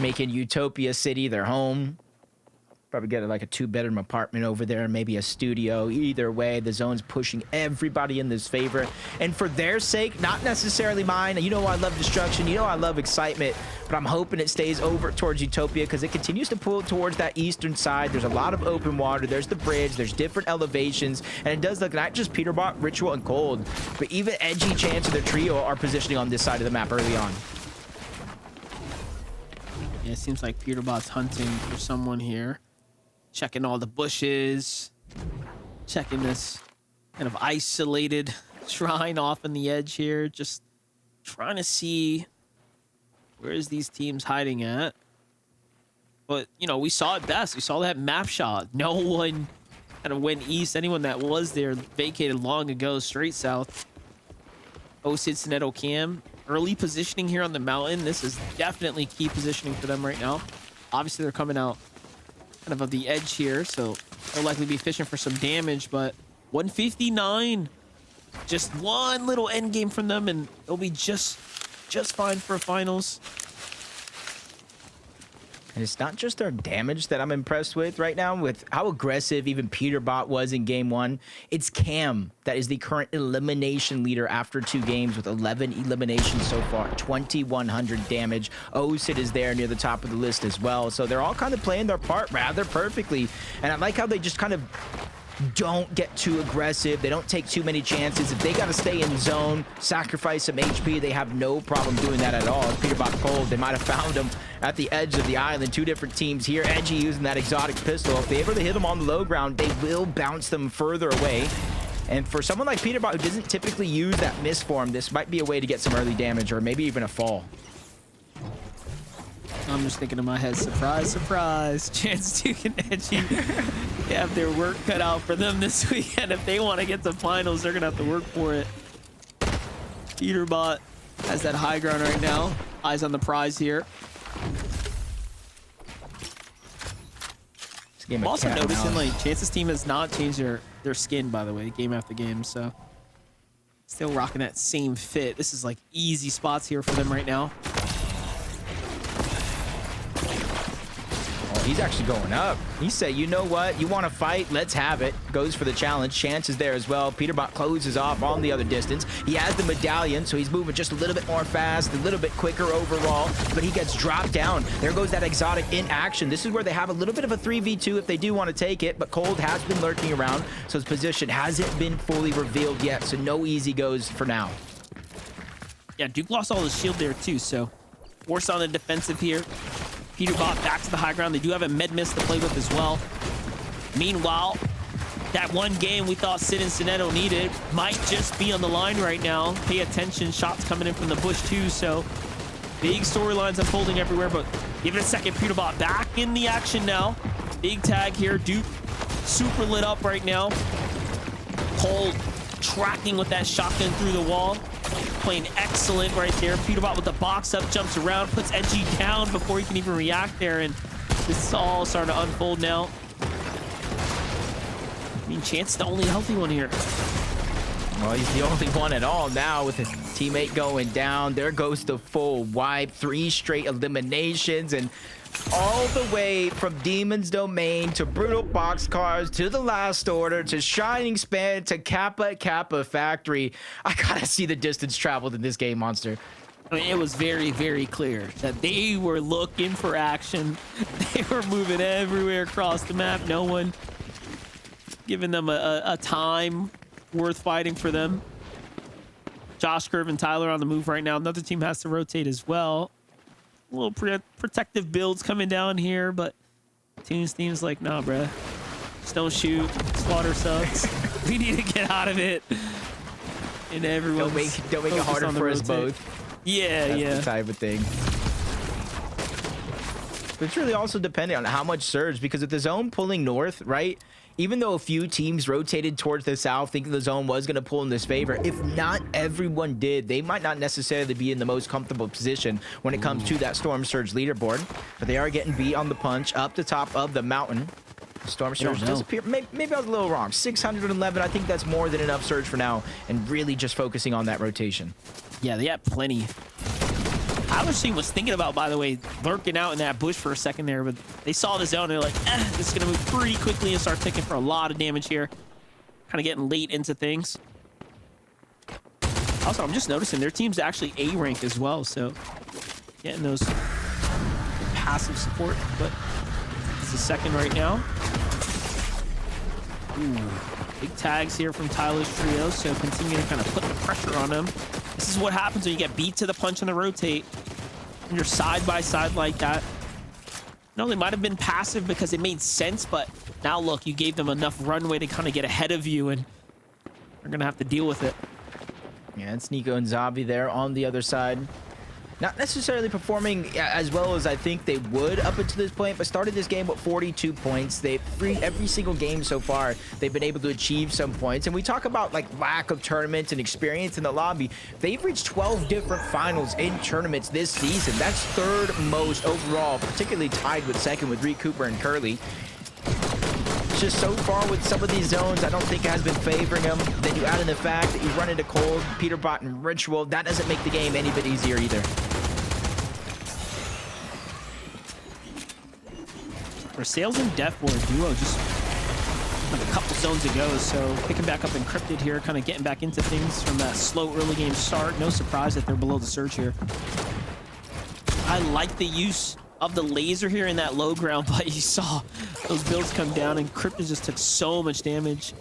making Utopia City their home. Probably get like a 2-bedroom apartment over there, maybe a studio. Either way, the zone's pushing everybody in this favor. And for their sake, not necessarily mine. You know I love destruction. You know I love excitement. But I'm hoping it stays over towards Utopia because it continues to pull towards that eastern side. There's a lot of open water. There's the bridge. There's different elevations. And it does look not just Peterbot, Ritual, and Cold, but even Edgy, Chance, and their trio are positioning on this side of the map early on. Yeah, it seems like Peterbot's hunting for someone here. Checking all the bushes, checking this kind of isolated shrine off in the edge here, just trying to see where is these teams hiding at. But, you know, we saw it best. We saw that map shot. No one kind of went east. Anyone that was there vacated long ago, straight south. Osid, Sineto, Cam, early positioning here on the mountain. This is definitely key positioning for them right now. Obviously, they're coming out kind of the edge here, so they'll likely be fishing for some damage, but 159, just one little end game from them and it'll be just fine for finals. And it's not just their damage that I'm impressed with right now, with how aggressive even Peterbot was in game 1. It's Cam that is the current elimination leader after 2 games with 11 eliminations so far, 2,100 damage. Osid is there near the top of the list as well. So they're all kind of playing their part rather perfectly. And I like how they just kind of don't get too aggressive. They don't take too many chances. If they got to stay in zone, sacrifice some HP, they have no problem doing that at all. Peterbot Cold, they might have found him at the edge of the island. 2 different teams here. Edgy using that exotic pistol. If they ever hit them on the low ground, they will bounce them further away. And for someone like Peterbot who doesn't typically use that misform, this might be a way to get some early damage or maybe even a fall. I'm just thinking in my head, surprise, surprise. Chance Duke and Edgy have their work cut out for them this weekend. If they want to get to finals, they're going to have to work for it. Peterbot has that high ground right now. Eyes on the prize here. I'm also noticing like Chance's team has not changed their skin, by the way, game after game. So still rocking that same fit. This is like easy spots here for them right now. He's actually going up. He said, you know what? You want to fight? Let's have it. Goes for the challenge. Chance is there as well. Peterbot closes off on the other distance. He has the medallion, so he's moving just a little bit more fast, a little bit quicker overall, but he gets dropped down. There goes that exotic in action. This is where they have a little bit of a 3v2 if they do want to take it, but Cold has been lurking around, so his position hasn't been fully revealed yet, so no easy goes for now. Yeah, Duke lost all his shield there too, so forced on the defensive here. Peterbot back to the high ground. They do have a med miss to play with as well. Meanwhile, that one game we thought Sid and Sineto needed might just be on the line right now. Pay attention, shots coming in from the bush too, so big storylines unfolding everywhere, but give it a second. Peterbot back in the action now. Big tag here. Duke super lit up right now. Cole tracking with that shotgun through the wall. Playing excellent right there. Peterbot with the box up, jumps around, puts Edgy down before he can even react there. And this is all starting to unfold now. I mean, Chance the only healthy one here. Well, he's the only one at all now with his teammate going down. There goes the full wipe. 3 straight eliminations, and all the way from Demon's Domain to Brutal Boxcars to the Last Order to Shining Span to Kappa Factory. I gotta see the distance traveled in this game, Monster. I mean, it was very, very clear that they were looking for action. They were moving everywhere across the map. No one giving them a time worth fighting for them. Josh, Curve, and Tyler on the move right now. Another team has to rotate as well. A little protective builds coming down here, but Team's like, nah, bruh. Just don't shoot. Slaughter sucks. We need to get out of it. And everyone Don't make it harder for us both. Yeah, That's the type of thing. But it's really also dependent on how much surge, because if the zone pulling north, right? Even though a few teams rotated towards the south thinking the zone was going to pull in this favor, if not everyone did, they might not necessarily be in the most comfortable position when it comes to that Storm Surge leaderboard. But they are getting beat on the punch up the top of the mountain. Storm Surge does appear. Maybe I was a little wrong. 611, I think that's more than enough surge for now, and really just focusing on that rotation. Yeah, they have plenty. Tyler's team was thinking about, by the way, lurking out in that bush for a second there, but they saw the zone and they're like, this is going to move pretty quickly and start taking for a lot of damage here. Kind of getting late into things. Also, I'm just noticing their team's actually A rank as well, so getting those passive support, but it's a second right now. Ooh, big tags here from Tyler's trio, so continue to kind of put the pressure on them. This is what happens when you get beat to the punch on the rotate and you're side by side like that. No, they might have been passive because it made sense, but now look, you gave them enough runway to kind of get ahead of you, and they're gonna have to deal with it. Yeah, it's Nico and Zabi there on the other side. Not necessarily performing as well as I think they would up until this point, but started this game with 42 points. Every single game so far, they've been able to achieve some points. And we talk about like lack of tournaments and experience in the lobby. They've reached 12 different finals in tournaments this season. That's third most overall, particularly tied with second with Reet, Cooper, and Curly. Just so far with some of these zones, I don't think it has been favoring them. Then you add in the fact that you run into Cold, Peterbot, and Ritual. That doesn't make the game any bit easier either. For Sales and Death Ward duo just like a couple zones ago, so picking back up Encrypted here, kind of getting back into things from that slow early game start. No surprise that they're below the surge here. I like the use of the laser here in that low ground, but you saw those builds come down and Encrypted just took so much damage.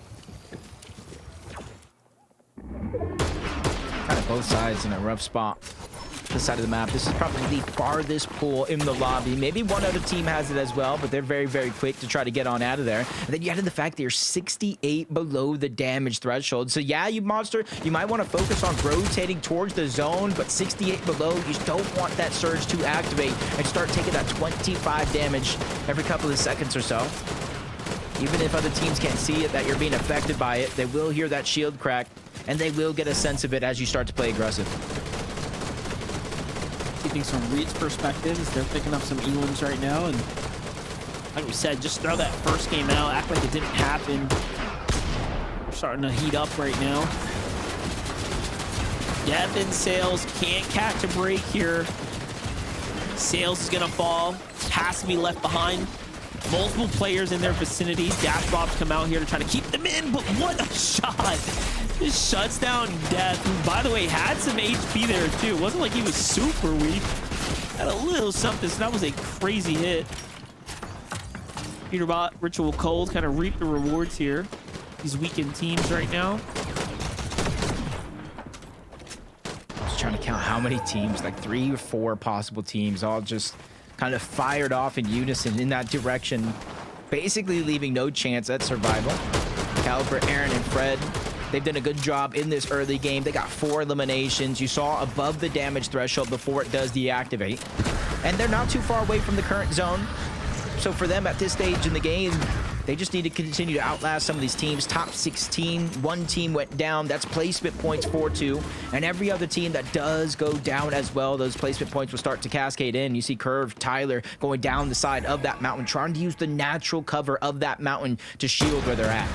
Kind of both sides in a rough spot. This side of the map. This is probably the farthest pool in the lobby. Maybe one other team has it as well, but they're very, very quick to try to get on out of there. And then you added the fact that you're 68 below the damage threshold. So yeah, you Monster, you might want to focus on rotating towards the zone, but 68 below, you don't want that surge to activate and start taking that 25 damage every couple of seconds or so. Even if other teams can't see it, that you're being affected by it, they will hear that shield crack, and they will get a sense of it as you start to play aggressive. Things from Reet's perspective is they're picking up some elims right now, and like we said, just throw that first game out, act like it didn't happen. We're starting to heat up right now. Death and Sales can't catch a break here. Sales is gonna fall, has to be left behind. Multiple players in their vicinity. Dash Bobs come out here to try to keep them in, but what a shot! Just shuts down Death, who, by the way, had some HP there, too. It wasn't like he was super weak. Had a little something, so that was a crazy hit. Peterbot, Ritual Cold kind of reap the rewards here. These weakened teams right now. Just trying to count how many teams, like 3 or 4 possible teams, all just kind of fired off in unison in that direction, basically leaving no chance at survival. Caliber, Aaron, and Fred, they've done a good job in this early game. They got 4 eliminations. You saw above the damage threshold before it does deactivate. And they're not too far away from the current zone. So for them at this stage in the game, They just need to continue to outlast some of these teams. Top 16, one team went down. That's placement points 4-2. And every other team that does go down as well, those placement points will start to cascade in. You see Curve, Tyler going down the side of that mountain, trying to use the natural cover of that mountain to shield where they're at.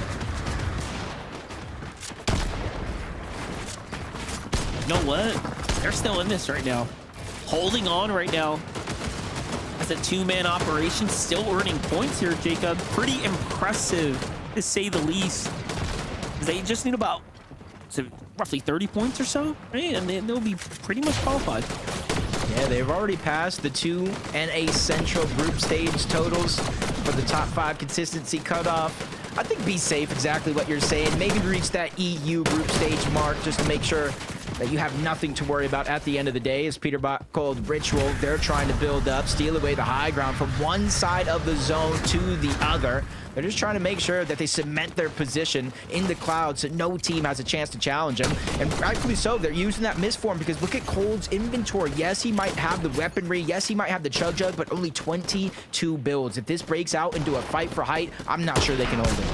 You know what? They're still in this right now. Holding on right now. As a two-man operation, still earning points here, Jacob. Pretty impressive, to say the least. They just need about roughly 30 points or so, right? And they'll be pretty much qualified. Yeah, they've already passed the 2 NA Central group stage totals for the top 5 consistency cutoff. I think be safe, exactly what you're saying. Maybe reach that EU group stage mark just to make sure that you have nothing to worry about at the end of the day. As Peterbot called Ritual, they're trying to build up, steal away the high ground from one side of the zone to the other. They're just trying to make sure that they cement their position in the cloud so no team has a chance to challenge them. And rightfully so, they're using that misform because look at Cold's inventory. Yes, he might have the weaponry. Yes, he might have the Chug Jug, but only 22 builds. If this breaks out into a fight for height, I'm not sure they can hold it.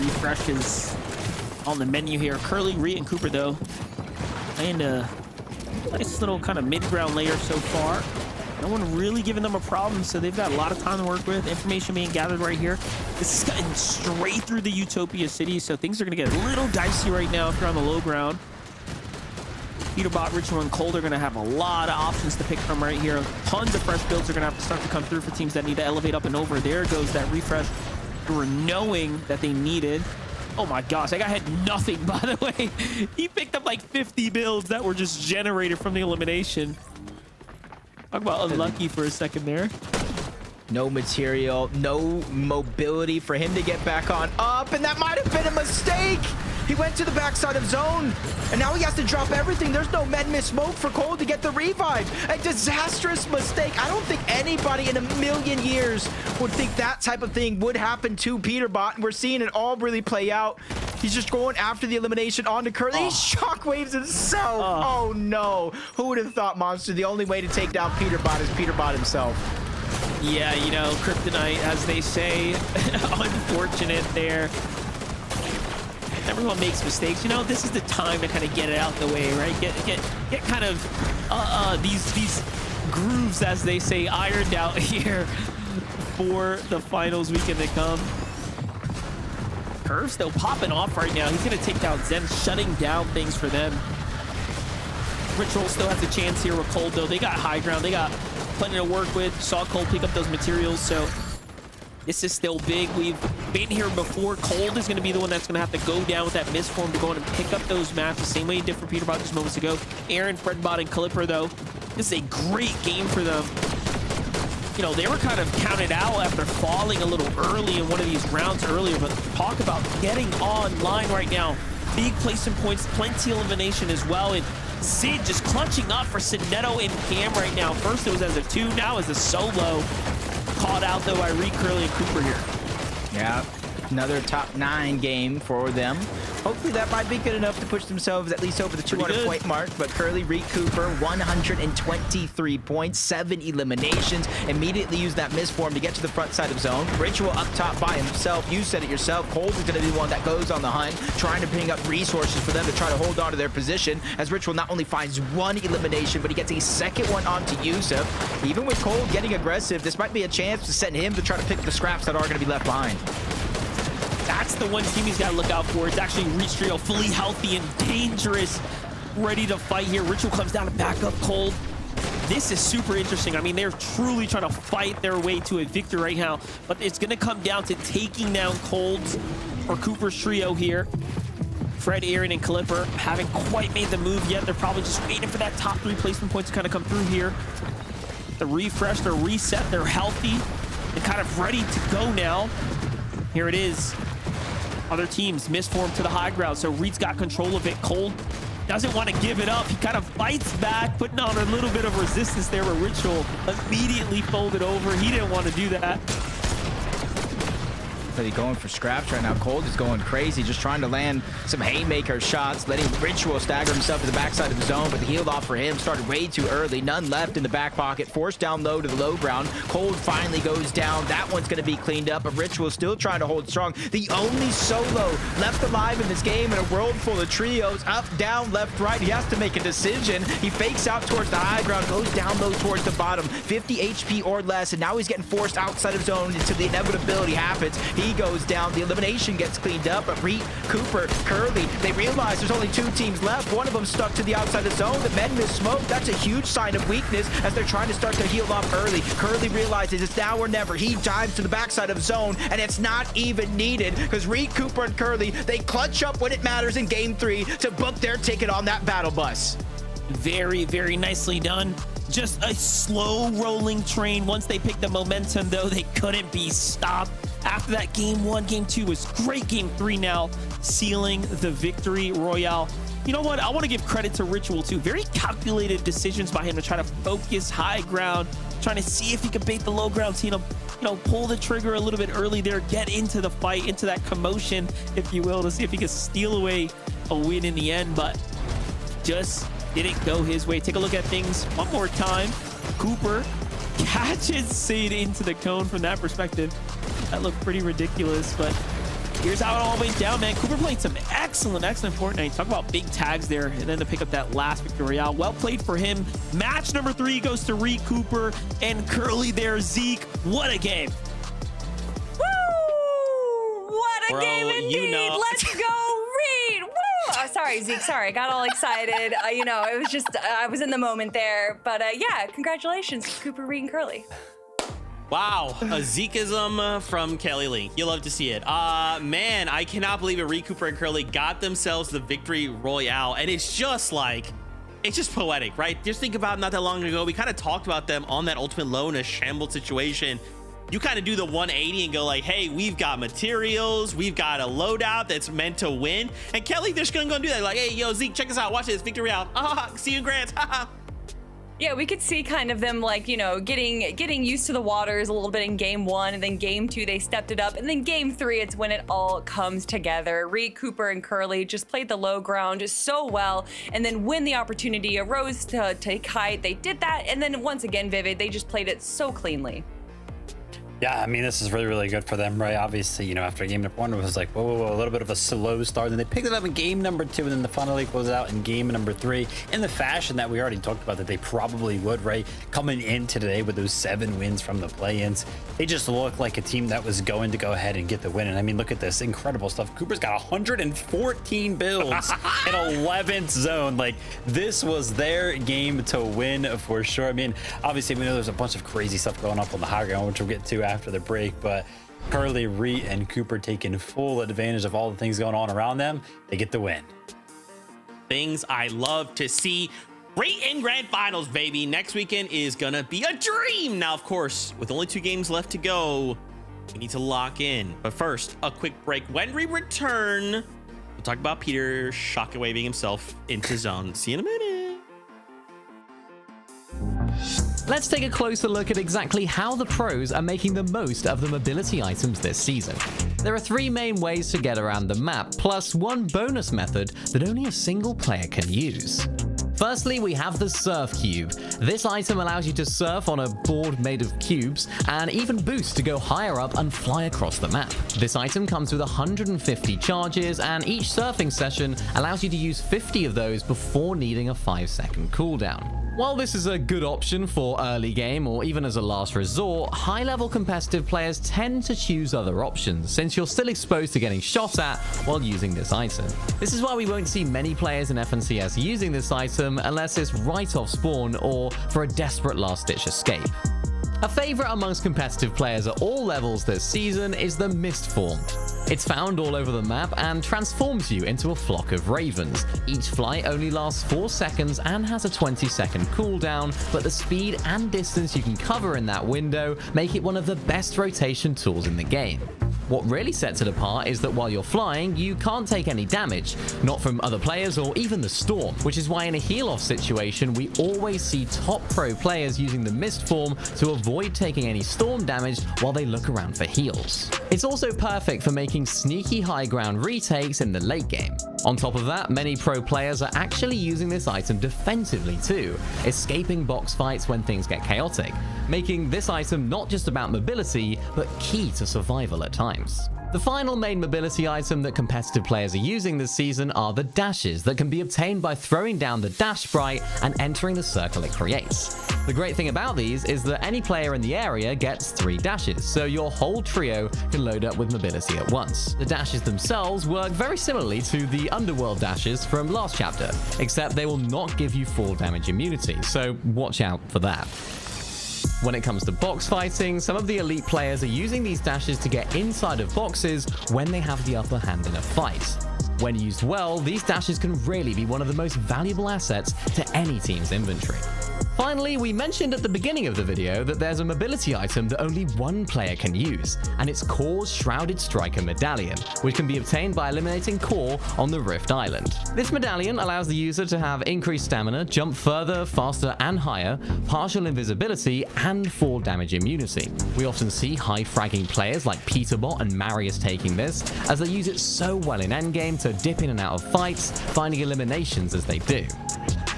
Refreshes on the menu here. Curly, Reet, and Cooper, though, and a nice little kind of mid-ground layer so far. No one really giving them a problem, so they've got a lot of time to work with. Information being gathered right here. This is cutting straight through the Utopia City, so things are going to get a little dicey right now if you're on the low ground. Peterbot, Ritual, and Cold are going to have a lot of options to pick from right here. Tons of fresh builds are going to have to start to come through for teams that need to elevate up and over. There goes that refresh we were knowing that they needed. Oh my gosh, that guy had nothing, by the way. He picked up like 50 builds that were just generated from the elimination. Talk about unlucky for a second there. No material, no mobility for him to get back on up, and that might have been a mistake. He went to the backside of zone, and now he has to drop everything. There's no med miss smoke for Cold to get the revive. A disastrous mistake. I don't think anybody in a million years would think that type of thing would happen to Peterbot, and we're seeing it all really play out. He's just going after the elimination onto Curly. He shockwaves himself. Oh no. Who would have thought, Monster? The only way to take down Peterbot is Peterbot himself. Yeah, you know, Kryptonite, as they say. Unfortunate there. Everyone makes mistakes. You know, this is the time to kind of get it out the way, right? Get kind of these grooves, as they say, ironed out here for the finals weekend to come. Curve still popping off right now. He's going to take down Zen, shutting down things for them. Ritual still has a chance here with Cold, though. They got high ground. They got plenty to work with. Saw Cold pick up those materials, so this is still big. We've been here before. Cold is going to be the one that's going to have to go down with that misform to go in and pick up those maps the same way he did for Peterbot just moments ago. Aaron, Fredbot, and Calipper, though, this is a great game for them. You know, they were kind of counted out after falling a little early in one of these rounds earlier, but talk about getting online right now. Big placement points, plenty of elimination as well, and Sid just clutching up for Sidnetto and Cam right now. First it was as a 2, now as a solo. Caught out though by Reet, Curly, and Cooper here. Yeah, another top 9 game for them. Hopefully that might be good enough to push themselves at least over the 200-point mark. But Curly, Reet, Cooper, 123 points, 7 eliminations. Immediately use that misform to get to the front side of zone. Ritual up top by himself. You said it yourself. Cold is going to be the one that goes on the hunt, trying to bring up resources for them to try to hold on to their position. As Ritual not only finds 1 elimination, but he gets a second one onto Yusuf. Even with Cold getting aggressive, this might be a chance to send him to try to pick the scraps that are going to be left behind. That's the one team he's got to look out for. It's actually Reet Trio, fully healthy and dangerous, ready to fight here. Ritual comes down to back up Cold. This is super interesting. I mean, they're truly trying to fight their way to a victory right now, but it's going to come down to taking down Cold's or Cooper's trio here. Fred, Aaron, and Calipper haven't quite made the move yet. They're probably just waiting for that top 3 placement points to kind of come through here. The refresh, they're reset, they're healthy, and kind of ready to go now. Here it is. Other teams misformed to the high ground, so Reet's got control of it. Cold doesn't want to give it up. He kind of fights back, putting on a little bit of resistance there, but Ritual immediately folded over. He didn't want to do that. definitely going for scraps right now. Cold is going crazy, just trying to land some haymaker shots, letting Ritual stagger himself to the backside of the zone, but the heal off for him started way too early. None left in the back pocket, forced down low to the low ground. Cold finally goes down. That one's going to be cleaned up, but Ritual still trying to hold strong. The only solo left alive in this game in a world full of trios, up, down, left, right. He has to make a decision. He fakes out towards the high ground, goes down low towards the bottom, 50 HP or less, and now he's getting forced outside of zone until the inevitability happens. He goes down, the elimination gets cleaned up, but Reet, Cooper, Curly, they realize there's only 2 teams left. One of them stuck to the outside of zone. The men miss smoke. That's a huge sign of weakness as they're trying to start to heal off early. Curly realizes it's now or never. He dives to the backside of zone, and it's not even needed because Reet, Cooper, and Curly, they clutch up when it matters in game 3 to book their ticket on that battle bus. Very, very nicely done. Just a slow rolling train. Once they picked the momentum, though, they couldn't be stopped. After that, game 1, game 2 was great. Game 3 now sealing the victory royale. You know what? I want to give credit to Ritual, too. Very calculated decisions by him to try to focus high ground, trying to see if he could bait the low ground team, pull the trigger a little bit early there, get into the fight, into that commotion, if you will, to see if he could steal away a win in the end, but just didn't go his way. Take a look at things one more time. Cooper catches Sid into the cone from that perspective. That looked pretty ridiculous, but here's how it all went down, man. Cooper played some excellent Fortnite. Talk about big tags there, and then to pick up that last victory royale. Well played for him. Match number 3 goes to Reet, Cooper, and Curly there. Zeke, what a game. Woo! What a Bro, game indeed. you know. Let's go, Reet. Woo! Oh, sorry, Zeke. Sorry, I got all excited. It was just I was in the moment there. But yeah, congratulations, Cooper, Reet, and Curly. Wow, a Zekeism from Kelly Lee. You love to see it. Man, I cannot believe it. Reet, Cooper, and Curly got themselves the victory royale, and it's just poetic, right? Just think about not that long ago, we kind of talked about them on that ultimate low in a shambled situation. You kind of do the 180 and go like, hey, we've got materials, we've got a loadout that's meant to win. And Kelly, they're just gonna go do that. Like, hey, yo, Zeke, check this out. Watch this, victory royale. See you in grants. Yeah, we could see kind of them getting used to the waters a little bit in game 1, and then game 2 they stepped it up, and then game 3 it's when it all comes together. Reet, Cooper, and Curly just played the low ground just so well, and then when the opportunity arose to take height, they did that, and then once again, Vivid, they just played it so cleanly. Yeah, I mean, this is really, really good for them, right? Obviously, after game number 1, it was like, whoa, a little bit of a slow start. Then they picked it up in game number 2, and then finally closed out in game number 3 in the fashion that we already talked about that they probably would, right? Coming in today with those 7 wins from the play-ins, they just look like a team that was going to go ahead and get the win. And I mean, look at this incredible stuff. Cooper's got 114 builds in 11th zone. Like, this was their game to win for sure. I mean, obviously, we know there's a bunch of crazy stuff going up on the high ground, which we'll get to after the break, but Curly, Reet, and Cooper taking full advantage of all the things going on around them. They get the win. Things I love to see. Reet in grand finals, baby. Next weekend is gonna be a dream. Now, of course, with only 2 games left to go, we need to lock in. But first, a quick break. When we return, we'll talk about Peter shockwaving himself into zone. See you in a minute. Let's take a closer look at exactly how the pros are making the most of the mobility items this season. There are 3 main ways to get around the map, plus 1 bonus method that only a single player can use. Firstly, we have the Surf Cube. This item allows you to surf on a board made of cubes and even boost to go higher up and fly across the map. This item comes with 150 charges, and each surfing session allows you to use 50 of those before needing a 5-second cooldown. While this is a good option for early game or even as a last resort, high-level competitive players tend to choose other options since you're still exposed to getting shot at while using this item. This is why we won't see many players in FNCS using this item unless it's right off spawn or for a desperate last-ditch escape. A favorite amongst competitive players at all levels this season is the Mist Form. It's found all over the map and transforms you into a flock of ravens. Each flight only lasts 4 seconds and has a 20-second cooldown, but the speed and distance you can cover in that window make it one of the best rotation tools in the game. What really sets it apart is that while you're flying, you can't take any damage, not from other players or even the storm, which is why in a heal-off situation, we always see top pro players using the mist form to avoid taking any storm damage while they look around for heals. It's also perfect for making sneaky high ground retakes in the late game. On top of that, many pro players are actually using this item defensively too, escaping box fights when things get chaotic, making this item not just about mobility, but key to survival at times. The final main mobility item that competitive players are using this season are the dashes that can be obtained by throwing down the dash sprite and entering the circle it creates. The great thing about these is that any player in the area gets 3 dashes, so your whole trio can load up with mobility at once. The dashes themselves work very similarly to the Underworld dashes from last chapter, except they will not give you full damage immunity, so watch out for that. When it comes to box fighting, some of the elite players are using these dashes to get inside of boxes when they have the upper hand in a fight. When used well, these dashes can really be one of the most valuable assets to any team's inventory. Finally, we mentioned at the beginning of the video that there's a mobility item that only one player can use, and it's Core's Shrouded Striker Medallion, which can be obtained by eliminating Core on the Rift Island. This medallion allows the user to have increased stamina, jump further, faster and higher, partial invisibility, and fall damage immunity. We often see high fragging players like Peterbot and Marius taking this, as they use it so well in endgame to dip in and out of fights, finding eliminations as they do.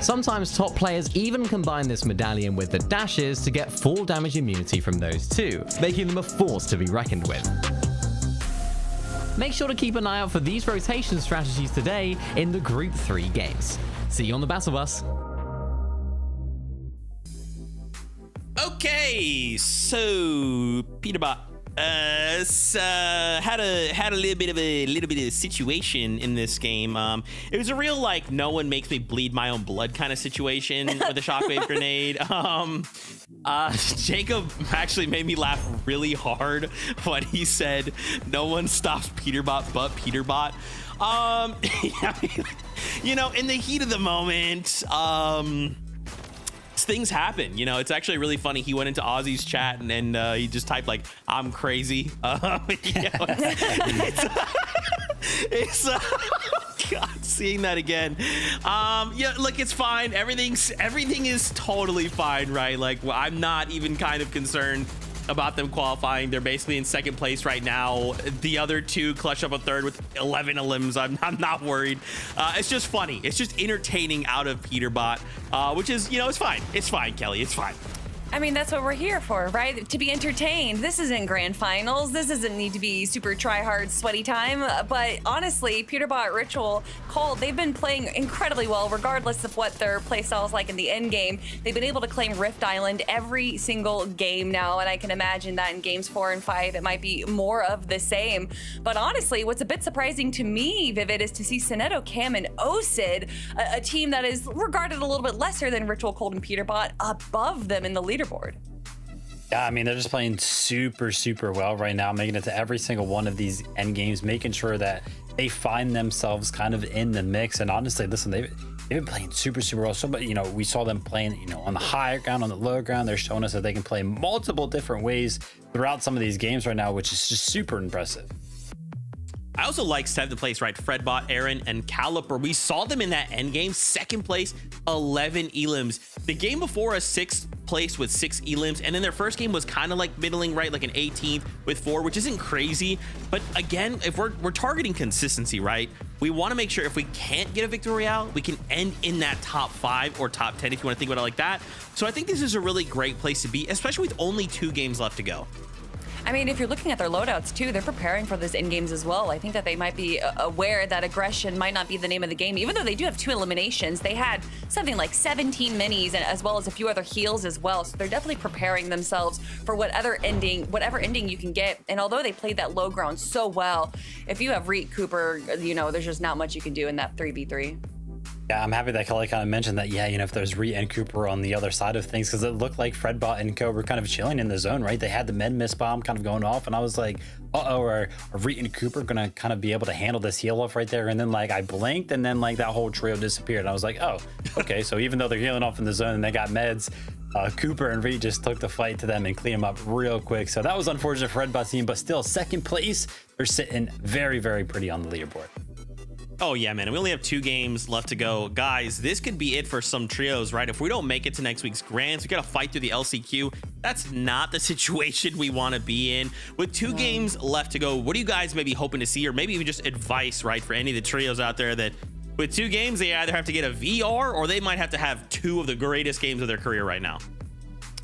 Sometimes top players even combine this medallion with the dashes to get full damage immunity from those too, making them a force to be reckoned with. Make sure to keep an eye out for these rotation strategies today in the Group 3 games. See you on the Battle Bus. Okay, so Peterbot had a little bit of a situation in this game. It was a real like no one makes me bleed my own blood kind of situation with a shockwave grenade. Jacob actually made me laugh really hard when he said no one stops Peterbot but Peterbot. You know, in the heat of the moment, things happen, you know. It's actually really funny. He went into Ozzy's chat and he just typed like, "I'm crazy." You know, it's God, seeing that again. Yeah, look, it's fine. Everything is totally fine, right? Like, well, I'm not even kind of concerned about them qualifying. They're basically in second place right now. The other two clutch up a third with 11 elims. I'm not worried. It's just funny. It's just entertaining out of Peterbot, which is, you know, it's fine. It's fine, Kelly. It's fine. I mean, that's what we're here for, right? To be entertained. This isn't grand finals. This doesn't need to be super try-hard, sweaty time. But honestly, Peterbot, Ritual, Cold, they've been playing incredibly well, regardless of what their playstyle is like in the end game. They've been able to claim Rift Island every single game now, and I can imagine that in games 4 and 5, it might be more of the same. But honestly, what's a bit surprising to me, Vivid, is to see Soneto, Cam, and Osid, a team that is regarded a little bit lesser than Ritual, Cold, and Peterbot, above them in the leaderboard. Yeah, I mean, they're just playing super well right now, making it to every single one of these end games, making sure that they find themselves kind of in the mix. And honestly, listen, they've been playing super well. So, but you know, we saw them playing, you know, on the higher ground, on the lower ground. They're showing us that they can play multiple different ways throughout some of these games right now, which is just super impressive. I also like 7th place, right? Fredbot, Aaron, and Caliper. We saw them in that end game. 2nd place, 11 elims. The game before us, 6th place with 6 elims. And then their first game was kind of like middling, right? Like an 18th with 4, which isn't crazy. But again, if we're targeting consistency, right? We want to make sure if we can't get a victory royale, we can end in that top 5 or top 10 if you want to think about it like that. So I think this is a really great place to be, especially with only 2 games left to go. I mean, if you're looking at their loadouts too, they're preparing for this in games as well. I think that they might be aware that aggression might not be the name of the game, even though they do have 2 eliminations. They had something like 17 minis and as well as a few other heals as well. So they're definitely preparing themselves for whatever ending you can get. And although they played that low ground so well, if you have Reet, Cooper, you know, there's just not much you can do in that 3v3. Yeah, I'm happy that Kelly kind of mentioned that. Yeah, if there's Reet and Cooper on the other side of things, because it looked like Fredbot and Co were kind of chilling in the zone, right? They had the med miss bomb kind of going off, and I was like, uh-oh, are Reet and Cooper gonna kind of be able to handle this heal off right there? And then like I blinked, and then like that whole trio disappeared. And I was like, oh, okay. So even though they're healing off in the zone and they got meds, Cooper and Reet just took the fight to them and cleaned them up real quick. So that was unfortunate for Fredbot's team, but still second place. They're sitting very, very pretty on the leaderboard. Oh yeah, man. We only have 2 games left to go. Guys, this could be it for some trios, right? If we don't make it to next week's grands, we got to fight through the LCQ. That's not the situation we want to be in. With 2 games left to go, what are you guys maybe hoping to see, or maybe even just advice, right, for any of the trios out there that with 2 games, they either have to get a VR or they might have to have 2 of the greatest games of their career right now?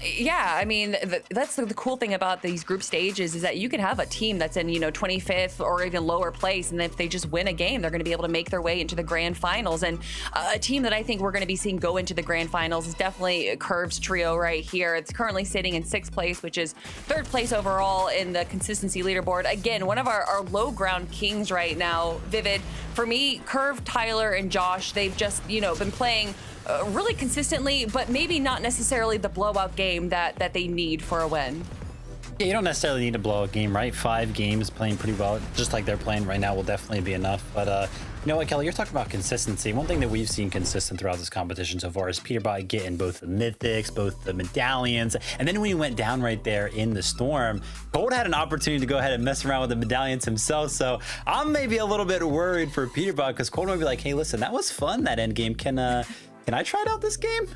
Yeah, I mean, that's the cool thing about these group stages is that you can have a team that's in, 25th or even lower place, and if they just win a game, they're going to be able to make their way into the grand finals. And a team that I think we're going to be seeing go into the grand finals is definitely Curve's trio right here. It's currently sitting in 6th place, which is 3rd place overall in the consistency leaderboard. Again, one of our low ground kings right now, Vivid. For me, Curve, Tyler, and Josh, they've just, been playing really consistently, but maybe not necessarily the blowout game that they need for a win. Yeah, you don't necessarily need a blowout game, right? 5 games playing pretty well, just like they're playing right now, will definitely be enough. But you know what, Kelly, you're talking about consistency. One thing that we've seen consistent throughout this competition so far is Peterbot getting both the mythics, both the medallions, and then when he went down right there in the storm, Cold had an opportunity to go ahead and mess around with the medallions himself. So I'm maybe a little bit worried for Peterbot, because Cold might be like, hey, listen, that was fun, that end game. Can I try it out this game?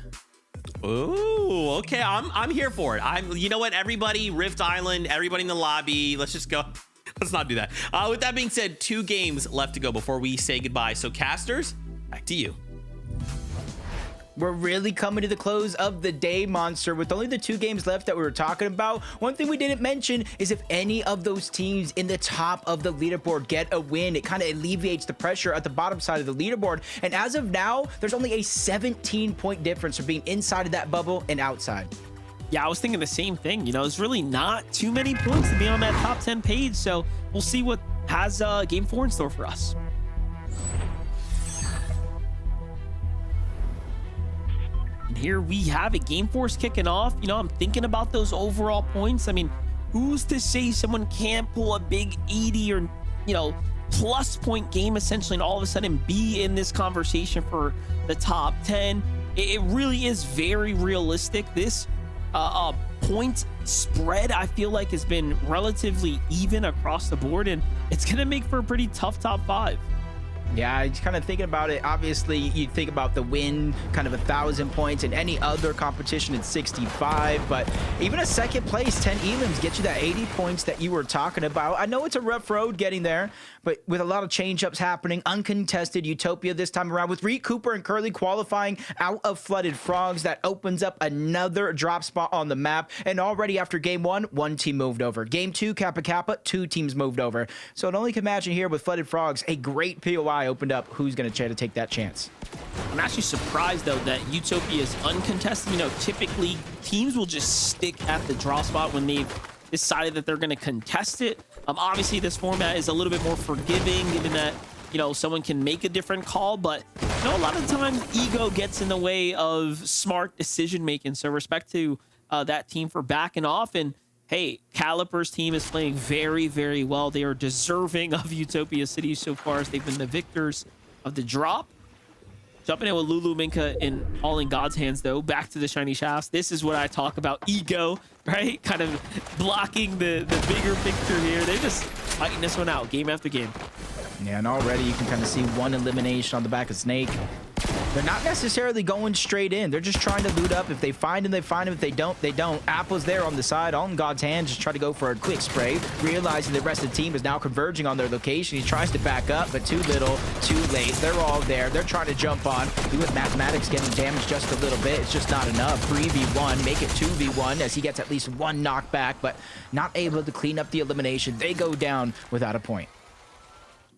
Ooh, okay. I'm here for it. You know what? Everybody, Rift Island, everybody in the lobby. Let's just go. Let's not do that. With that being said, 2 games left to go before we say goodbye. So casters, back to you. We're really coming to the close of the day, Monster, with only the 2 games left that we were talking about. One thing we didn't mention is if any of those teams in the top of the leaderboard get a win, it kind of alleviates the pressure at the bottom side of the leaderboard. And as of now, there's only a 17-point difference for being inside of that bubble and outside. Yeah, I was thinking the same thing. It's really not too many points to be on that top 10 page. So we'll see what has game 4 in store for us. And here we have it. Game 4's kicking off. I'm thinking about those overall points. I mean, who's to say someone can't pull a big 80 or, plus point game essentially and all of a sudden be in this conversation for the top 10? It really is very realistic. This point spread, I feel like, has been relatively even across the board, and it's going to make for a pretty tough top 5. Yeah, just kind of thinking about it. Obviously, you think about the win, kind of 1,000 points, and any other competition it's 65. But even a second place, 10 elims, get you that 80 points that you were talking about. I know it's a rough road getting there, but with a lot of change-ups happening, uncontested Utopia this time around, with Reet, Cooper, and Curly qualifying out of Flooded Frogs, that opens up another drop spot on the map. And already after game 1, 1 team moved over. Game 2, Kappa Kappa, 2 teams moved over. So it only can imagine here with Flooded Frogs, a great POI opened up. Who's going to try to take that chance? I'm actually surprised, though, that Utopia is uncontested. Typically teams will just stick at the draw spot when they've decided that they're going to contest it. Obviously, this format is a little bit more forgiving, given that, someone can make a different call, but, a lot of times ego gets in the way of smart decision making. So respect to that team for backing off. And hey, Caliper's team is playing very, very well. They are deserving of Utopia City so far, as they've been the victors of the drop. Jumping in with Lulu Minka in all in God's hands, though. Back to the shiny shafts. This is what I talk about. Ego, right? Kind of blocking the bigger picture here. They're just fighting this one out game after game. Yeah, and already you can kind of see 1 elimination on the back of Snake. They're not necessarily going straight in. They're just trying to loot up. If they find him, they find him. If they don't, they don't. Apple's there on the side, all in God's hand, just try to go for a quick spray, realizing the rest of the team is now converging on their location. He tries to back up, but too little, too late. They're all there. They're trying to jump on. Even with Mathematics getting damaged just a little bit, it's just not enough. 3v1, make it 2v1 as he gets at least 1 knockback, but not able to clean up the elimination. They go down without a point.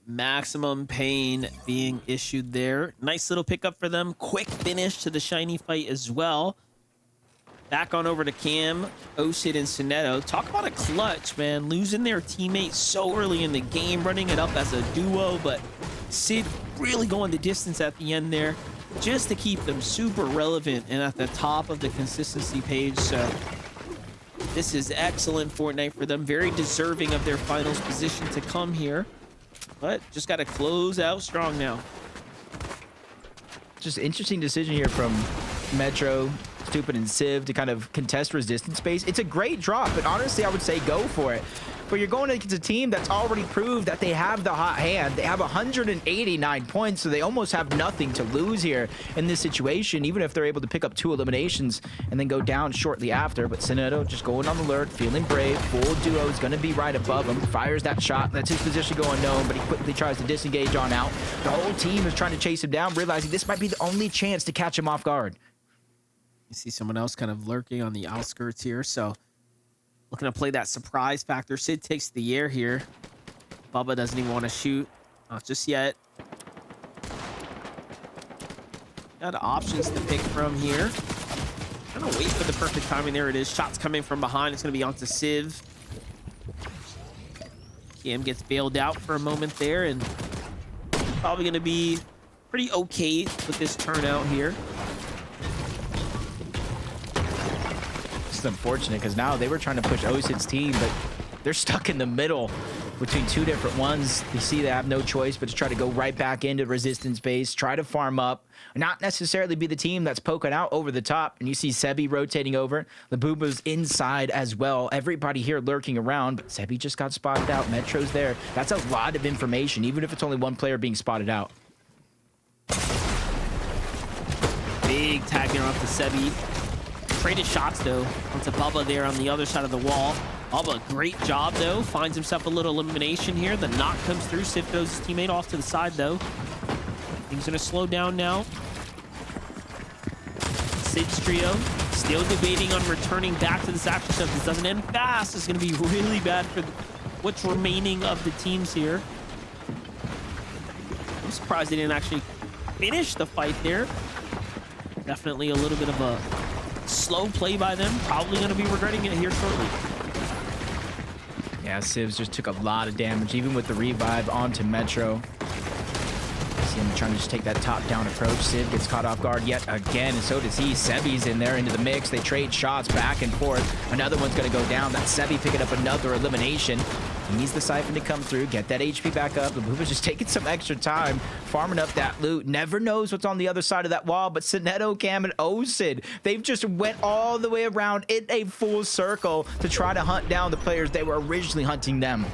Maximum pain being issued there. Nice little pickup for them. Quick finish to the shiny fight as well. Back on over to Cam, Osid, and Soneto. Talk about a clutch, man. Losing their teammate so early in the game, running it up as a duo, but Sid really going the distance at the end there. just to keep them super relevant and at the top of the consistency page. So this is excellent Fortnite for them. Very deserving of their finals position to come here. But just got to close out strong now. Just interesting decision here from Metro, Stupid, and Civ to kind of contest resistance space. It's a great drop, but honestly, I would say go for it. But you're going against a team that's already proved that they have the hot hand. They have 189 points, so they almost have nothing to lose here in this situation, even if they're able to pick up 2 eliminations and then go down shortly after. But Sineto just going on alert, feeling brave. Full duo is going to be right above him. Fires that shot. That's his position going known, but he quickly tries to disengage on out. The whole team is trying to chase him down, realizing this might be the only chance to catch him off guard. You see someone else kind of lurking on the outskirts here, so looking to play that surprise factor. Sid takes the air here. Bubba doesn't even want to shoot. Not just yet. Got options to pick from here. Gonna wait for the perfect timing. There it is. Shots coming from behind. It's gonna be onto Civ. Cam gets bailed out for a moment there, and probably gonna be pretty okay with this turnout here. It's unfortunate because now they were trying to push Osid's team, but they're stuck in the middle between 2 different ones. You see they have no choice but to try to go right back into resistance base, try to farm up, not necessarily be the team that's poking out over the top. And you see Sebi rotating over. Labuba's inside as well. Everybody here lurking around, but Sebi just got spotted out. Metro's there. That's a lot of information, even if it's only one player being spotted out. Big tag there off to Sebi. Traded shots though onto Bubba there on the other side of the wall. Bubba, great job though. Finds himself a little elimination here. The knock comes through. Civ throws his teammate off to the side though. Things gonna slow down now. Sid's trio still debating on returning back to this action. So if this doesn't end fast, it's gonna be really bad for what's remaining of the teams here. I'm surprised they didn't actually finish the fight there. Definitely a little bit of a slow play by them. Probably going to be regretting it here shortly. Yeah, Civs just took a lot of damage, even with the revive onto Metro. See him trying to just take that top-down approach. Civ gets caught off guard yet again, and so does he. Sebi's in there into the mix. They trade shots back and forth. Another one's going to go down. That's Sebi picking up another elimination. He needs the Siphon to come through, get that HP back up. The Booba's just taking some extra time, farming up that loot. Never knows what's on the other side of that wall, but Sineto, Cam, and Osid, they've just went all the way around in a full circle to try to hunt down the players they were originally hunting them.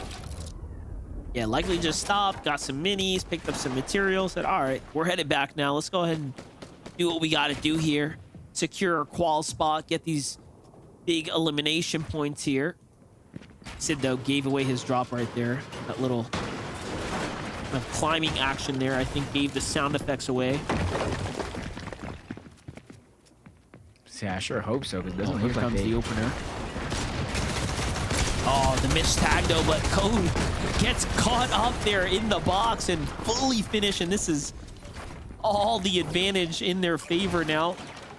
Yeah, likely just stopped, got some minis, picked up some materials, said, all right, we're headed back now. Let's go ahead and do what we got to do here. Secure a qual spot, get these big elimination points here. Sid, though, gave away his drop right there. That little climbing action there, I think, gave the sound effects away. Yeah, I sure hope so, because it doesn't Here look like comes they... the opener. Oh, the missed tag, though, but Code gets caught up there in the box and fully finished, and this is all the advantage in their favor now.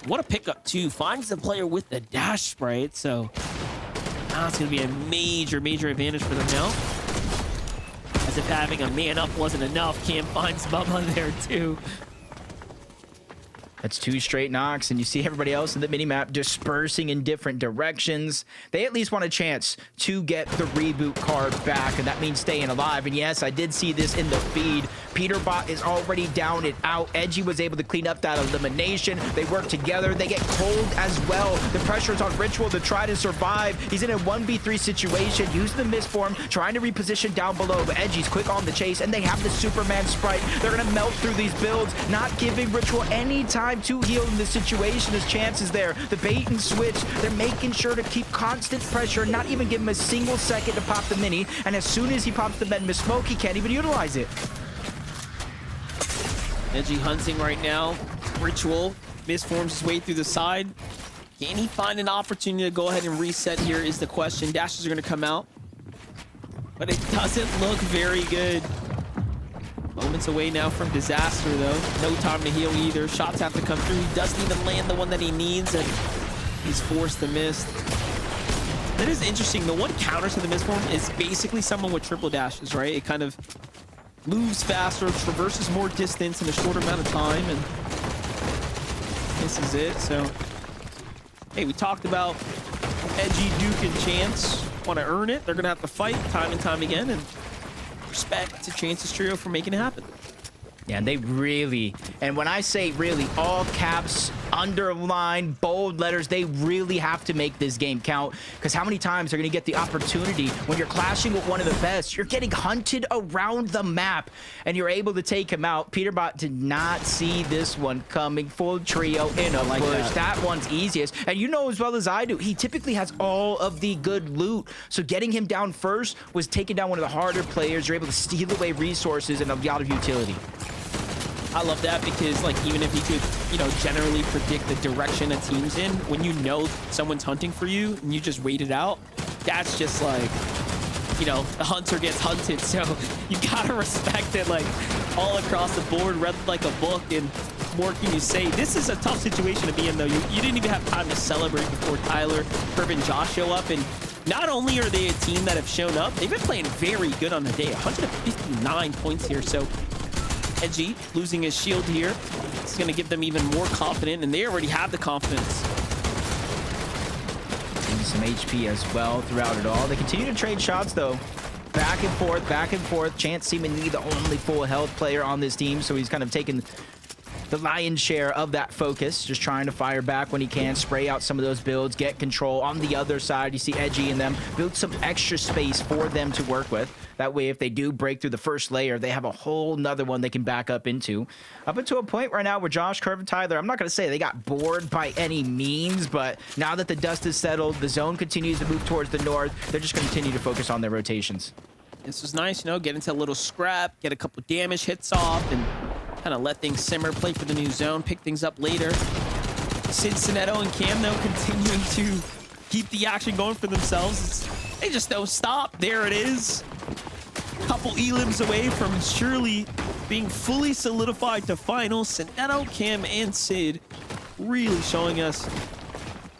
What a pickup, too. Finds the player with the dash sprite, so... now it's going to be a major, major advantage for them now. As if having a man up wasn't enough, Cam finds Bubba there too. That's 2 straight knocks, and you see everybody else in the minimap dispersing in different directions. They at least want a chance to get the reboot card back, and that means staying alive. And yes, I did see this in the feed. Peterbot is already down and out. Edgy was able to clean up that elimination. They work together. They get cold as well. The pressure is on Ritual to try to survive. He's in a 1v3 situation, using the misform, trying to reposition down below, but Edgy's quick on the chase, and they have the Superman sprite. They're going to melt through these builds, not giving Ritual any time to heal in this situation. His chances there. The bait and switch. They're making sure to keep constant pressure, not even give him a single second to pop the mini. And as soon as he pops the med miss smoke, he can't even utilize it. Edgy hunting right now. Ritual misforms his way through the side. Can he find an opportunity to go ahead and reset here is the question. Dashes are going to come out, but it doesn't look very good. Moments away now from disaster, though. No time to heal either. Shots have to come through. He doesn't even land the one that he needs, and he's forced to miss. That is interesting. The one counter to the misform is basically someone with triple dashes, right? It kind of moves faster, traverses more distance in a shorter amount of time, and This is it. So, hey, we talked about Edgy, Duke, and Chance want to earn it. They're going to have to fight time and time again, and respect to Chance's trio for making it happen. Yeah, they really, and when I say really, all caps, underline, bold letters, they really have to make this game count, because how many times they're going to get the opportunity when you're clashing with one of the best? You're getting hunted around the map, and you're able to take him out. Peterbot did not see this one coming. Full trio in a push. That one's easiest, and you know as well as I do, he typically has all of the good loot, so getting him down first was taking down one of the harder players. You're able to steal away resources and a lot of utility. I love that because, like, even if you could, you know, generally predict the direction a team's in, when you know someone's hunting for you and you just wait it out, that's just like, you know, the hunter gets hunted. So you gotta respect it, like, all across the board, read like a book, and more can you say. This is a tough situation to be in, though. You didn't even have time to celebrate before Tyler, Herb, and Josh show up. And not only are they a team that have shown up, they've been playing very good on the day. 159 points here, so Edgy losing his shield here. It's going to give them even more confident, and they already have the confidence. And some HP as well throughout it all. They continue to trade shots, though. Back and forth, back and forth. Chance seemingly the only full health player on this team, so he's kind of taken the lion's share of that focus, just trying to fire back when he can, spray out some of those builds, get control. On the other side, you see Edgy and them build some extra space for them to work with. That way, if they do break through the first layer, they have a whole nother one they can back up into. Up until a point right now where Josh, Curve, and Tyler, I'm not going to say they got bored by any means, but now that the dust is settled, the zone continues to move towards the north, they're just going to continue to focus on their rotations. This was nice, you know, get into a little scrap, get a couple damage hits off, and kind of let things simmer, play for the new zone, pick things up later. Sid, Sinetto, and Cam, though, continuing to keep the action going for themselves. They just don't stop. There it is. Couple elims away from surely being fully solidified to finals. Sinetto, Cam, and Sid really showing us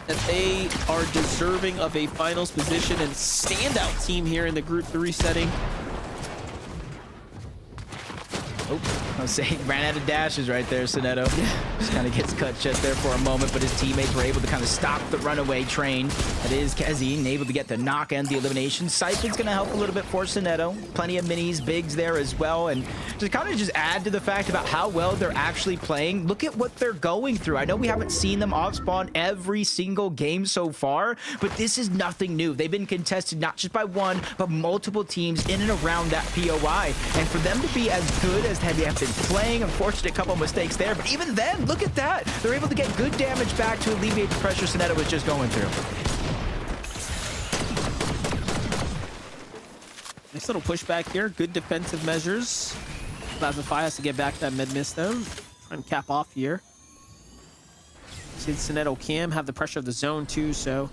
that they are deserving of a finals position and standout team here in the Group 3 setting. Oh, I was saying, ran out of dashes right there, Sinetto. Just kind of gets cut just there for a moment, but his teammates were able to kind of stop the runaway train. That is Kezi, able to get the knock and the elimination. Siphon's going to help a little bit for Sinetto. Plenty of minis, bigs there as well, and just kind of just add to the fact about how well they're actually playing. Look at what they're going through. I know we haven't seen them off spawn every single game so far, but this is nothing new. They've been contested not just by one, but multiple teams in and around that POI, and for them to be as good as they have been playing, unfortunate couple of mistakes there, but even then, look at that. They're able to get good damage back to alleviate the pressure Sinetto was just going through. Nice little pushback here. Good defensive measures. Plasmify has to get back that mid miss though. Try and cap off here. Sid, Sinetto, Cam have the pressure of the zone too, so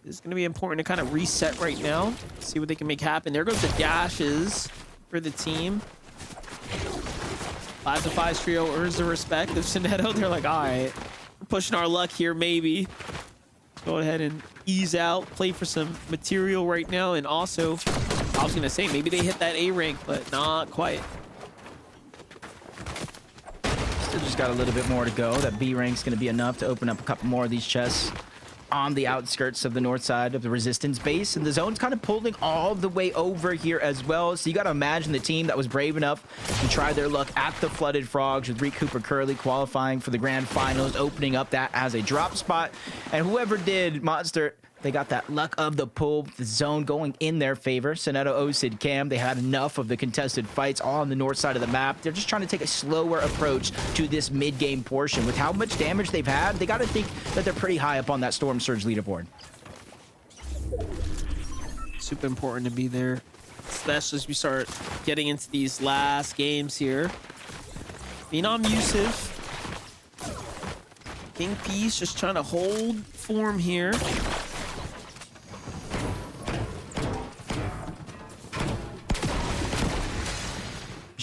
this is going to be important to kind of reset right now. See what they can make happen. There goes the dashes for the team. Plasmify's trio earns the respect of Sinetto. They're like, all right, we're pushing our luck here, maybe. Go ahead and ease out, play for some material right now, and also, I was gonna say, maybe they hit that A rank, but not quite. Still just got a little bit more to go. That B rank's gonna be enough to open up a couple more of these chests on the outskirts of the north side of the resistance base, and the zone's kind of pulling all the way over here as well. So you got to imagine the team that was brave enough to try their luck at the flooded frogs with Reet, Cooper, Curly qualifying for the grand finals, opening up that as a drop spot, and whoever did Monster, they got that luck of the pull, the zone going in their favor. Sinetto, Osid, Cam, they had enough of the contested fights all on the north side of the map. They're just trying to take a slower approach to this mid-game portion. With how much damage they've had, they got to think that they're pretty high up on that Storm Surge leaderboard. Super important to be there, especially as we start getting into these last games here. Phenom Yusuf. King Peace just trying to hold form here.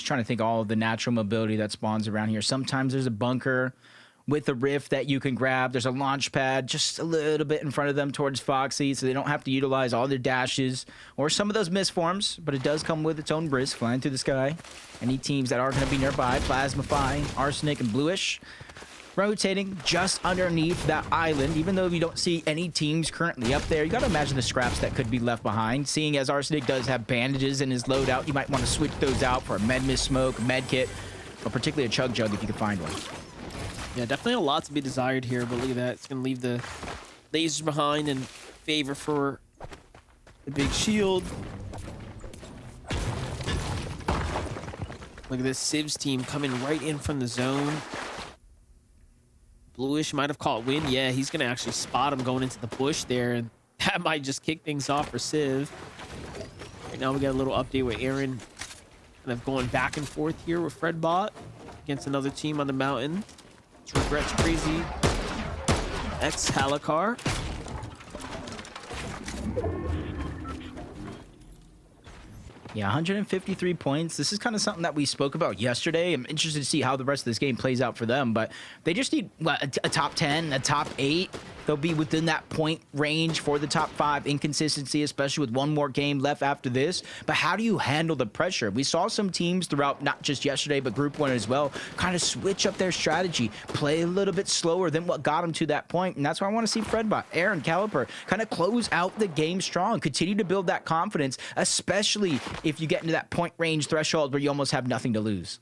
Trying to think all of the natural mobility that spawns around here. Sometimes there's a bunker with a rift that you can grab. There's a launch pad just a little bit in front of them towards Foxy, so they don't have to utilize all their dashes or some of those misforms, but it does come with its own brisk flying through the sky. Any teams that are going to be nearby, Plasmify, Arsenic, and Bluish, rotating just underneath that island. Even though you don't see any teams currently up there, you got to imagine the scraps that could be left behind. Seeing as Arsenic does have bandages in his loadout, you might want to switch those out for a med miss smoke, med kit, or particularly a chug jug if you can find one. Yeah, definitely a lot to be desired here, but look at that. It's going to leave the lasers behind in favor for the big shield. Look at this Civs team coming right in from the zone. Bluish might have caught wind. Yeah, he's going to actually spot him going into the bush there, and that might just kick things off for Civ. Right now we got a little update with Aaron kind of going back and forth here with Fredbot against another team on the mountain. It's Regrets Crazy X Halakar. Yeah, 153 points. This is kind of something that we spoke about yesterday. I'm interested to see how the rest of this game plays out for them, but they just need a top 10, a top 8. They'll be within that point range for the top 5. Inconsistency, especially with one more game left after this. But how do you handle the pressure? We saw some teams throughout, not just yesterday, but Group 1 as well, kind of switch up their strategy, play a little bit slower than what got them to that point. And that's why I want to see Fredbot, Aaron, Caliper kind of close out the game strong, continue to build that confidence, especially if you get into that point range threshold where you almost have nothing to lose.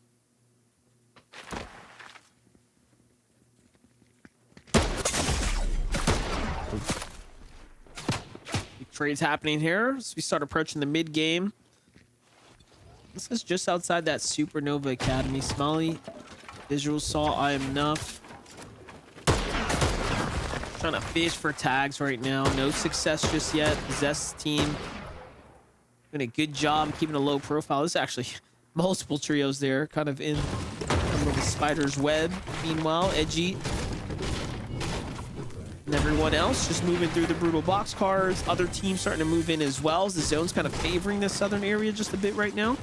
Trades happening here as we start approaching the mid game. This is just outside that Supernova Academy. Smiley visual saw I am enough. Trying to fish for tags right now. No success just yet. Zest team doing a good job keeping a low profile. There's actually multiple trios there, kind of in the spider's web. Meanwhile, Edgy and everyone else just moving through the brutal boxcars. Other teams starting to move in as well, as the zone's kind of favoring this southern area just a bit right now.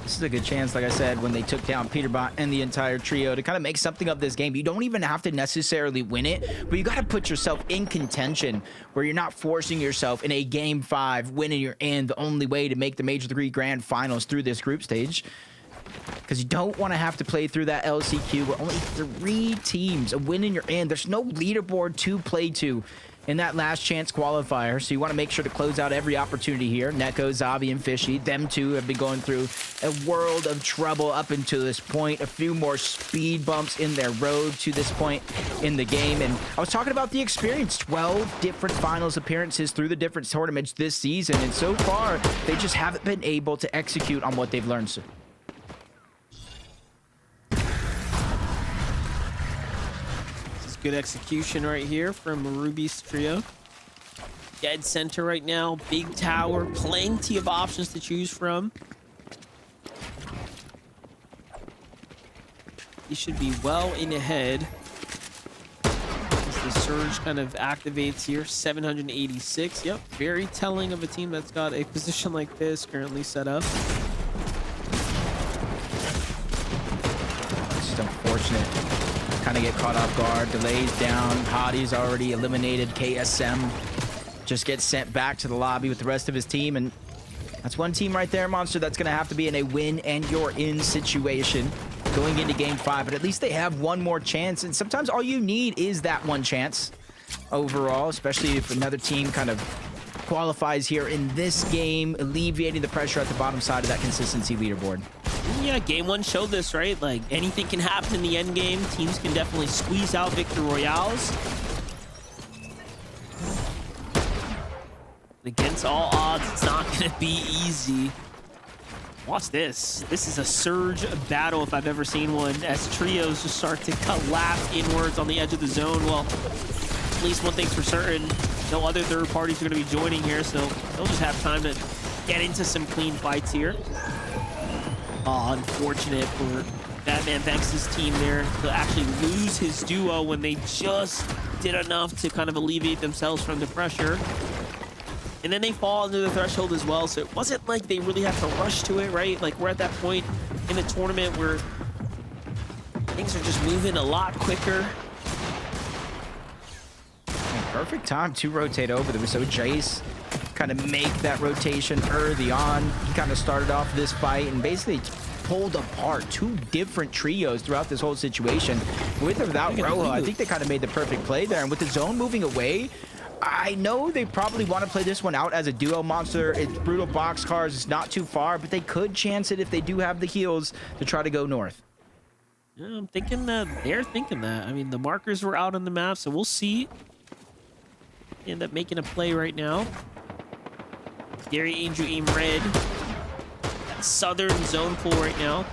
This is a good chance, like I said, when they took down Peterbot and the entire trio, to kind of make something of this game. You don't even have to necessarily win it, but you got to put yourself in contention where you're not forcing yourself in a game 5, winning you're in the only way to make the Major 3 Grand Finals through this group stage. Because you don't want to have to play through that LCQ where only 3 teams, a win and you're in. There's no leaderboard to play to in that last chance qualifier, so you want to make sure to close out every opportunity here. Neko, Zavi, and Fishy, them two have been going through a world of trouble up until this point. A few more speed bumps in their road to this point in the game. And I was talking about the experience, 12 different finals appearances through the different tournaments this season, and so far they just haven't been able to execute on what they've learned. So good execution right here from Ruby's trio. Dead center right now, big tower, plenty of options to choose from. He should be well in ahead as the surge kind of activates here. 786. Yep, very telling of a team that's got a position like this currently set up. It's just unfortunate. Kind of get caught off guard, delays down. Hadi's already eliminated. KSM just gets sent back to the lobby with the rest of his team, and that's one team right there, Monster, that's going to have to be in a win and you're in situation going into game 5, but at least they have one more chance, and sometimes all you need is that one chance overall, especially if another team kind of qualifies here in this game, alleviating the pressure at the bottom side of that consistency leaderboard. Yeah, game 1 showed this, right? Like, anything can happen in the end game. Teams can definitely squeeze out victory royales. Against all odds, it's not going to be easy. Watch this. This is a surge battle if I've ever seen one, as trios just start to collapse inwards on the edge of the zone. Well, at least one thing's for certain, no other third parties are going to be joining here, so they'll just have time to get into some clean fights here. Oh, unfortunate for Batman Vex's team there to actually lose his duo when they just did enough to kind of alleviate themselves from the pressure. And then they fall under the threshold as well, so it wasn't like they really have to rush to it, right? Like, we're at that point in the tournament where things are just moving a lot quicker. Perfect time to rotate over them. So Jace kind of make that rotation early on. He kind of started off this fight and basically pulled apart. Two different trios throughout this whole situation. With or without Roja, I think they kind of made the perfect play there. And with the zone moving away, I know they probably want to play this one out as a duo monster. It's brutal boxcars. It's not too far, but they could chance it if they do have the heals to try to go north. Yeah, I'm thinking that they're thinking that. I mean, the markers were out on the map, so we'll see. End up making a play right now. Gary Angel aim red. That southern zone pool right now.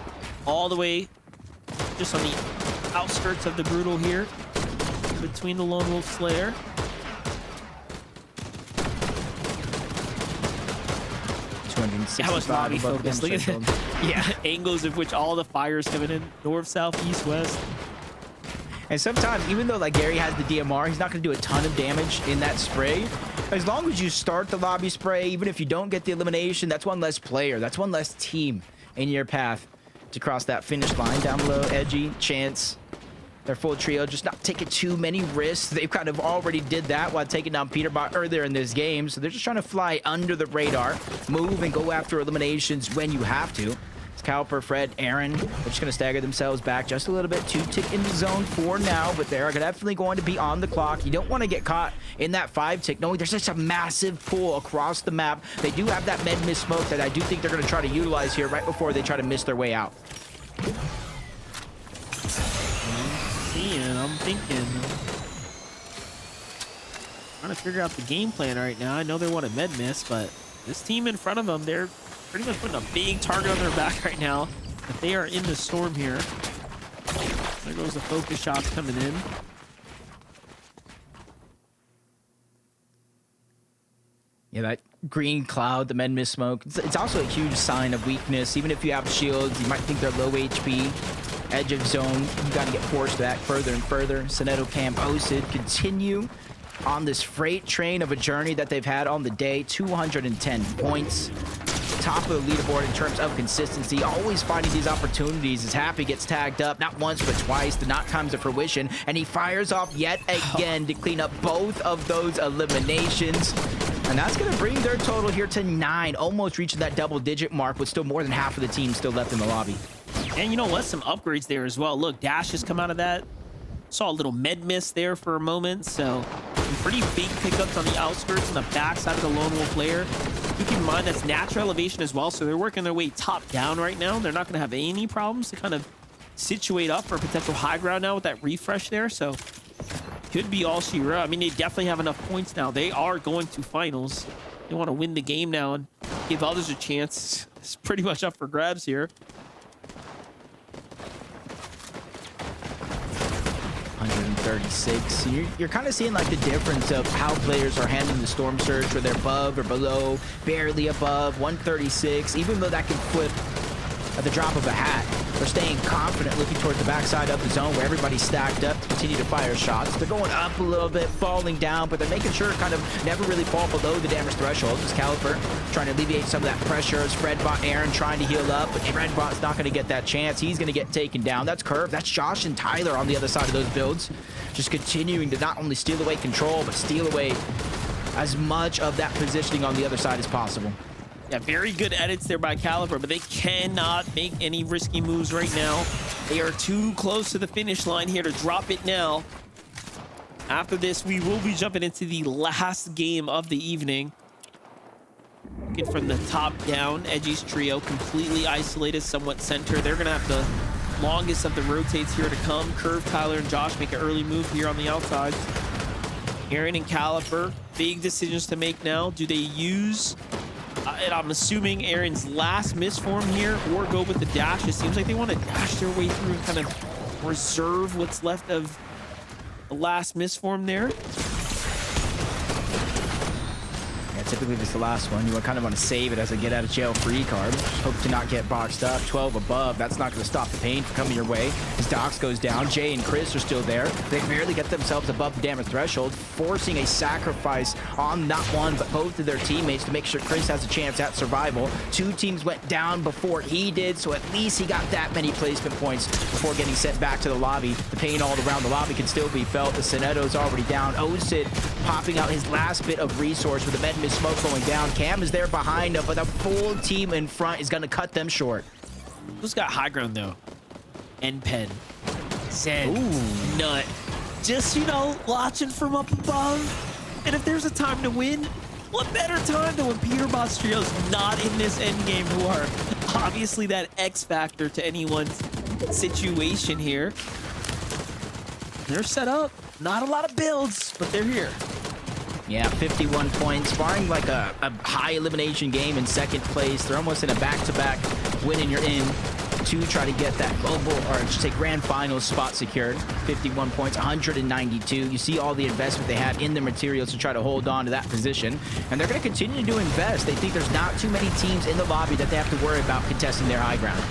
All the way just on the outskirts of the brutal here. Between the Lone Wolf Slayer. That was lobby focus. Look at that. Yeah, angles of which all the fires coming in. North, south, east, west. And sometimes, even though like Gary has the DMR, he's not going to do a ton of damage in that spray. As long as you start the lobby spray, even if you don't get the elimination, that's one less player. That's one less team in your path to cross that finish line. Down below, Edgy, Chance, their full trio, just not taking too many risks. They've kind of already did that while taking down Peterbot earlier in this game. So they're just trying to fly under the radar, move and go after eliminations when you have to. It's Cowper, Fred, Aaron. They're just going to stagger themselves back just a little bit to tick into zone 4 now, but they're definitely going to be on the clock. You don't want to get caught in that 5 tick, knowing there's just a massive pool across the map. They do have that med miss smoke that I do think they're going to try to utilize here right before they try to miss their way out. I'm thinking. Trying to figure out the game plan right now. I know they want a med miss, but this team in front of them, they're pretty much putting a big target on their back right now. But they are in the storm here. There goes the focus shots coming in. Yeah, that green cloud, the med miss smoke. It's also a huge sign of weakness. Even if you have shields, you might think they're low HP. Edge of zone, you got to get forced back further and further. Soneto Camp Osid continue on this freight train of a journey that they've had on the day. 210 points. Top of the leaderboard in terms of consistency. Always finding these opportunities as Happy gets tagged up, not once but twice. The knock comes to fruition, and he fires off yet again to clean up both of those eliminations. And that's going to bring their total here to 9, almost reaching that double-digit mark with still more than half of the team still left in the lobby. And you know what? Some upgrades there as well. Look, Dash has come out of that. Saw a little med miss there for a moment. So some pretty big pickups on the outskirts and the backside of the Lone Wolf layer. Keep in mind that's natural elevation as well. So they're working their way top down right now. They're not going to have any problems to kind of situate up for a potential high ground now with that refresh there. So could be all she wrote. I mean, they definitely have enough points now. They are going to finals. They want to win the game now and give others a chance. It's pretty much up for grabs here. 136. You're kind of seeing like the difference of how players are handling the storm surge, where they're above or below, barely above. 136, even though that can flip at the drop of a hat. They're staying confident, looking towards the backside of the zone where everybody's stacked up to continue to fire shots. They're going up a little bit, falling down, but they're making sure kind of never really fall below the damage threshold. This Caliper trying to alleviate some of that pressure as Fredbot Aaron trying to heal up, but Fredbot's not going to get that chance. He's going to get taken down. That's Curve. That's Josh and Tyler on the other side of those builds. Just continuing to not only steal away control, but steal away as much of that positioning on the other side as possible. Yeah, very good edits there by Caliber, but they cannot make any risky moves right now. They are too close to the finish line here to drop it now. After this, we will be jumping into the last game of the evening. Looking from the top down, Edgy's trio completely isolated, somewhat center. They're going to have the longest of the rotates here to come. Curve, Tyler, and Josh make an early move here on the outside. Aaron and Caliper, big decisions to make now. Do they use... and I'm assuming Aaron's last misform here, or go with the dash. It seems like they want to dash their way through and kind of reserve what's left of the last misform there. Yeah, typically if it's the last one, you kind of want to save it as a get out of jail free card. Hope to not get boxed up. 12 above, that's not going to stop the pain from coming your way. As Dox goes down, Jay and Chris are still there. They barely get themselves above the damage threshold, forcing a sacrifice on not one, but both of their teammates to make sure Chris has a chance at survival. 2 teams went down before he did, so at least he got that many placement points before getting sent back to the lobby. The pain all around the lobby can still be felt. The Soneto's already down. Osid popping out his last bit of resource with the med smoke going down. Cam is there behind him, but the full team in front is going to cut them short. Who's got high ground though? N-Pen. Zen. Nut. Just, you know, watching from up above. And if there's a time to win, what better time than when Peterbot's trio's not in this endgame, who are obviously that X factor to anyone's situation here. They're set up. Not a lot of builds, but they're here. Yeah, 51 points, barring like a high elimination game in second place. They're almost in a back-to-back win and you're in to try to get that global, or I should say grand finals spot secured. 51 points, 192. You see all the investment they had in their materials to try to hold on to that position. And they're going to continue to invest. They think there's not too many teams in the lobby that they have to worry about contesting their high ground.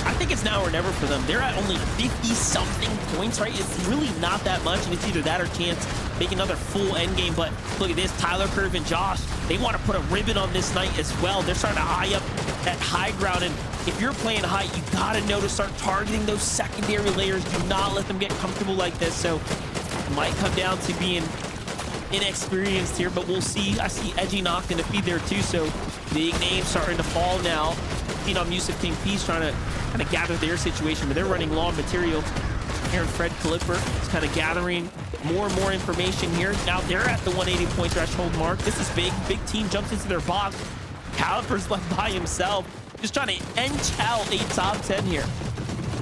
I think it's now or never for them. They're at only 50-something points, right? It's really not that much, and it's either that or chance make another full endgame. But look at this, Tyler, Curve, and Josh, they want to put a ribbon on this night as well. They're starting to eye up that high ground, and if you're playing high, you got to know to start targeting those secondary layers. Do not let them get comfortable like this. So it might come down to being inexperienced here, but we'll see. I see Edgy knocked in the feed there too, so big names starting to fall now. You know, I'm Yusuf King Peace trying to kind of gather their situation, but they're running low on material. Here in Fred Calipper is kind of gathering more and more information here. Now they're at the 180 point threshold mark. This is big. Big team jumps into their box. Calipper's left by himself, just trying to inch out a top 10 here.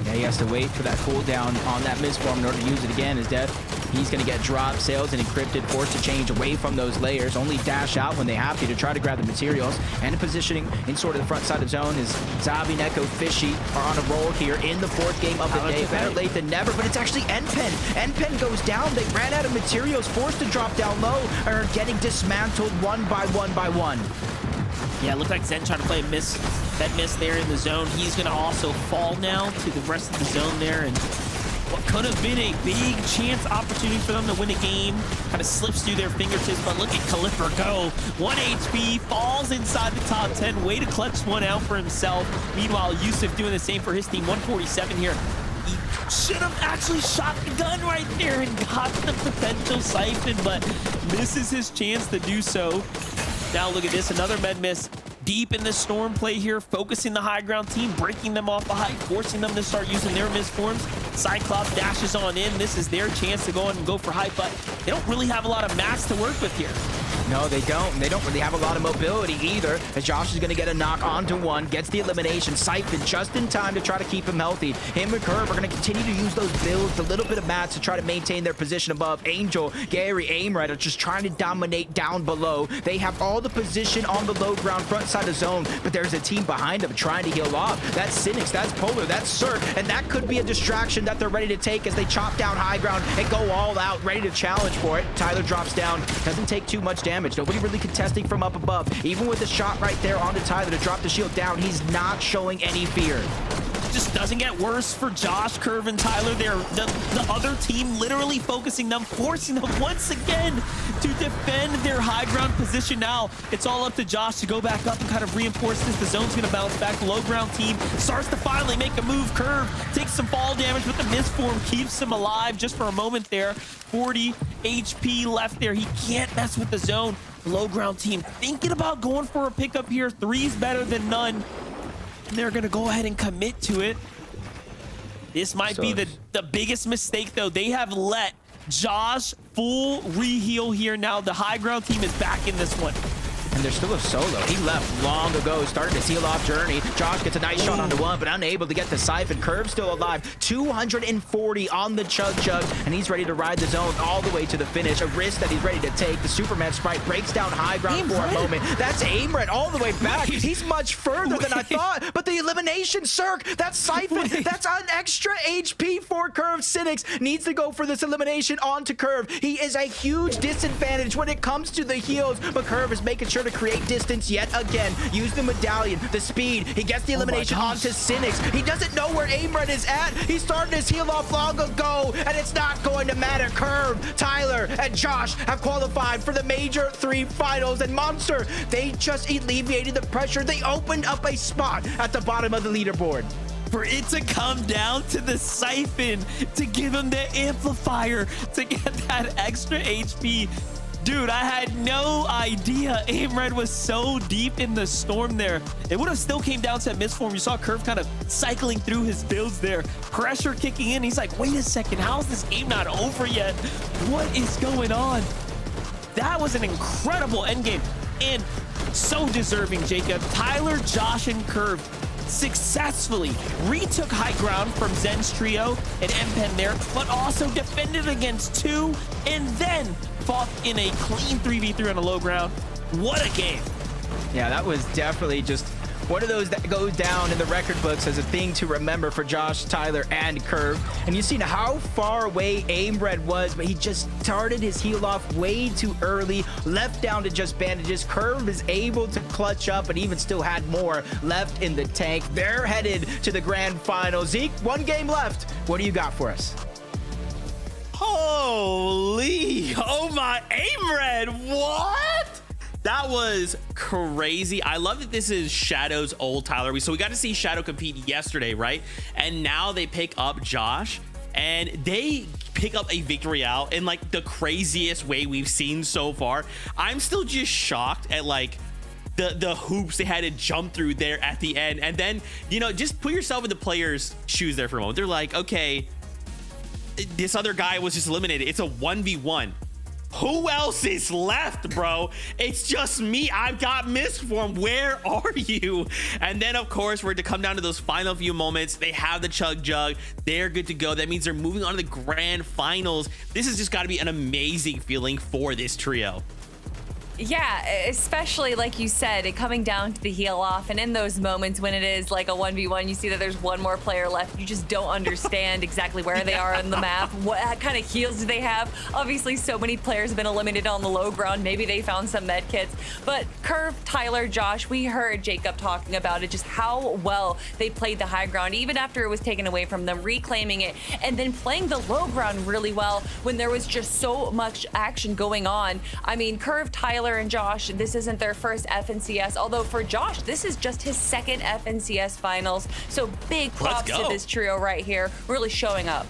Yeah, he has to wait for that cooldown on that misform in order to use it again. Is dead. He's going to get dropped, sails, and encrypted, forced to change away from those layers. Only dash out when they have to try to grab the materials. And positioning in sort of the front side of zone is Zabi, Neko, Fishy are on a roll here in the fourth game of the day. Better late than never, but it's actually N-Pen. N-Pen goes down. They ran out of materials, forced to drop down low, are getting dismantled one by one. Yeah, it looked like Zen trying to play a miss. That miss there in the zone. He's going to also fall now to the rest of the zone there. And what could have been a big chance opportunity for them to win a game kind of slips through their fingertips. But look at Calipper go. 1 HP, falls inside the top 10. Way to clutch one out for himself. Meanwhile, Yusuf doing the same for his team. 147 here. He should have actually shot the gun right there and got the potential siphon, but misses his chance to do so. Now look at this, another med miss. Deep in the storm play here, focusing the high ground team, breaking them off the height, forcing them to start using their misforms. Cyclops dashes on in. This is their chance to go on and go for height, but they don't really have a lot of mats to work with here. No, they don't. They don't really have a lot of mobility either, as Josh is going to get a knock onto one, gets the elimination, siphoned just in time to try to keep him healthy. Him and Curve are going to continue to use those builds, a little bit of mats to try to maintain their position above. Angel, Gary, Aimred are just trying to dominate down below. They have all the position on the low ground front side of zone, but there's a team behind them trying to heal off. That's Cynics, that's Polar, that's Cirque, and that could be a distraction that they're ready to take as they chop down high ground and go all out, ready to challenge for it. Tyler drops down, doesn't take too much damage. Nobody really contesting from up above. Even with the shot right there onto Tyler to drop the shield down, he's not showing any fear. Just doesn't get worse for Josh, Curve, and Tyler. They're the other team literally focusing them, forcing them once again to defend their high ground position. Now it's all up to Josh to go back up and kind of reinforce this. The zone's going to bounce back. The low ground team starts to finally make a move. Curve takes some fall damage, but the misform keeps him alive just for a moment there. 40 HP left there. He can't mess with the zone. The low ground team thinking about going for a pickup here. 3's better than none. And they're going to go ahead and commit to it. This might be the biggest mistake, though. They have let Josh full re-heal here. Now the high ground team is back in this one. And there's still a solo. He left long ago, started his heal off journey. Josh gets a nice shot onto one, but unable to get the siphon. Curve still alive. 240 on the Chug, and he's ready to ride the zone all the way to the finish. A risk that he's ready to take. The Superman sprite breaks down high ground for a moment. That's Aimred all the way back. He's much further than I thought, but the elimination, Cirque, that's siphon. That's an extra HP for Curve. Cynics needs to go for this elimination onto Curve. He is a huge disadvantage when it comes to the heals, but Curve is making sure to create distance yet again. Use the medallion, the speed. He gets the elimination onto Cynics. He doesn't know where Aimred is at. He started his heal off long ago, and it's not going to matter. Curve, Tyler, and Josh have qualified for the Major 3 finals, and Monster, they just alleviated the pressure. They opened up a spot at the bottom of the leaderboard. For it to come down to the siphon, to give him the amplifier, to get that extra HP. Dude, I had no idea Aimred was so deep in the storm there. It would have still came down to a misform. You saw Curve kind of cycling through his builds there. Pressure kicking in. He's like, wait a second, how's this game not over yet? What is going on? That was an incredible endgame. And so deserving, Jacob. Tyler, Josh, and Curve successfully retook high ground from Zen's trio and MPen there, but also defended against two and then fought in a clean 3v3 on the low ground. What a game. Yeah, that was definitely just one of those that goes down in the record books as a thing to remember for Josh, Tyler, and Curve. And you've seen how far away Aimred was, but he just started his heal off way too early, left down to just bandages. Curve is able to clutch up and even still had more left in the tank. They're headed to the grand final. Zeke, one game left. What do you got for us? Holy, oh my, Aimred, what? That was crazy. I love that this is Shadow's old Tyler. So we got to see Shadow compete yesterday, right? And now they pick up Josh and they pick up a victory out in like the craziest way we've seen so far. I'm still just shocked at like the hoops they had to jump through there at the end. And then, you know, just put yourself in the players' shoes there for a moment. They're like, okay, this other guy was just eliminated. It's a 1v1. Who else is left, bro? It's just me. I've got Mistform. Where are you? And then, of course, we're to come down to those final few moments. They have the Chug Jug. They're good to go. That means they're moving on to the grand finals. This has just got to be an amazing feeling for this trio. Yeah, especially like you said, it coming down to the heal off, and in those moments when it is like a 1v1, you see that there's one more player left. You just don't understand exactly where they are on the map. What kind of heals do they have? Obviously, so many players have been eliminated on the low ground. Maybe they found some med kits. But Curve, Tyler, Josh, we heard Jacob talking about it, just how well they played the high ground, even after it was taken away from them, reclaiming it, and then playing the low ground really well when there was just so much action going on. I mean, Curve, Tyler, and Josh, this isn't their first FNCS, although for Josh, this is just his second FNCS finals. So big props to this trio right here, really showing up.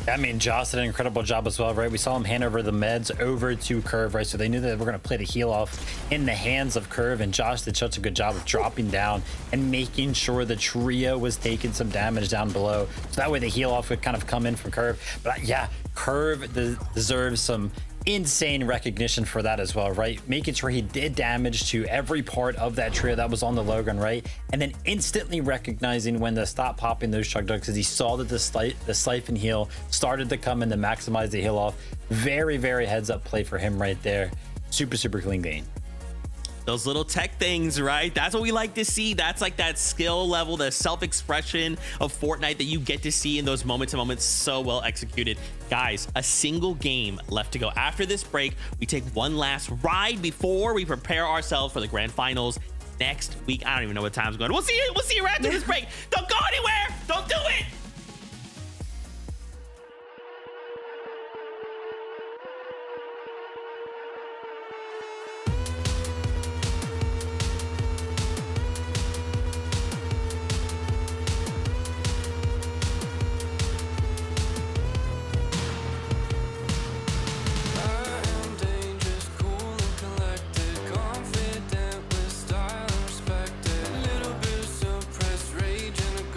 I mean, Josh did an incredible job as well, right? We saw him hand over the meds over to Curve, right? So they knew that they were going to play the heal off in the hands of Curve, and Josh did such a good job of dropping down and making sure the trio was taking some damage down below. So that way the heal off would kind of come in from Curve. But yeah, Curve deserves some insane recognition for that as well, right? Making sure he did damage to every part of that trio that was on the low ground, right? And then instantly recognizing when to stop popping those Chug Jugs because he saw that the siphon heal started to come in to maximize the heal off. Very, very heads up play for him right there. Super, super clean game. Those little tech things, right? That's what we like to see. That's like that skill level, the self-expression of Fortnite that you get to see in those moments so well executed. Guys, a single game left to go. After this break, we take one last ride before we prepare ourselves for the grand finals next week. I don't even know what time's going. We'll see you right after this break. Don't go anywhere. Don't do it. Confident with style and respect. A little bit of suppressed rage and a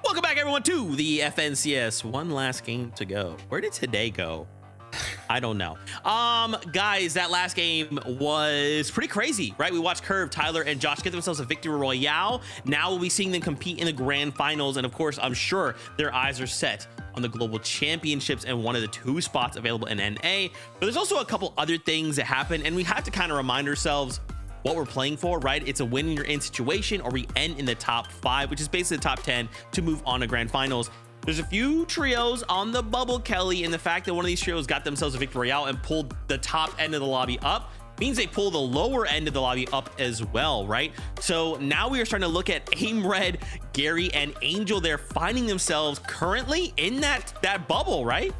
Welcome back, everyone, to the FNCS. One last game to go. Where did today go? I don't know. Guys, that last game was pretty crazy, right? We watched Curve, Tyler, and Josh get themselves a victory royale. Now we'll be seeing them compete in the grand finals. And of course, I'm sure their eyes are set on the global championships and one of the 2 spots available in NA. But there's also a couple other things that happen, and we have to kind of remind ourselves what we're playing for, right? It's a win you're in situation, or we end in the top 5, which is basically the top 10 to move on to grand finals. There's a few trios on the bubble, Kelly, and the fact that one of these trios got themselves a victory royale and pulled the top end of the lobby up means they pull the lower end of the lobby up as well, right? So now we are starting to look at Aim Red, Gary, and Angel. They're finding themselves currently in that bubble, right?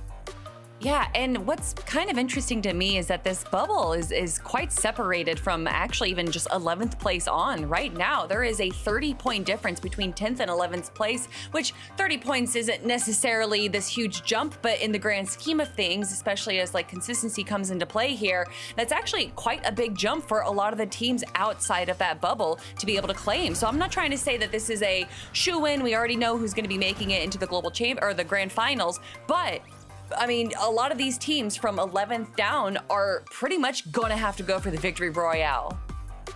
Yeah, and what's kind of interesting to me is that this bubble is quite separated from actually even just 11th place on. Right now, there is a 30-point difference between 10th and 11th place, which 30 points isn't necessarily this huge jump, but in the grand scheme of things, especially as like consistency comes into play here, that's actually quite a big jump for a lot of the teams outside of that bubble to be able to claim. So I'm not trying to say that this is a shoo-in. We already know who's going to be making it into the global champ or the grand finals, but I mean, a lot of these teams from 11th down are pretty much going to have to go for the victory royale.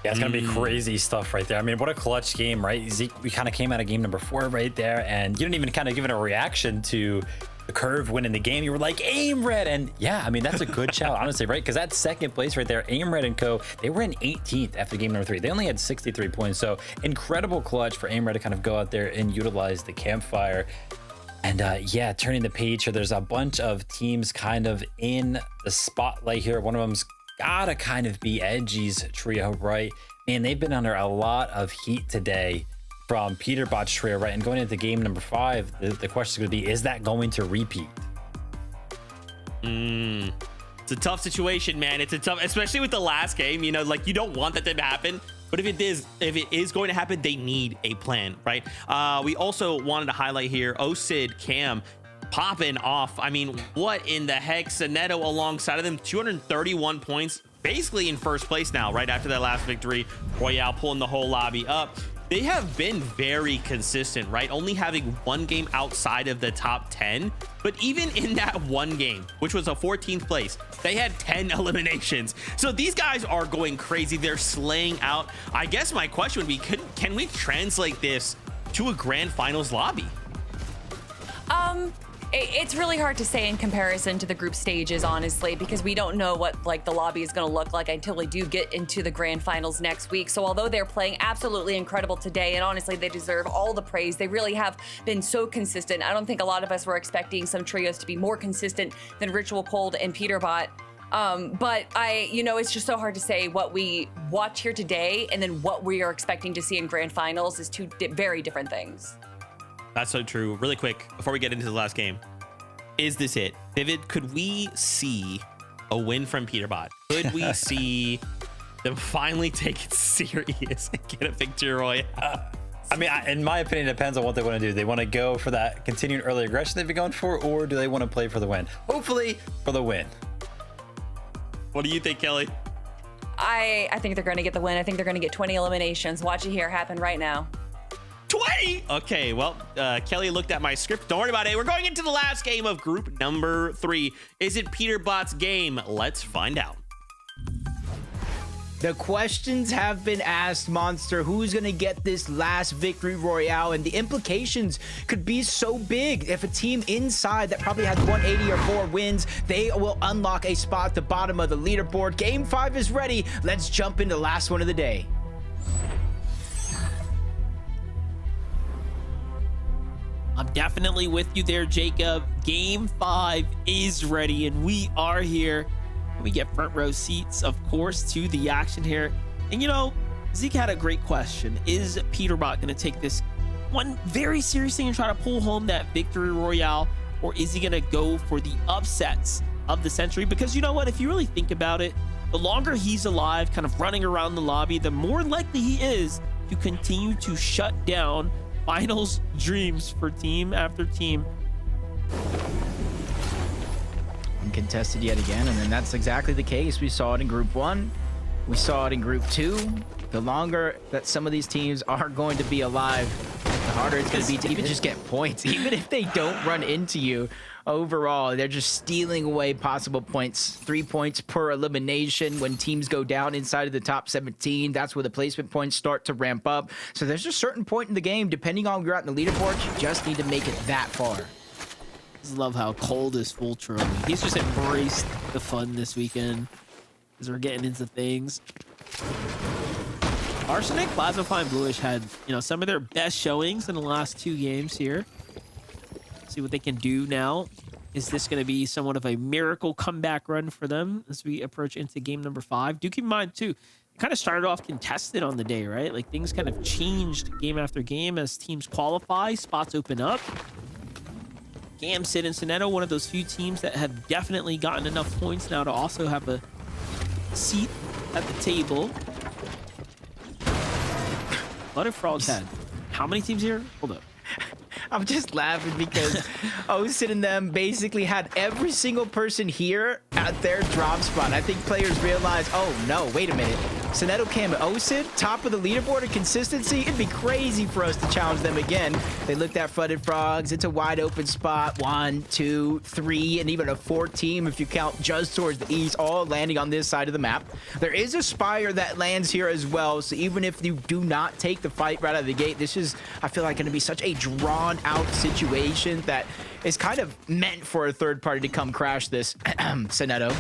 Yeah, it's going to be crazy stuff right there. I mean, what a clutch game, right? Zeke, we kind of came out of game number 4 right there, and you didn't even kind of give it a reaction to the Curve winning the game. You were like, Aim Red. And yeah, I mean, that's a good shout, honestly, right? Because that second place right there, Aim Red and Co., they were in 18th after game number 3. They only had 63 points. So incredible clutch for Aim Red to kind of go out there and utilize the campfire. And yeah, turning the page here, there's a bunch of teams kind of in the spotlight here. One of them's gotta kind of be Edgy's trio, right? Man, they've been under a lot of heat today from Peterbot's trio, right? And going into game number 5, the question is going to be, is that going to repeat? It's a tough situation, man. It's a tough, especially with the last game, you know, like you don't want that to happen. But if it is going to happen, they need a plan, right? We also wanted to highlight here, Osid, Cam, popping off. I mean, what in the heck? Soneto alongside of them, 231 points, basically in first place now, right after that last victory. Royale pulling the whole lobby up. They have been very consistent, right? Only having one game outside of the top 10. But even in that one game, which was a 14th place, they had 10 eliminations. So these guys are going crazy. They're slaying out. I guess my question would be, can we translate this to a grand finals lobby? It's really hard to say in comparison to the group stages, honestly, because we don't know what like the lobby is going to look like until we do get into the grand finals next week. So although they're playing absolutely incredible today, and honestly, they deserve all the praise. They really have been so consistent. I don't think a lot of us were expecting some trios to be more consistent than Ritual Cold and Peterbot. But it's just so hard to say what we watch here today and then what we are expecting to see in grand finals is two very different things. That's so true. Really quick, before we get into the last game, is this it? Vivid, could we see a win from Peterbot? Could we see them finally take it serious and get a victory royale? I mean, in my opinion, it depends on what they want to do. They want to go for that continued early aggression they've been going for, or do they want to play for the win? Hopefully for the win. What do you think, Kelly? I think they're going to get the win. I think they're going to get 20 eliminations. Watch it here happen right now. 20. Okay, well, Kelly looked at my script. Don't worry about it. We're going into the last game of group number 3. Is it Peterbot's game? Let's find out. The questions have been asked, Monster. Who's going to get this last victory royale? And the implications could be so big. If a team inside that probably has 180 or more wins, they will unlock a spot at the bottom of the leaderboard. Game 5 is ready. Let's jump into the last one of the day. I'm definitely with you there, Jacob. Game 5 is ready, and we are here. We get front row seats, of course, to the action here. And, Zeke had a great question. Is Peterbot going to take this one very seriously and try to pull home that victory royale, or is he going to go for the upsets of the century, because you know what, if you really think about it, the longer he's alive kind of running around the lobby, the more likely he is to continue to shut down finals dreams for team after team. Uncontested yet again, and then that's exactly the case. We saw it in Group 1. We saw it in Group 2. The longer that some of these teams are going to be alive, the harder it's going to be to even just get points. Even if they don't run into you, overall, they're just stealing away possible points. 3 points per elimination when teams go down inside of the top 17. That's where the placement points start to ramp up. So there's a certain point in the game, depending on where you're at in the leaderboard, you just need to make it that far. Just love how cold is Fultro. He's just embraced the fun this weekend as we're getting into things. Arsenic, Plasmafy, and Bluish had, you know, some of their best showings in the last 2 games here. See what they can do now. Is this going to be somewhat of a miracle comeback run for them as we approach into game number 5? Do keep in mind, too, it kind of started off contested on the day, right? Like, things kind of changed game after game as teams qualify, spots open up. Gam, Sid, and Soneto, one of those few teams that have definitely gotten enough points now to also have a seat at the table. Blooded Frogs had how many teams here? Hold up. I'm just laughing because Osid and them basically had every single person here at their drop spot. I think players realize, oh no, wait a minute. Soneto, Cam, and Osid, top of the leaderboard in consistency. It'd be crazy for us to challenge them again. They looked at Flooded Frogs. It's a wide open spot. 1, 2, 3, and even a 4th team if you count just towards the east, all landing on this side of the map. There is a Spire that lands here as well. So even if you do not take the fight right out of the gate, this is, I feel like, going to be such a drawn out situation that is kind of meant for a third party to come crash this. Soneto.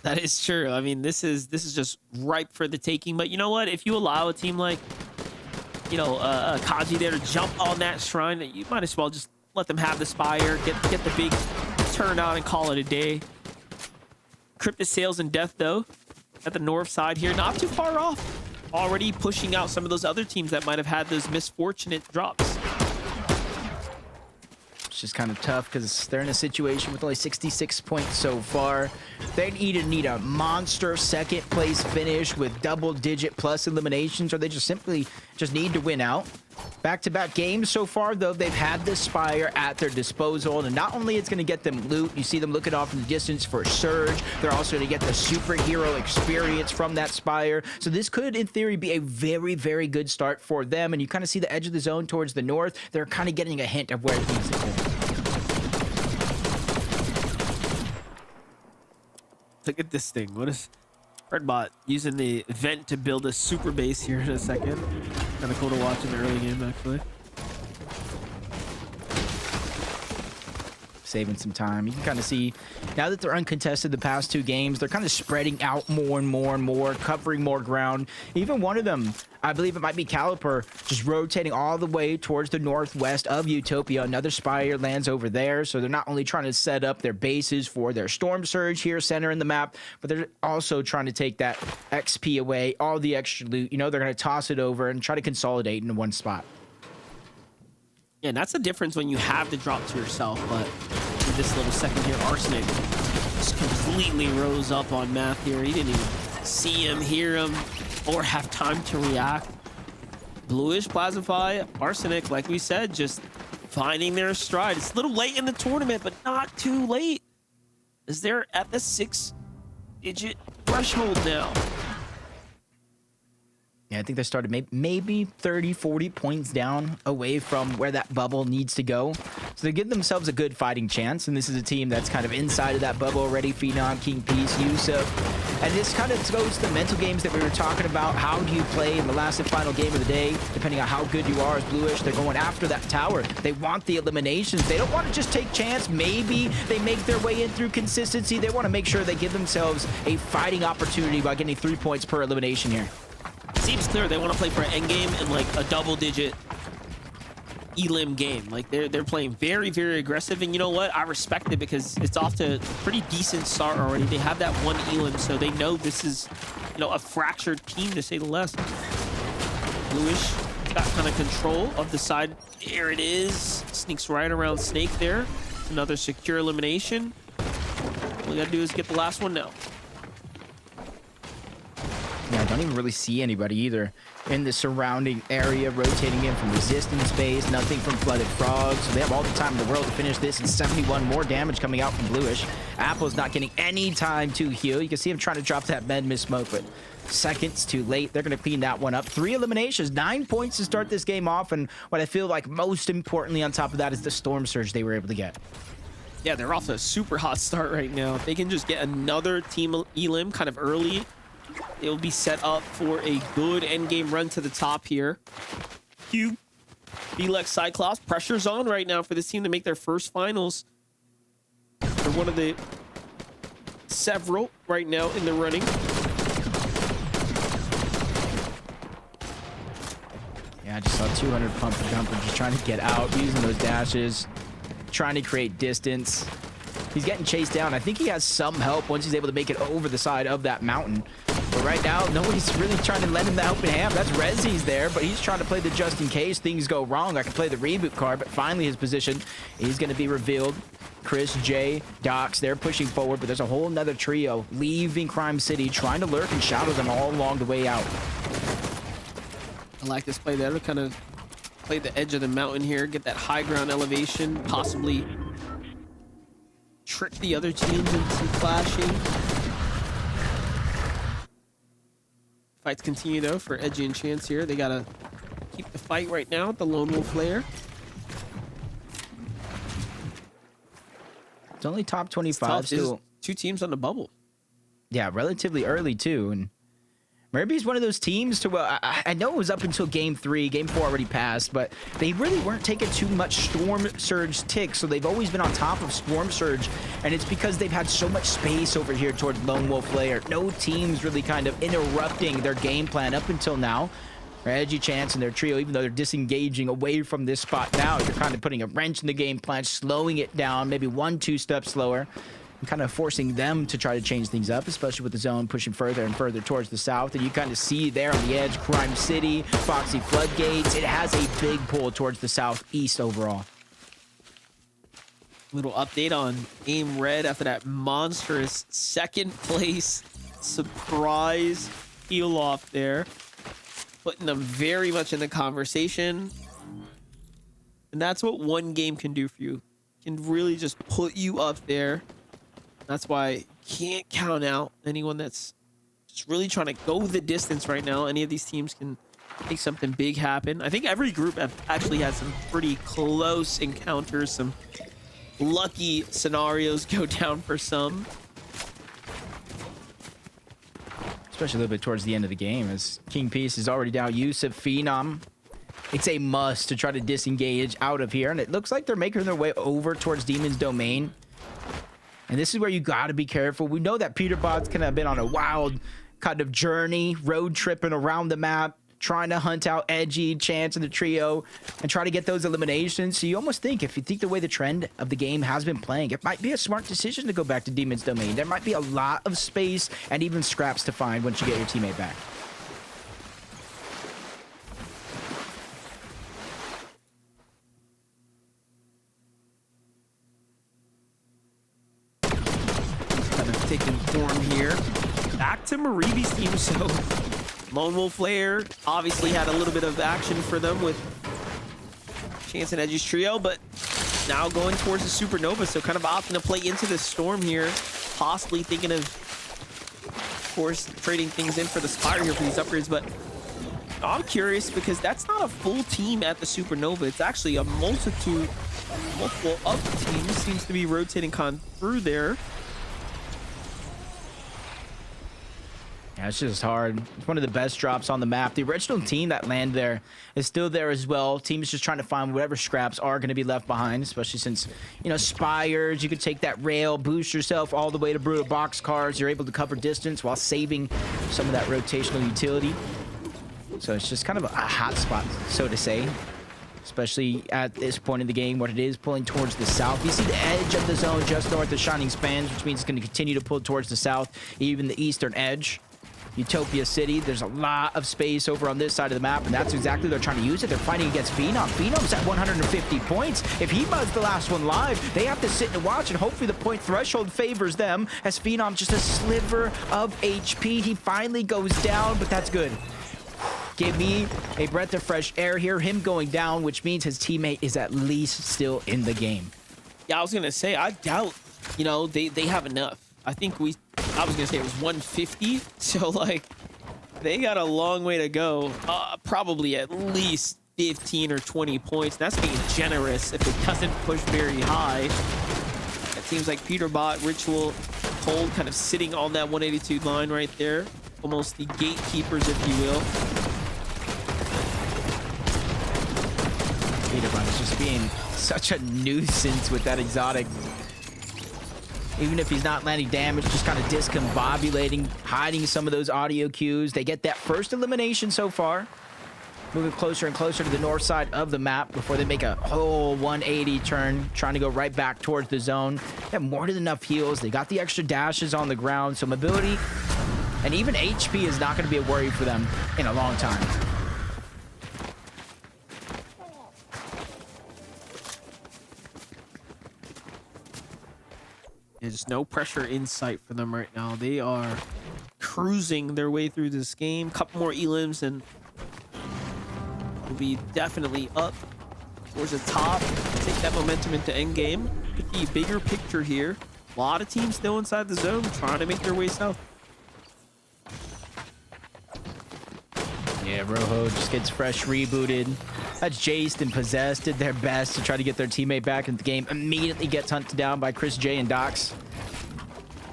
That is true. I mean, this is just ripe for the taking. But you know what? If you allow a team like, you know, Kaji there to jump on that shrine, you might as well just let them have the Spire, get the big turn on and call it a day. Cryptic Sales and Death, though, at the north side here, not too far off. Already pushing out some of those other teams that might have had those misfortunate drops. It's just kind of tough because they're in a situation with only 66 points so far. They either need a monster second place finish with double-digit plus eliminations, or they just simply just need to win out. Back-to-back games so far, though, they've had the Spire at their disposal, and not only it's going to get them loot, you see them looking off in the distance for a Surge, they're also going to get the superhero experience from that Spire. So this could, in theory, be a very, very good start for them, and you kind of see the edge of the zone towards the north. They're kind of getting a hint of where things are going. Look at this thing. What is Redbot using the vent to build a super base here in a second? Kind of cool to watch in the early game, actually. Saving some time. You can kind of see now that they're uncontested the past 2 games, they're kind of spreading out more and more and more, covering more ground. Even one of them, I believe it might be Caliper, just rotating all the way towards the northwest of Utopia. Another Spire lands over there, so they're not only trying to set up their bases for their Storm Surge here, center in the map, but they're also trying to take that XP away, all the extra loot. You know, they're going to toss it over and try to consolidate into one spot. Yeah, and that's the difference when you have the drop to yourself, but in this little second here, Arsenic just completely rose up on Math here. He didn't even see him, hear him, or have time to react. Bluish, Plasmafy, Arsenic, like we said, just finding their stride. It's a little late in the tournament, but not too late, as they're at the 6-digit threshold now. Yeah, I think they started maybe 30, 40 points down away from where that bubble needs to go. So they give themselves a good fighting chance, and this is a team that's kind of inside of that bubble already. Phenom, King Peace, Yusuf. And this kind of goes to the mental games that we were talking about. How do you play in the last and final game of the day, depending on how good you are as Bluish? They're going after that tower. They want the eliminations. They don't want to just take chance. Maybe they make their way in through consistency. They want to make sure they give themselves a fighting opportunity by getting 3 points per elimination here. Seems clear they want to play for an endgame in like a double-digit elim game. Like they're playing very, very aggressive, and you know what? I respect it because it's off to a pretty decent start already. They have that 1 elim, so they know this is, you know, a fractured team to say the least. Bluish got kind of control of the side. There it is. Sneaks right around Snake there. Another secure elimination. All you gotta do is get the last one now. Yeah, I don't even really see anybody either in the surrounding area, rotating in from resistance base, nothing from flooded frogs. So they have all the time in the world to finish this, and 71 more damage coming out from Bluish. Apple's not getting any time to heal. You can see him trying to drop that med miss smoke, but seconds too late. They're going to clean that one up. 3 eliminations, 9 points to start this game off, and what I feel like most importantly on top of that is the Storm Surge they were able to get. Yeah, they're off to a super hot start right now. If they can just get another team elim kind of early, they'll be set up for a good endgame run to the top here. Cube, Felix, Cyclops, pressure's on right now for this team to make their first finals. They're one of the several right now in the running. Yeah, I just saw 200 pump and jumper just trying to get out, using those dashes, trying to create distance. He's getting chased down. I think he has some help once he's able to make it over the side of that mountain. But right now, nobody's really trying to lend him the helping hand. That's Rezzy's there, but he's trying to play the just in case things go wrong. I can play the reboot card, but finally his position is going to be revealed. Chris, Jay, Docs, they're pushing forward, but there's a whole nother trio leaving Crime City, trying to lurk and shadow them all along the way out. I like this play there to kind of play the edge of the mountain here, get that high ground elevation, possibly trick the other teams into clashing. Fights continue though for Edgy and Chance here. They gotta keep the fight right now with the Lone Wolf Lair. It's only top 25 Tough. still. 2 teams on the bubble. Yeah, relatively early too. And Murphy's one of those teams to where I know it was up until game 3, game 4 already passed, but they really weren't taking too much Storm Surge ticks, so they've always been on top of Storm Surge, and it's because they've had so much space over here towards Lone Wolf Lair. No teams really kind of interrupting their game plan up until now. Edgy, Chance, and their trio, even though they're disengaging away from this spot now, you're kind of putting a wrench in the game plan, slowing it down, maybe 1-2 steps slower, and kind of forcing them to try to change things up, especially with the zone pushing further and further towards the south. And you kind of see there on the edge, Crime City, Foxy Floodgates. It has a big pull towards the southeast overall. Little update on Aim Red after that monstrous second place surprise heal off there. Putting them very much in the conversation. And that's what one game can do for you. It can really just put you up there. That's why you can't count out anyone that's just really trying to go the distance right now. Any of these teams can make something big happen. I think every group actually had some pretty close encounters, some lucky scenarios go down for some. Especially a little bit towards the end of the game as King Peace is already down. Yusuf, Phenom. It's a must to try to disengage out of here. And it looks like they're making their way over towards Demon's Domain. And this is where you got to be careful. We know that Peterbot's kind of been on a wild kind of journey, road tripping around the map, trying to hunt out Edgy, Chance, and the trio, and try to get those eliminations. So you almost think, if you think the way the trend of the game has been playing, it might be a smart decision to go back to Demon's Domain. There might be a lot of space and even scraps to find once you get your teammate back. Taking form here. Back to Maribi's team. So Lone Wolf Lair obviously had a little bit of action for them with Chance and Edgy's trio, but now going towards the Supernova. So kind of opting to play into the Storm here, possibly thinking of course, trading things in for the Spire here for these upgrades. But I'm curious because that's not a full team at the Supernova. It's actually a multiple of teams seems to be rotating through there. Yeah, it's just hard. It's one of the best drops on the map. The original team that landed there is still there as well. Team is just trying to find whatever scraps are going to be left behind, especially since, you know, Spires, you could take that rail, boost yourself all the way to Brutal Boxcars. You're able to cover distance while saving some of that rotational utility. So it's just kind of a hot spot, so to say, especially at this point in the game, what it is pulling towards the south. You see the edge of the zone just north of Shining Spans, which means it's going to continue to pull towards the south, even the eastern edge. Utopia City. There's a lot of space over on this side of the map, and that's exactly they're trying to use it. They're fighting against Phenom. Phenom's at 150 points. If he buys the last one live, they have to sit and watch, and hopefully the point threshold favors them, as Phenom just a sliver of HP. He finally goes down, but that's good. Give me a breath of fresh air here. Him going down, which means his teammate is at least still in the game. Yeah, I was gonna say, I doubt, you know, they have enough. I think I was gonna say it was 150, so like they got a long way to go. Probably at least 15 or 20 points. That's being generous if it doesn't push very high. It seems like Peterbot, Ritual, Cold kind of sitting on that 182 line right there. Almost the gatekeepers, if you will. Peterbot is just being such a nuisance with that exotic. Even if he's not landing damage, just kind of discombobulating, hiding some of those audio cues. They get that first elimination so far. Moving closer and closer to the north side of the map before they make a whole 180 turn, trying to go right back towards the zone. They have more than enough heals. They got the extra dashes on the ground, so mobility and even HP is not going to be a worry for them in a long time. There's no pressure in sight for them right now. They are cruising their way through this game. Couple more elims and will be definitely up towards the top. Take that momentum into endgame. Could be a bigger picture here. A lot of teams still inside the zone trying to make their way south. Yeah, Rojo just gets fresh rebooted. That's Jaced and Possessed did their best to try to get their teammate back into the game. Immediately gets hunted down by Chris J and Dox.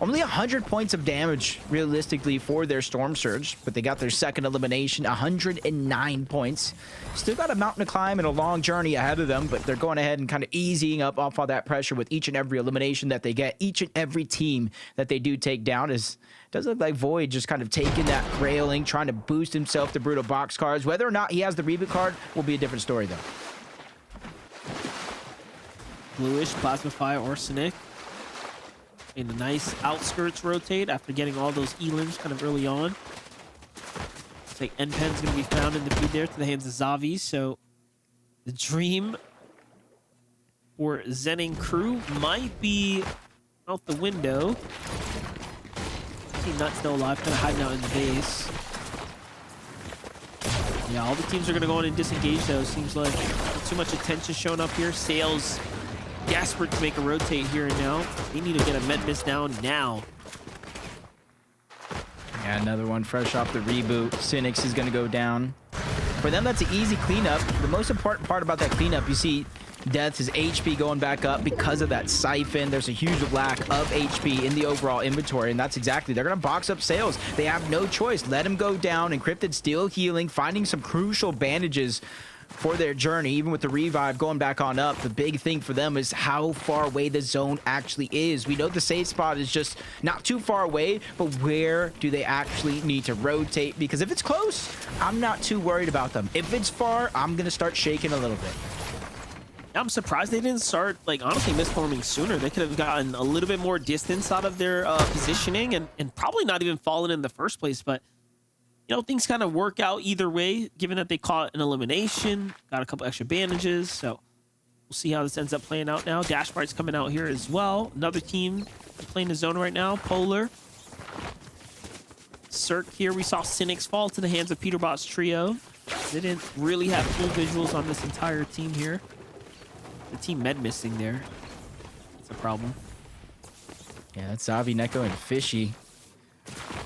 Only 100 points of damage, realistically, for their Storm Surge, but they got their second elimination, 109 points. Still got a mountain to climb and a long journey ahead of them, but they're going ahead and kind of easing up off all that pressure with each and every elimination that they get. Each and every team that they do take down does look like Void just kind of taking that railing, trying to boost himself to brutal box cards. Whether or not he has the reboot card will be a different story, though. Bluish, Plasma Fire, or Cynic. In a nice outskirts rotate after getting all those elims kind of early on. Looks like Endpen's going to be found in the feed there to the hands of Zavi. So the dream for Zenning crew might be out the window. Nut still alive, kind of hiding out in the base. Yeah, all the teams are going to go on and disengage though. Seems like not too much attention showing up here. Sales desperate to make a rotate here and now. They need to get a med miss down now. Yeah, another one fresh off the reboot. Cynics is going to go down. For them, that's an easy cleanup. The most important part about that cleanup, you see Death's HP going back up because of that siphon. There's a huge lack of HP in the overall inventory, and that's exactly, they're going to box up Sales. They have no choice. Let him go down. Encrypted still healing, finding some crucial bandages for their journey, even with the revive going back on up. The big thing for them is how far away the zone actually is. We know the safe spot is just not too far away, but where do they actually need to rotate? Because if it's close, I'm not too worried about them. If it's far, I'm going to start shaking a little bit. I'm surprised they didn't start, like, honestly misforming sooner. They could have gotten a little bit more distance out of their positioning and probably not even fallen in the first place. But, you know, things kind of work out either way, given that they caught an elimination, got a couple extra bandages. So we'll see how this ends up playing out now. Dashbart's coming out here as well. Another team playing the zone right now, Polar. Cirque here. We saw Cynics fall to the hands of Peterbot's trio. They didn't really have full visuals on this entire team here. The team med missing there. That's a problem. Yeah, that's Zavi, Neko, and Fishy.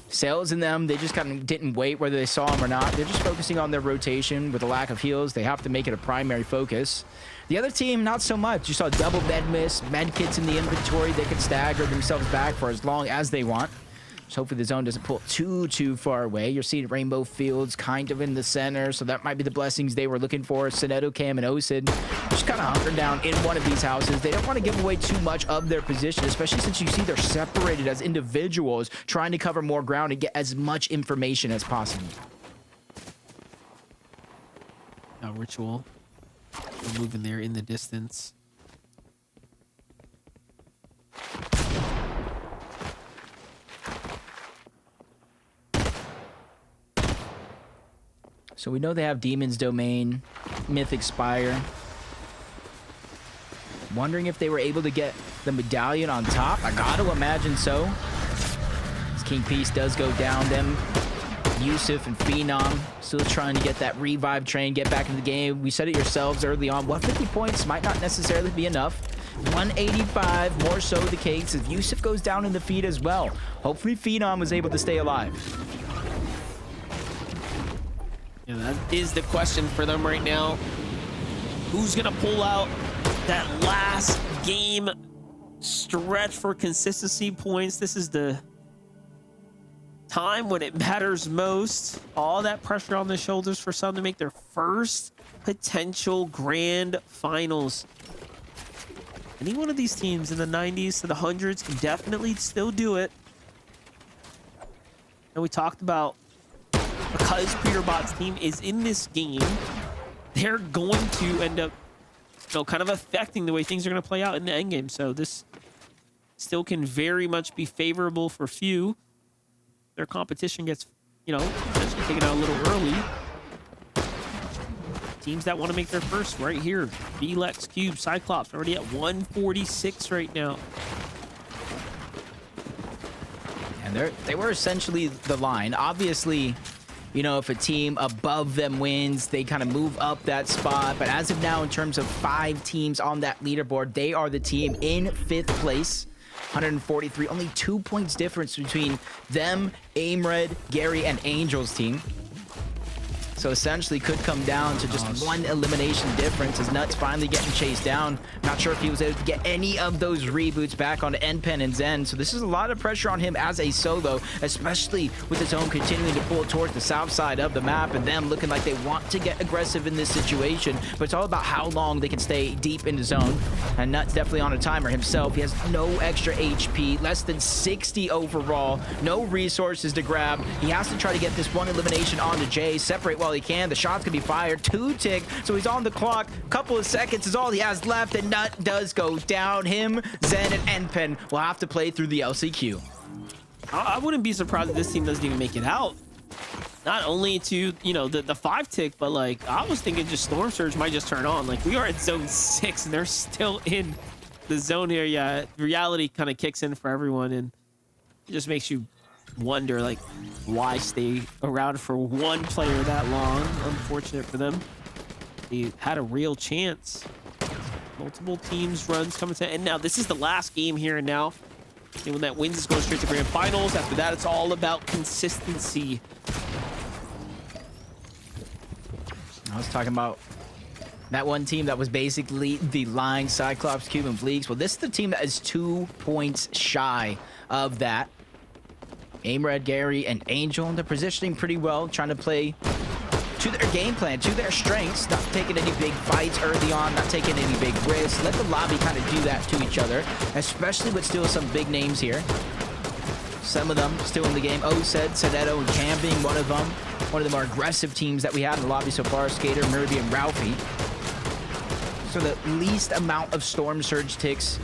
Sales in them, they just kind of didn't wait whether they saw him or not. They're just focusing on their rotation with a lack of heals. They have to make it a primary focus. The other team, not so much. You saw double med miss, med kits in the inventory. They could stagger themselves back for as long as they want. So hopefully the zone doesn't pull too far away. You're seeing Rainbow Fields kind of in the center, so that might be the blessings they were looking for. Sinedo, Cam, and Osid just kind of hunkered down in one of these houses. They don't want to give away too much of their position, especially since you see they're separated as individuals, trying to cover more ground and get as much information as possible. Now Ritual, we're moving there in the distance. So we know they have Demon's Domain, Mythic Spire. Wondering if they were able to get the medallion on top. I gotta imagine so. As King Peace does go down, them Yusuf and Phenom still trying to get that revive train, get back in the game. We said it yourselves early on, 150 points might not necessarily be enough. 185, more so the case if Yusuf goes down in the feed as well. Hopefully Phenom was able to stay alive. Yeah, that is the question for them right now. Who's gonna pull out that last game stretch for consistency points? This is the time when it matters most. All that pressure on the shoulders for some to make their first potential grand finals. Any one of these teams in the 90s to the 100s can definitely still do it. And we talked about, because Peterbot's team is in this game, they're going to end up, you know, kind of affecting the way things are going to play out in the endgame. So this still can very much be favorable for few. Their competition gets, you know, potentially taken out a little early. Teams that want to make their first right here. Belex, Cube, Cyclops already at 146 right now. And they were essentially the line. Obviously, you know, if a team above them wins, they kind of move up that spot. But as of now, in terms of 5 teams on that leaderboard, they are the team in 5th place. 143, only 2 points difference between them, AimRed, Gary, and Angel's team. So essentially could come down to just one elimination difference as Nuts finally getting chased down. Not sure if he was able to get any of those reboots back onto Endpen and Zen. So this is a lot of pressure on him as a solo, especially with his own continuing to pull towards the south side of the map and them looking like they want to get aggressive in this situation. But it's all about how long they can stay deep in the zone. And Nuts definitely on a timer himself. He has no extra HP, less than 60 overall, no resources to grab. He has to try to get this one elimination onto Jay, separate while he can. The shot's gonna be fired. 2 tick, so he's on the clock. Couple of seconds is all he has left, and Nut does go down. Him, Zen, and Endpen will have to play through the LCQ. I wouldn't be surprised if this team doesn't even make it out. Not only to, you know, the 5 tick, but like I was thinking just Storm Surge might just turn on. Like we are at zone 6 and they're still in the zone here. Yeah, reality kind of kicks in for everyone, and it just makes you wonder like why stay around for one player that long. Unfortunate for them. They had a real chance. Multiple teams runs coming to, and now this is the last game here and now. Anyone that wins is going straight to grand finals. After that, it's all about consistency. I was talking about that one team that was basically the line, Cyclops, Cube, and Fleeks. Well, this is the team that is 2 points shy of that. AimRed, Gary, and Angel, they're positioning pretty well, trying to play to their game plan, to their strengths, not taking any big fights early on, not taking any big risks. Let the lobby kind of do that to each other, especially with still some big names here. Some of them still in the game. Osed, Sedetto, and Cam being one of them. One of the more aggressive teams that we had in the lobby so far, Skater, Murby, and Ralphie. So the least amount of Storm Surge ticks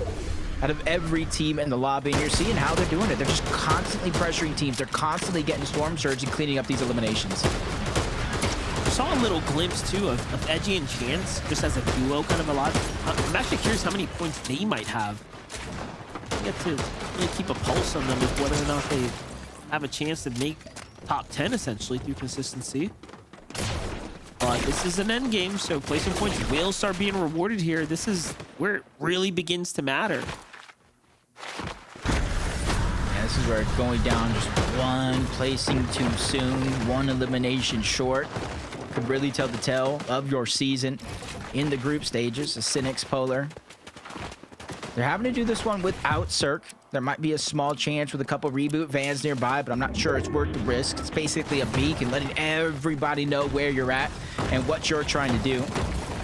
out of every team in the lobby, and you're seeing how they're doing it. They're just constantly pressuring teams. They're constantly getting Storm Surge and cleaning up these eliminations. I saw a little glimpse too of Edgy and Chance just as a duo, kind of a lot. I'm actually curious how many points they might have. I get to really keep a pulse on them with whether or not they have a chance to make top 10 essentially through consistency. But this is an end game, so placing points will start being rewarded here. This is where it really begins to matter. Yeah, this is where it's going down just one placing too soon, one elimination short. Could really tell the tale of your season in the group stages. The Cynics Polar. They're having to do this one without Cirque. There might be a small chance with a couple reboot vans nearby, but I'm not sure it's worth the risk. It's basically a beacon letting everybody know where you're at and what you're trying to do.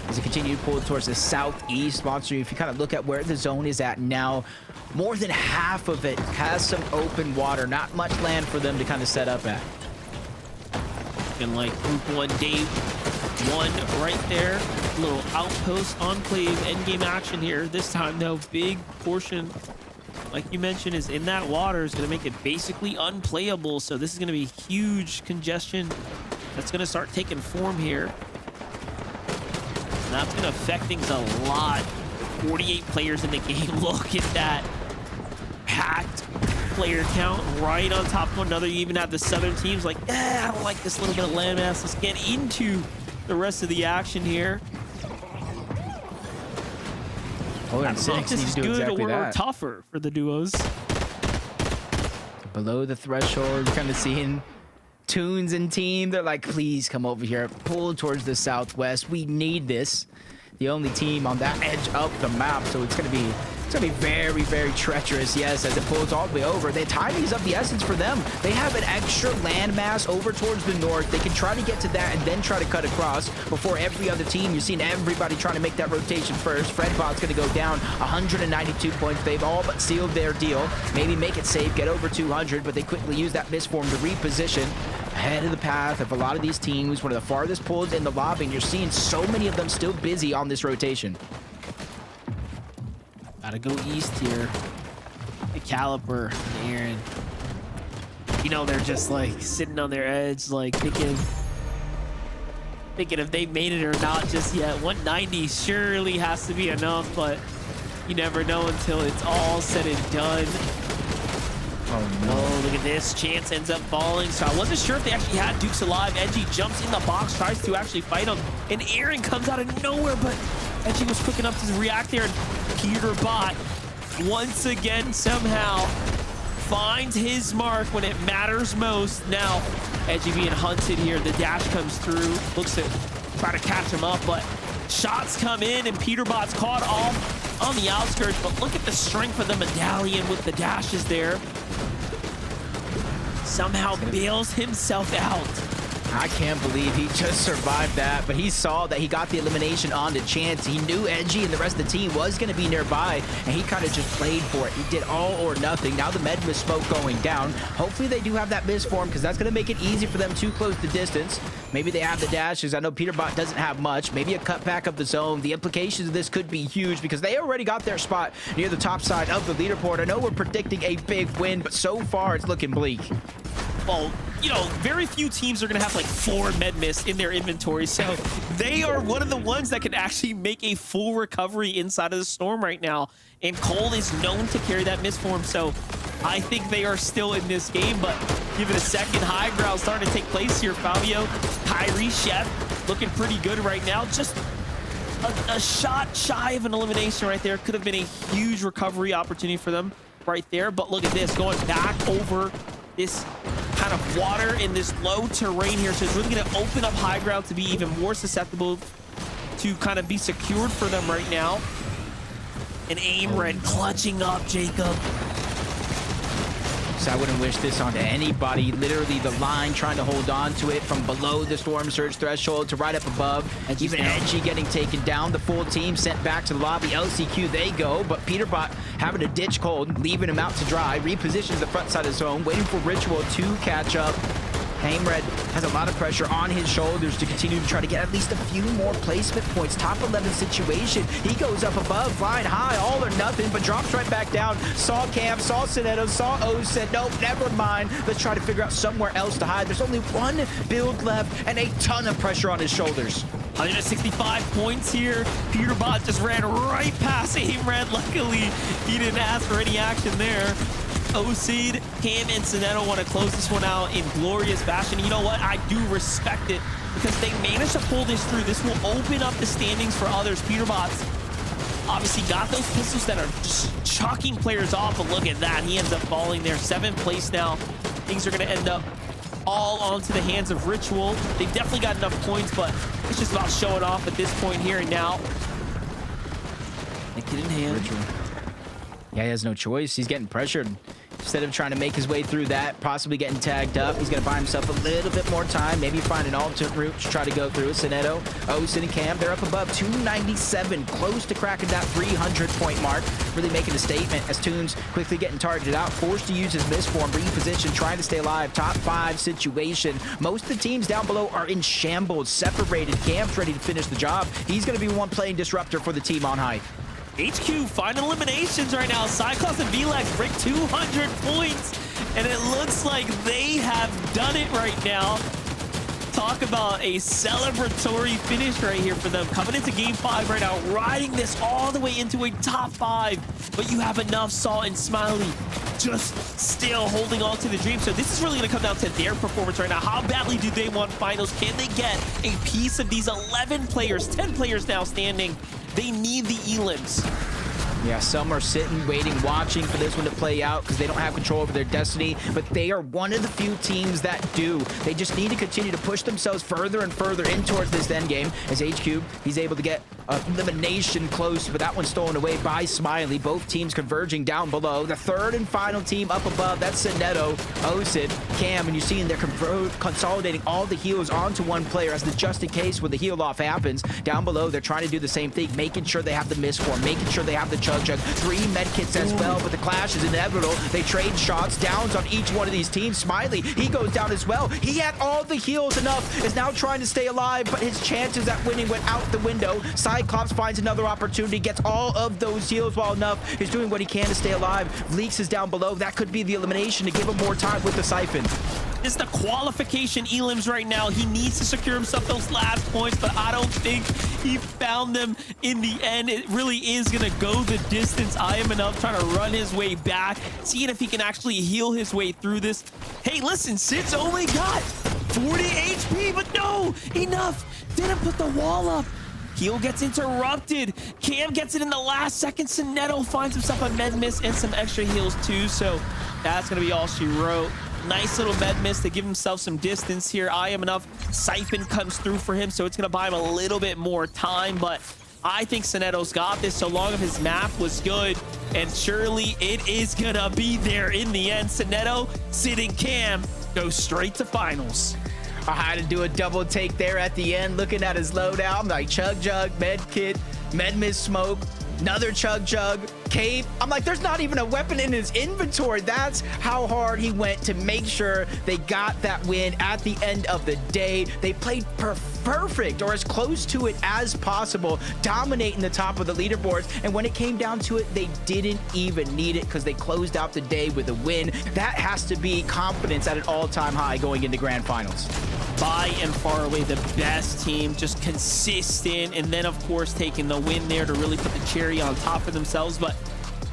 As they continue to pull towards the southeast, Monster, if you kind of look at where the zone is at now, more than half of it has some open water, not much land for them to kind of set up at. And like Group 1, day 1 right there. Little outpost enclave endgame action here. This time though, big portion, like you mentioned, is in that water. Is going to make it basically unplayable. So this is going to be huge congestion that's going to start taking form here. And that's going to affect things a lot. 48 players in the game. Look at that packed player count right on top of one another. You even have the Southern teams like, I don't like this little bit of landmass. Let's get into the rest of the action here. Oh, I and don't know if 6 this needs is to do good exactly or that. tougher for the duos. Below the threshold, you're kind of seeing Toons and team. They're like, please come over here, pull towards the southwest. We need this. The only team on that edge of the map, so it's gonna be very, very treacherous. Yes, as it pulls all the way over. The timing is of the essence for them. They have an extra landmass over towards the north. They can try to get to that and then try to cut across before every other team. You've seen everybody trying to make that rotation first. Fredbot's gonna go down 192 points. They've all but sealed their deal. Maybe make it safe, get over 200, but they quickly use that misform to reposition ahead of the path of a lot of these teams. One of the farthest pulls in the lobby, and you're seeing so many of them still busy on this rotation. Gotta go east here. The Caliper, Aaron. You know, they're just like sitting on their edge, like thinking if they made it or not just yet. 190 surely has to be enough, but you never know until it's all said and done. Oh no. Oh, look at this. Chance ends up falling. So I wasn't sure if they actually had Dukes alive. Edgy jumps in the box, tries to actually fight him. And Aaron comes out of nowhere, but Edgy was quick enough to react there. And Peter Bot, once again, somehow finds his mark when it matters most. Now, Edgy being hunted here. The dash comes through. Looks to try to catch him up, but shots come in, and Peter Bot's caught off on the outskirts. But look at the strength of the medallion with the dashes there. Somehow bails himself out. I can't believe he just survived that, but he saw that he got the elimination onto Chance. He knew Edgy and the rest of the team was going to be nearby, and he kind of just played for it. He did all or nothing. Now the med miss smoke going down. Hopefully they do have that misform, because that's going to make it easy for them to close the distance. Maybe they have the dashes. I know Peterbot doesn't have much. Maybe a cutback of the zone. The implications of this could be huge, because they already got their spot near the top side of the leaderboard. I know we're predicting a big win, but so far it's looking bleak. Well, you know, very few teams are going to have like 4 med miss in their inventory. So they are one of the ones that can actually make a full recovery inside of the storm right now. And Cole is known to carry that misform. So I think they are still in this game, but give it a second. High ground starting to take place here. Fabio, Kyrie, Chef looking pretty good right now. Just a shot shy of an elimination right there. Could have been a huge recovery opportunity for them right there. But look at this, going back over this kind of water in this low terrain here. So it's really going to open up high ground to be even more susceptible to kind of be secured for them right now. And Aim Red clutching up Jacob. So I wouldn't wish this onto anybody. Literally the line trying to hold on to it from below the storm surge threshold to right up above. Even Edgy getting taken down. The full team sent back to the lobby. LCQ they go, but Peterbot having to ditch Cold, leaving him out to dry. Repositions the front side of his zone, waiting for Ritual to catch up. Red has a lot of pressure on his shoulders to continue to try to get at least a few more placement points. Top 11 situation. He goes up above, flying high, all or nothing, but drops right back down. Saw Cam, saw Sinetto, saw O, said, nope, never mind. Let's try to figure out somewhere else to hide. There's only one build left and a ton of pressure on his shoulders. 165 points here. Peterbot just ran right past Red. Luckily, he didn't ask for any action there. O-Seed, Cam, and Sinetto want to close this one out in glorious fashion. You know what? I do respect it because they managed to pull this through. This will open up the standings for others. Peterbot's obviously got those pistols that are just chucking players off, but look at that. He ends up falling there. 7th place now. Things are going to end up all onto the hands of Ritual. They've definitely got enough points, but it's just about showing off at this point here and now. Get in hand. Ritual. Yeah, he has no choice. He's getting pressured. Instead of trying to make his way through that, possibly getting tagged up, he's going to buy himself a little bit more time, maybe find an alternate route to try to go through. Sinetto, Osin, and Cam, they're up above 297, close to cracking that 300-point mark, really making a statement as Toons quickly getting targeted out, forced to use his misform, reposition, trying to stay alive. Top 5 situation. Most of the teams down below are in shambles, separated. Cam's ready to finish the job. He's going to be one playing disruptor for the team on high. HQ final eliminations right now. Cyclops and VLAX break 200 points, and it looks like they have done it right now. talk about a celebratory finish right here for them. Coming into game 5 right now, riding this all the way into a top 5. But you have enough, Salt and Smiley just still holding on to the dream. So this is really going to come down to their performance right now. How badly do they want finals? Can they get a piece of these 11 players, 10 players now standing? They need the elims. Yeah, some are sitting, waiting, watching for this one to play out because they don't have control over their destiny, but they are one of the few teams that do. They just need to continue to push themselves further and further in towards this end game. As HQ, he's able to get elimination close, but that one's stolen away by Smiley. Both teams converging down below. The third and final team up above, that's Sinetto, Osid, Cam, and you're seeing they're consolidating all the heals onto one player as the just in case when the heal off happens. Down below, they're trying to do the same thing, making sure they have the misform, making sure they have the chug. 3 medkits as well, but the clash is inevitable. They trade shots, downs on each one of these teams. Smiley, he goes down as well. He had all the heals enough, is now trying to stay alive, but his chances at winning went out the window. Cyclops finds another opportunity, gets all of those heals while enough. He's doing what he can to stay alive. Leaks is down below. That could be the elimination to give him more time with the Siphon. It's the qualification elims right now. He needs to secure himself those last points, but I don't think he found them in the end. It really is going to go the distance. I am enough trying to run his way back, seeing if he can actually heal his way through this. Hey, listen, Sid's only got 40 HP, but no, enough. Didn't put the wall up. Heal gets interrupted. Cam gets it in the last second. Sinetto finds himself a med miss and some extra heals too, so that's going to be all she wrote. Nice little med miss to give himself some distance here. I am enough. Siphon comes through for him, so it's going to buy him a little bit more time, but I think Sinetto's got this so long as his map was good, and surely it is going to be there in the end. Sinetto, Sid, and Cam go straight to finals. I had to do a double take there at the end, looking at his loadout. I'm like, Chug Jug, Med Kit, Med Miss Smoke, another Chug Jug, Cape. I'm like, there's not even a weapon in his inventory. That's how hard he went to make sure they got that win at the end of the day. They played perfect, or as close to it as possible, dominating the top of the leaderboards. And when it came down to it, they didn't even need it because they closed out the day with a win. That has to be confidence at an all-time high going into grand finals. By and far away the best team, just consistent, and then of course taking the win there to really put the cherry on top of themselves. But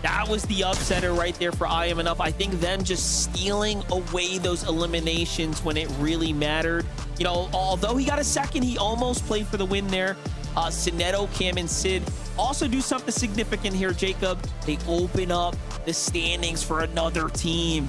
that was the upsetter right there for I Am Enough. I think them just stealing away those eliminations when it really mattered. You know, although he got a second, he almost played for the win there. Sinetto, Cam, and Sid also do something significant here, Jacob. They open up the standings for another team.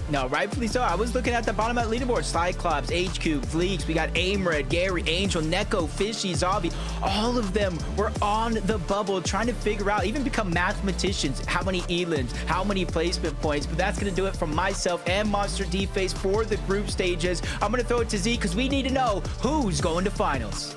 No, rightfully so. I was looking at the bottom of the leaderboard. Cyclops, HQ, Fleeks, we got Aimred, Gary, Angel, Neko, Fishy, Zombie. All of them were on the bubble trying to figure out, even become mathematicians, how many elims, how many placement points. But that's going to do it from myself and Monster D-Face for the group stages. I'm going to throw it to Z because we need to know who's going to finals.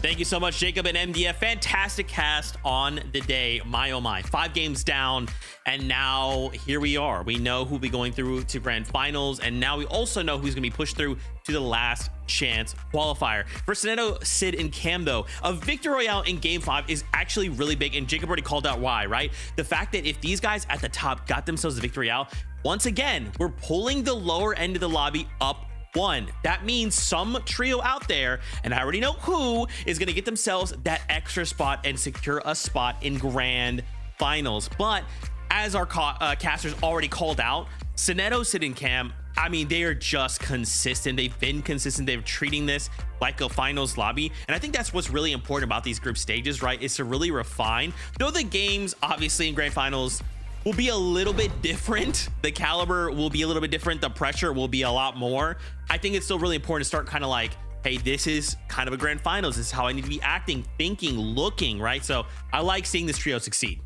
Thank you so much, Jacob and MDF. Fantastic cast on the day. My, oh my. 5 games down, and now here we are. We know who'll be going through to grand finals, and now we also know who's going to be pushed through to the last chance qualifier. For Sinetto, Sid, and Cam, though, a victory royale in game 5 is actually really big, and Jacob already called out why, right? The fact that if these guys at the top got themselves a victory royale, once again, we're pulling the lower end of the lobby up 1. That means some trio out there, and I already know who, is going to get themselves that extra spot and secure a spot in grand finals. But as our casters already called out, Sinetto, Sid, and Cam, I mean, they are just consistent. They've been consistent. They're treating this like a finals lobby. And I think that's what's really important about these group stages, right? Is to really refine. Though the games, obviously, in grand finals will be a little bit different. The caliber will be a little bit different. The pressure will be a lot more. I think it's still really important to start kind of like, hey, this is kind of a grand finals. This is how I need to be acting, thinking, looking, right? So I like seeing this trio succeed.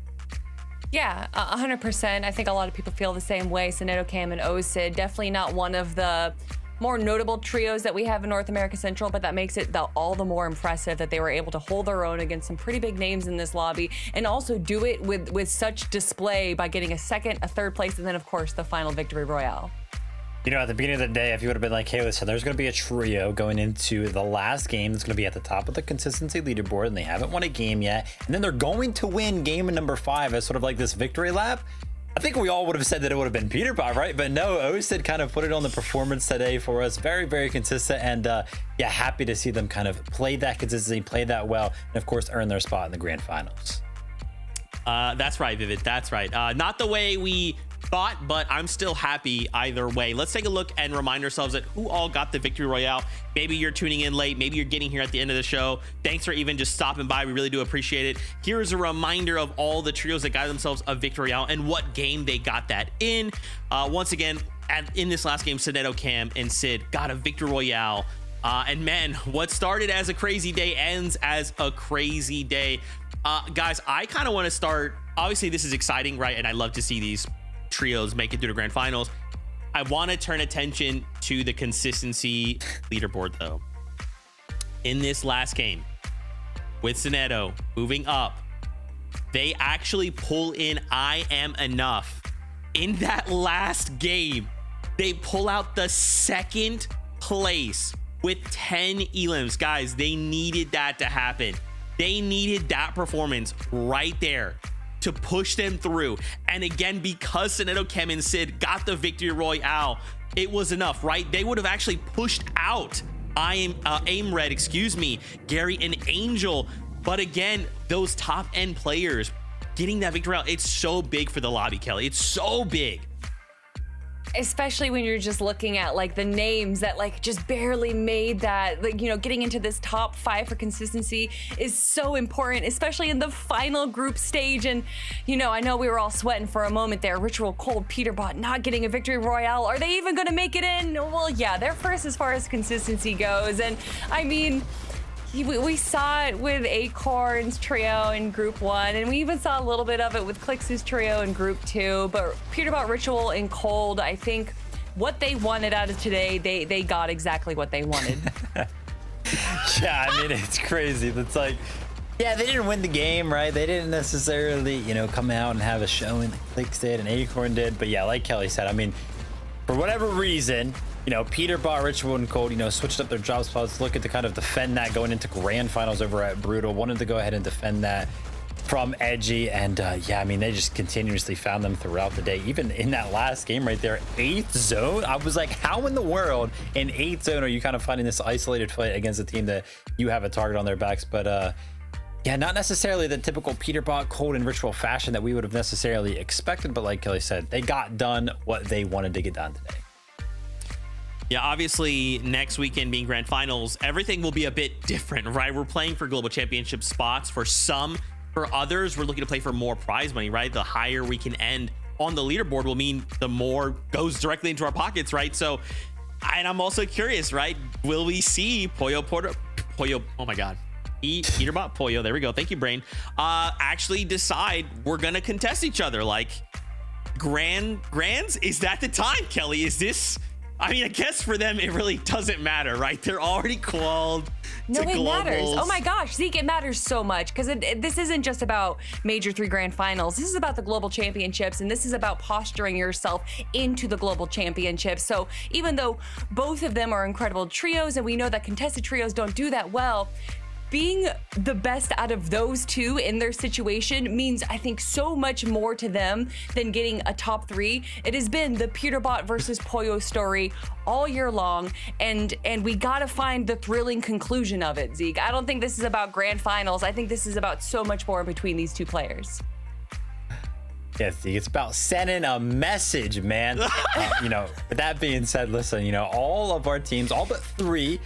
Yeah, 100%. I think a lot of people feel the same way. Sinetto, Cam, and Osid, definitely not one of the more notable trios that we have in North America Central, but that makes it all the more impressive that they were able to hold their own against some pretty big names in this lobby, and also do it with such display by getting a second, a third place, and then of course the final victory royale. You know, at the beginning of the day, if you would have been like, hey, listen, there's going to be a trio going into the last game that's going to be at the top of the consistency leaderboard, and they haven't won a game yet, and then they're going to win game number 5 as sort of like this victory lap, I think we all would have said that it would have been Peter Bot, right? But no, Osid kind of put it on the performance today for us. Very, very consistent. And yeah, happy to see them kind of play that consistency, play that well, and of course, earn their spot in the grand finals. That's right, Vivid. That's right. Not the way we thought, but I'm still happy either way. Let's take a look and remind ourselves that who all got the victory royale. Maybe you're tuning in late, maybe you're getting here at the end of the show. Thanks for even just stopping by. We really do appreciate it. Here's a reminder of all the trios that got themselves a victory royale and what game they got that in. Once again, in this last game, Sineto, Cam, and Sid got a victory royale. And man, what started as a crazy day ends as a crazy day. Guys, I kind of want to start, obviously this is exciting, right? And I love to see these trios make it through the grand finals. I want to turn attention to the consistency leaderboard though. In this last game with Sineto moving up, they actually pull in I Am Enough. In that last game, they pull out the second place with 10 elims. Guys, they needed that to happen. They needed that performance right there to push them through. And again, because Sineto, Cam, and Sid got the victory royale, it was enough, right? They would have actually pushed out Aim Red, Gary and Angel. But again, those top end players getting that victory royale, it's so big for the lobby, Kelly. It's so big. Especially when you're just looking at like the names that like just barely made that, like, you know, getting into this top 5 for consistency is so important, especially in the final group stage. And, you know, I know we were all sweating for a moment there. Ritual, Cold, Peterbot not getting a victory royale. Are they even going to make it in? Well, yeah, they're first as far as consistency goes. And I mean, we saw it with Acorn's trio in Group 1, and we even saw a little bit of it with Clix's trio in Group 2. But Peterbot, Ritual, and Cold, I think what they wanted out of today, they got exactly what they wanted. Yeah, I mean, it's crazy. It's like, yeah, they didn't win the game, right? They didn't necessarily, you know, come out and have a showing like Clix did and Acorn did. But yeah, like Kelly said, I mean, for whatever reason, you know, Peterbot, Ritual, and Cold, you know, switched up their job spots, looking to kind of defend that going into grand finals over at Brutal. Wanted to go ahead and defend that from Edgy. And yeah, I mean, they just continuously found them throughout the day. Even in that last game right there, 8th zone, I was like, how in the world in 8th zone are you kind of finding this isolated fight against a team that you have a target on their backs? But yeah, not necessarily the typical Peterbot, Cold, and Ritual fashion that we would have necessarily expected. But like Kelly said, they got done what they wanted to get done today. Yeah, obviously next weekend being grand finals, everything will be a bit different, right? We're playing for global championship spots for some. For others, we're looking to play for more prize money, right? The higher we can end on the leaderboard will mean the more goes directly into our pockets, right? So, and I'm also curious, right? Will we see Pollo, oh my God. Peterbot, Pollo, there we go. Thank you, brain. Actually decide we're gonna contest each other. Like, grands? Is that the time, Kelly? Is this... I mean, I guess for them, it really doesn't matter, right? They're already qualified. No, it matters. Oh my gosh, Zeke, it matters so much because this isn't just about Major 3 Grand Finals. This is about the Global Championships, and this is about posturing yourself into the Global Championships. So even though both of them are incredible trios, and we know that contested trios don't do that well, being the best out of those two in their situation means, I think, so much more to them than getting a top 3. It has been the Peterbot versus Pollo story all year long, and we gotta find the thrilling conclusion of it, Zeke. I don't think this is about grand finals. I think this is about so much more between these two players. Yeah, Zeke, it's about sending a message, man. You know, with that being said, listen, you know, all of our teams, all but 3,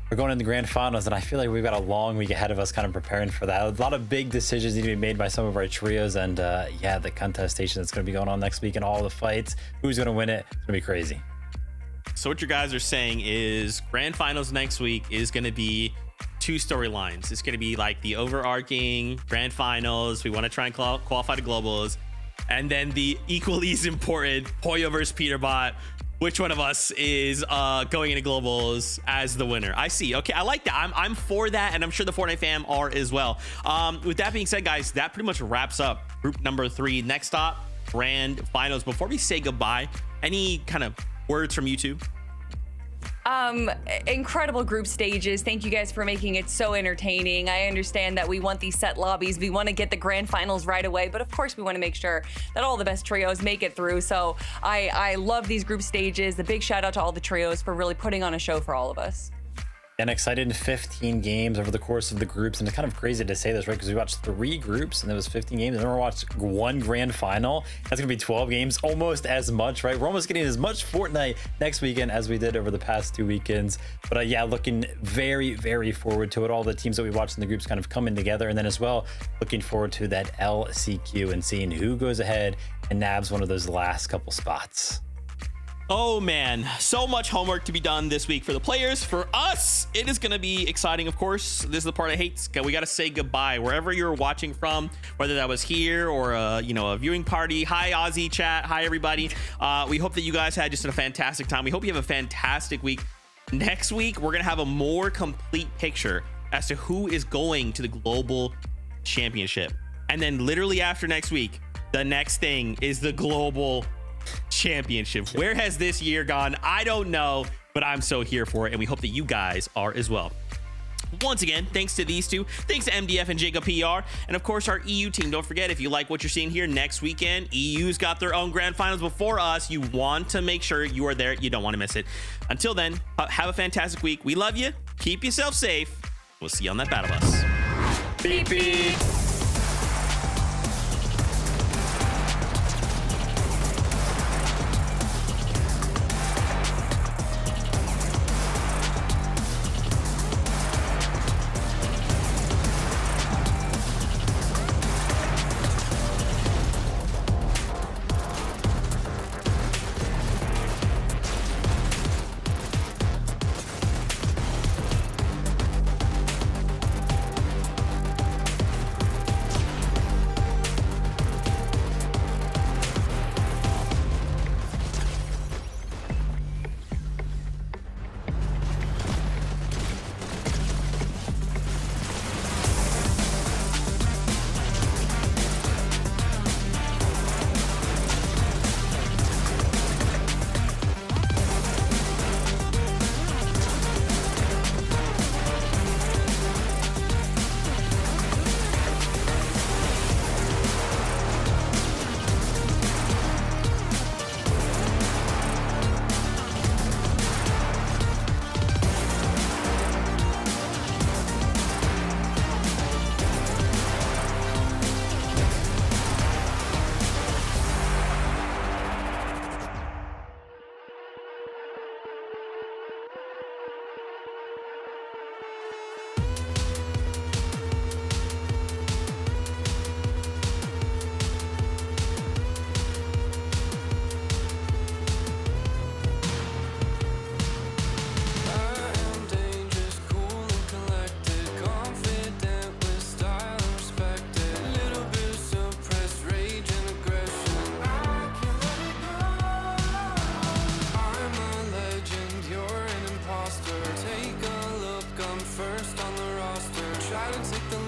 we're going in the grand finals, and I feel like we've got a long week ahead of us kind of preparing for that. A lot of big decisions need to be made by some of our trios, and yeah, the contestation that's going to be going on next week and all the fights, who's going to win it, it's going to be crazy. So what you guys are saying is grand finals next week is going to be 2 storylines. It's going to be like the overarching grand finals. We want to try and qualify to globals. And then the equally as important Pollo versus Peterbot. Which one of us is going into globals as the winner? I see. Okay, I like that. I'm for that, and I'm sure the Fortnite fam are as well. With that being said, guys, that pretty much wraps up group number 3. Next stop, grand finals. Before we say goodbye, any kind of words from you two? Incredible group stages. Thank you guys for making it so entertaining. I understand that we want these set lobbies. We want to get the grand finals right away, but of course we want to make sure that all the best trios make it through. So I love these group stages. The big shout out to all the trios for really putting on a show for all of us. And excited in 15 games over the course of the groups. And it's kind of crazy to say this, right? Because we watched 3 groups and there was 15 games. And then we watched 1 grand final. That's going to be 12 games, almost as much, right? We're almost getting as much Fortnite next weekend as we did over the past 2 weekends. But yeah, looking very, very forward to it. All the teams that we watched in the groups kind of coming together. And then as well, looking forward to that LCQ and seeing who goes ahead and nabs one of those last couple spots. Oh man, so much homework to be done this week for the players. For us, it is going to be exciting, of course. This is the part I hate. We got to say goodbye wherever you're watching from, whether that was here or a viewing party. Hi Aussie chat. Hi everybody. We hope that you guys had just a fantastic time. We hope you have a fantastic week. Next week, we're going to have a more complete picture as to who is going to the global championship. And then literally after next week, the next thing is the global championship. Where has this year gone? I don't know, but I'm so here for it, and we hope that you guys are as well. Once again, thanks to these two, thanks to MDF and Jacob PR, and of course our EU team. Don't forget, if you like what you're seeing here next weekend, EU's got their own grand finals before us. You want to make sure you are there. You don't want to miss it. Until then, have a fantastic week. We love you. Keep yourself safe. We'll see you on that battle bus. Beep, beep. Take a look, I'm first on the roster. Try to take the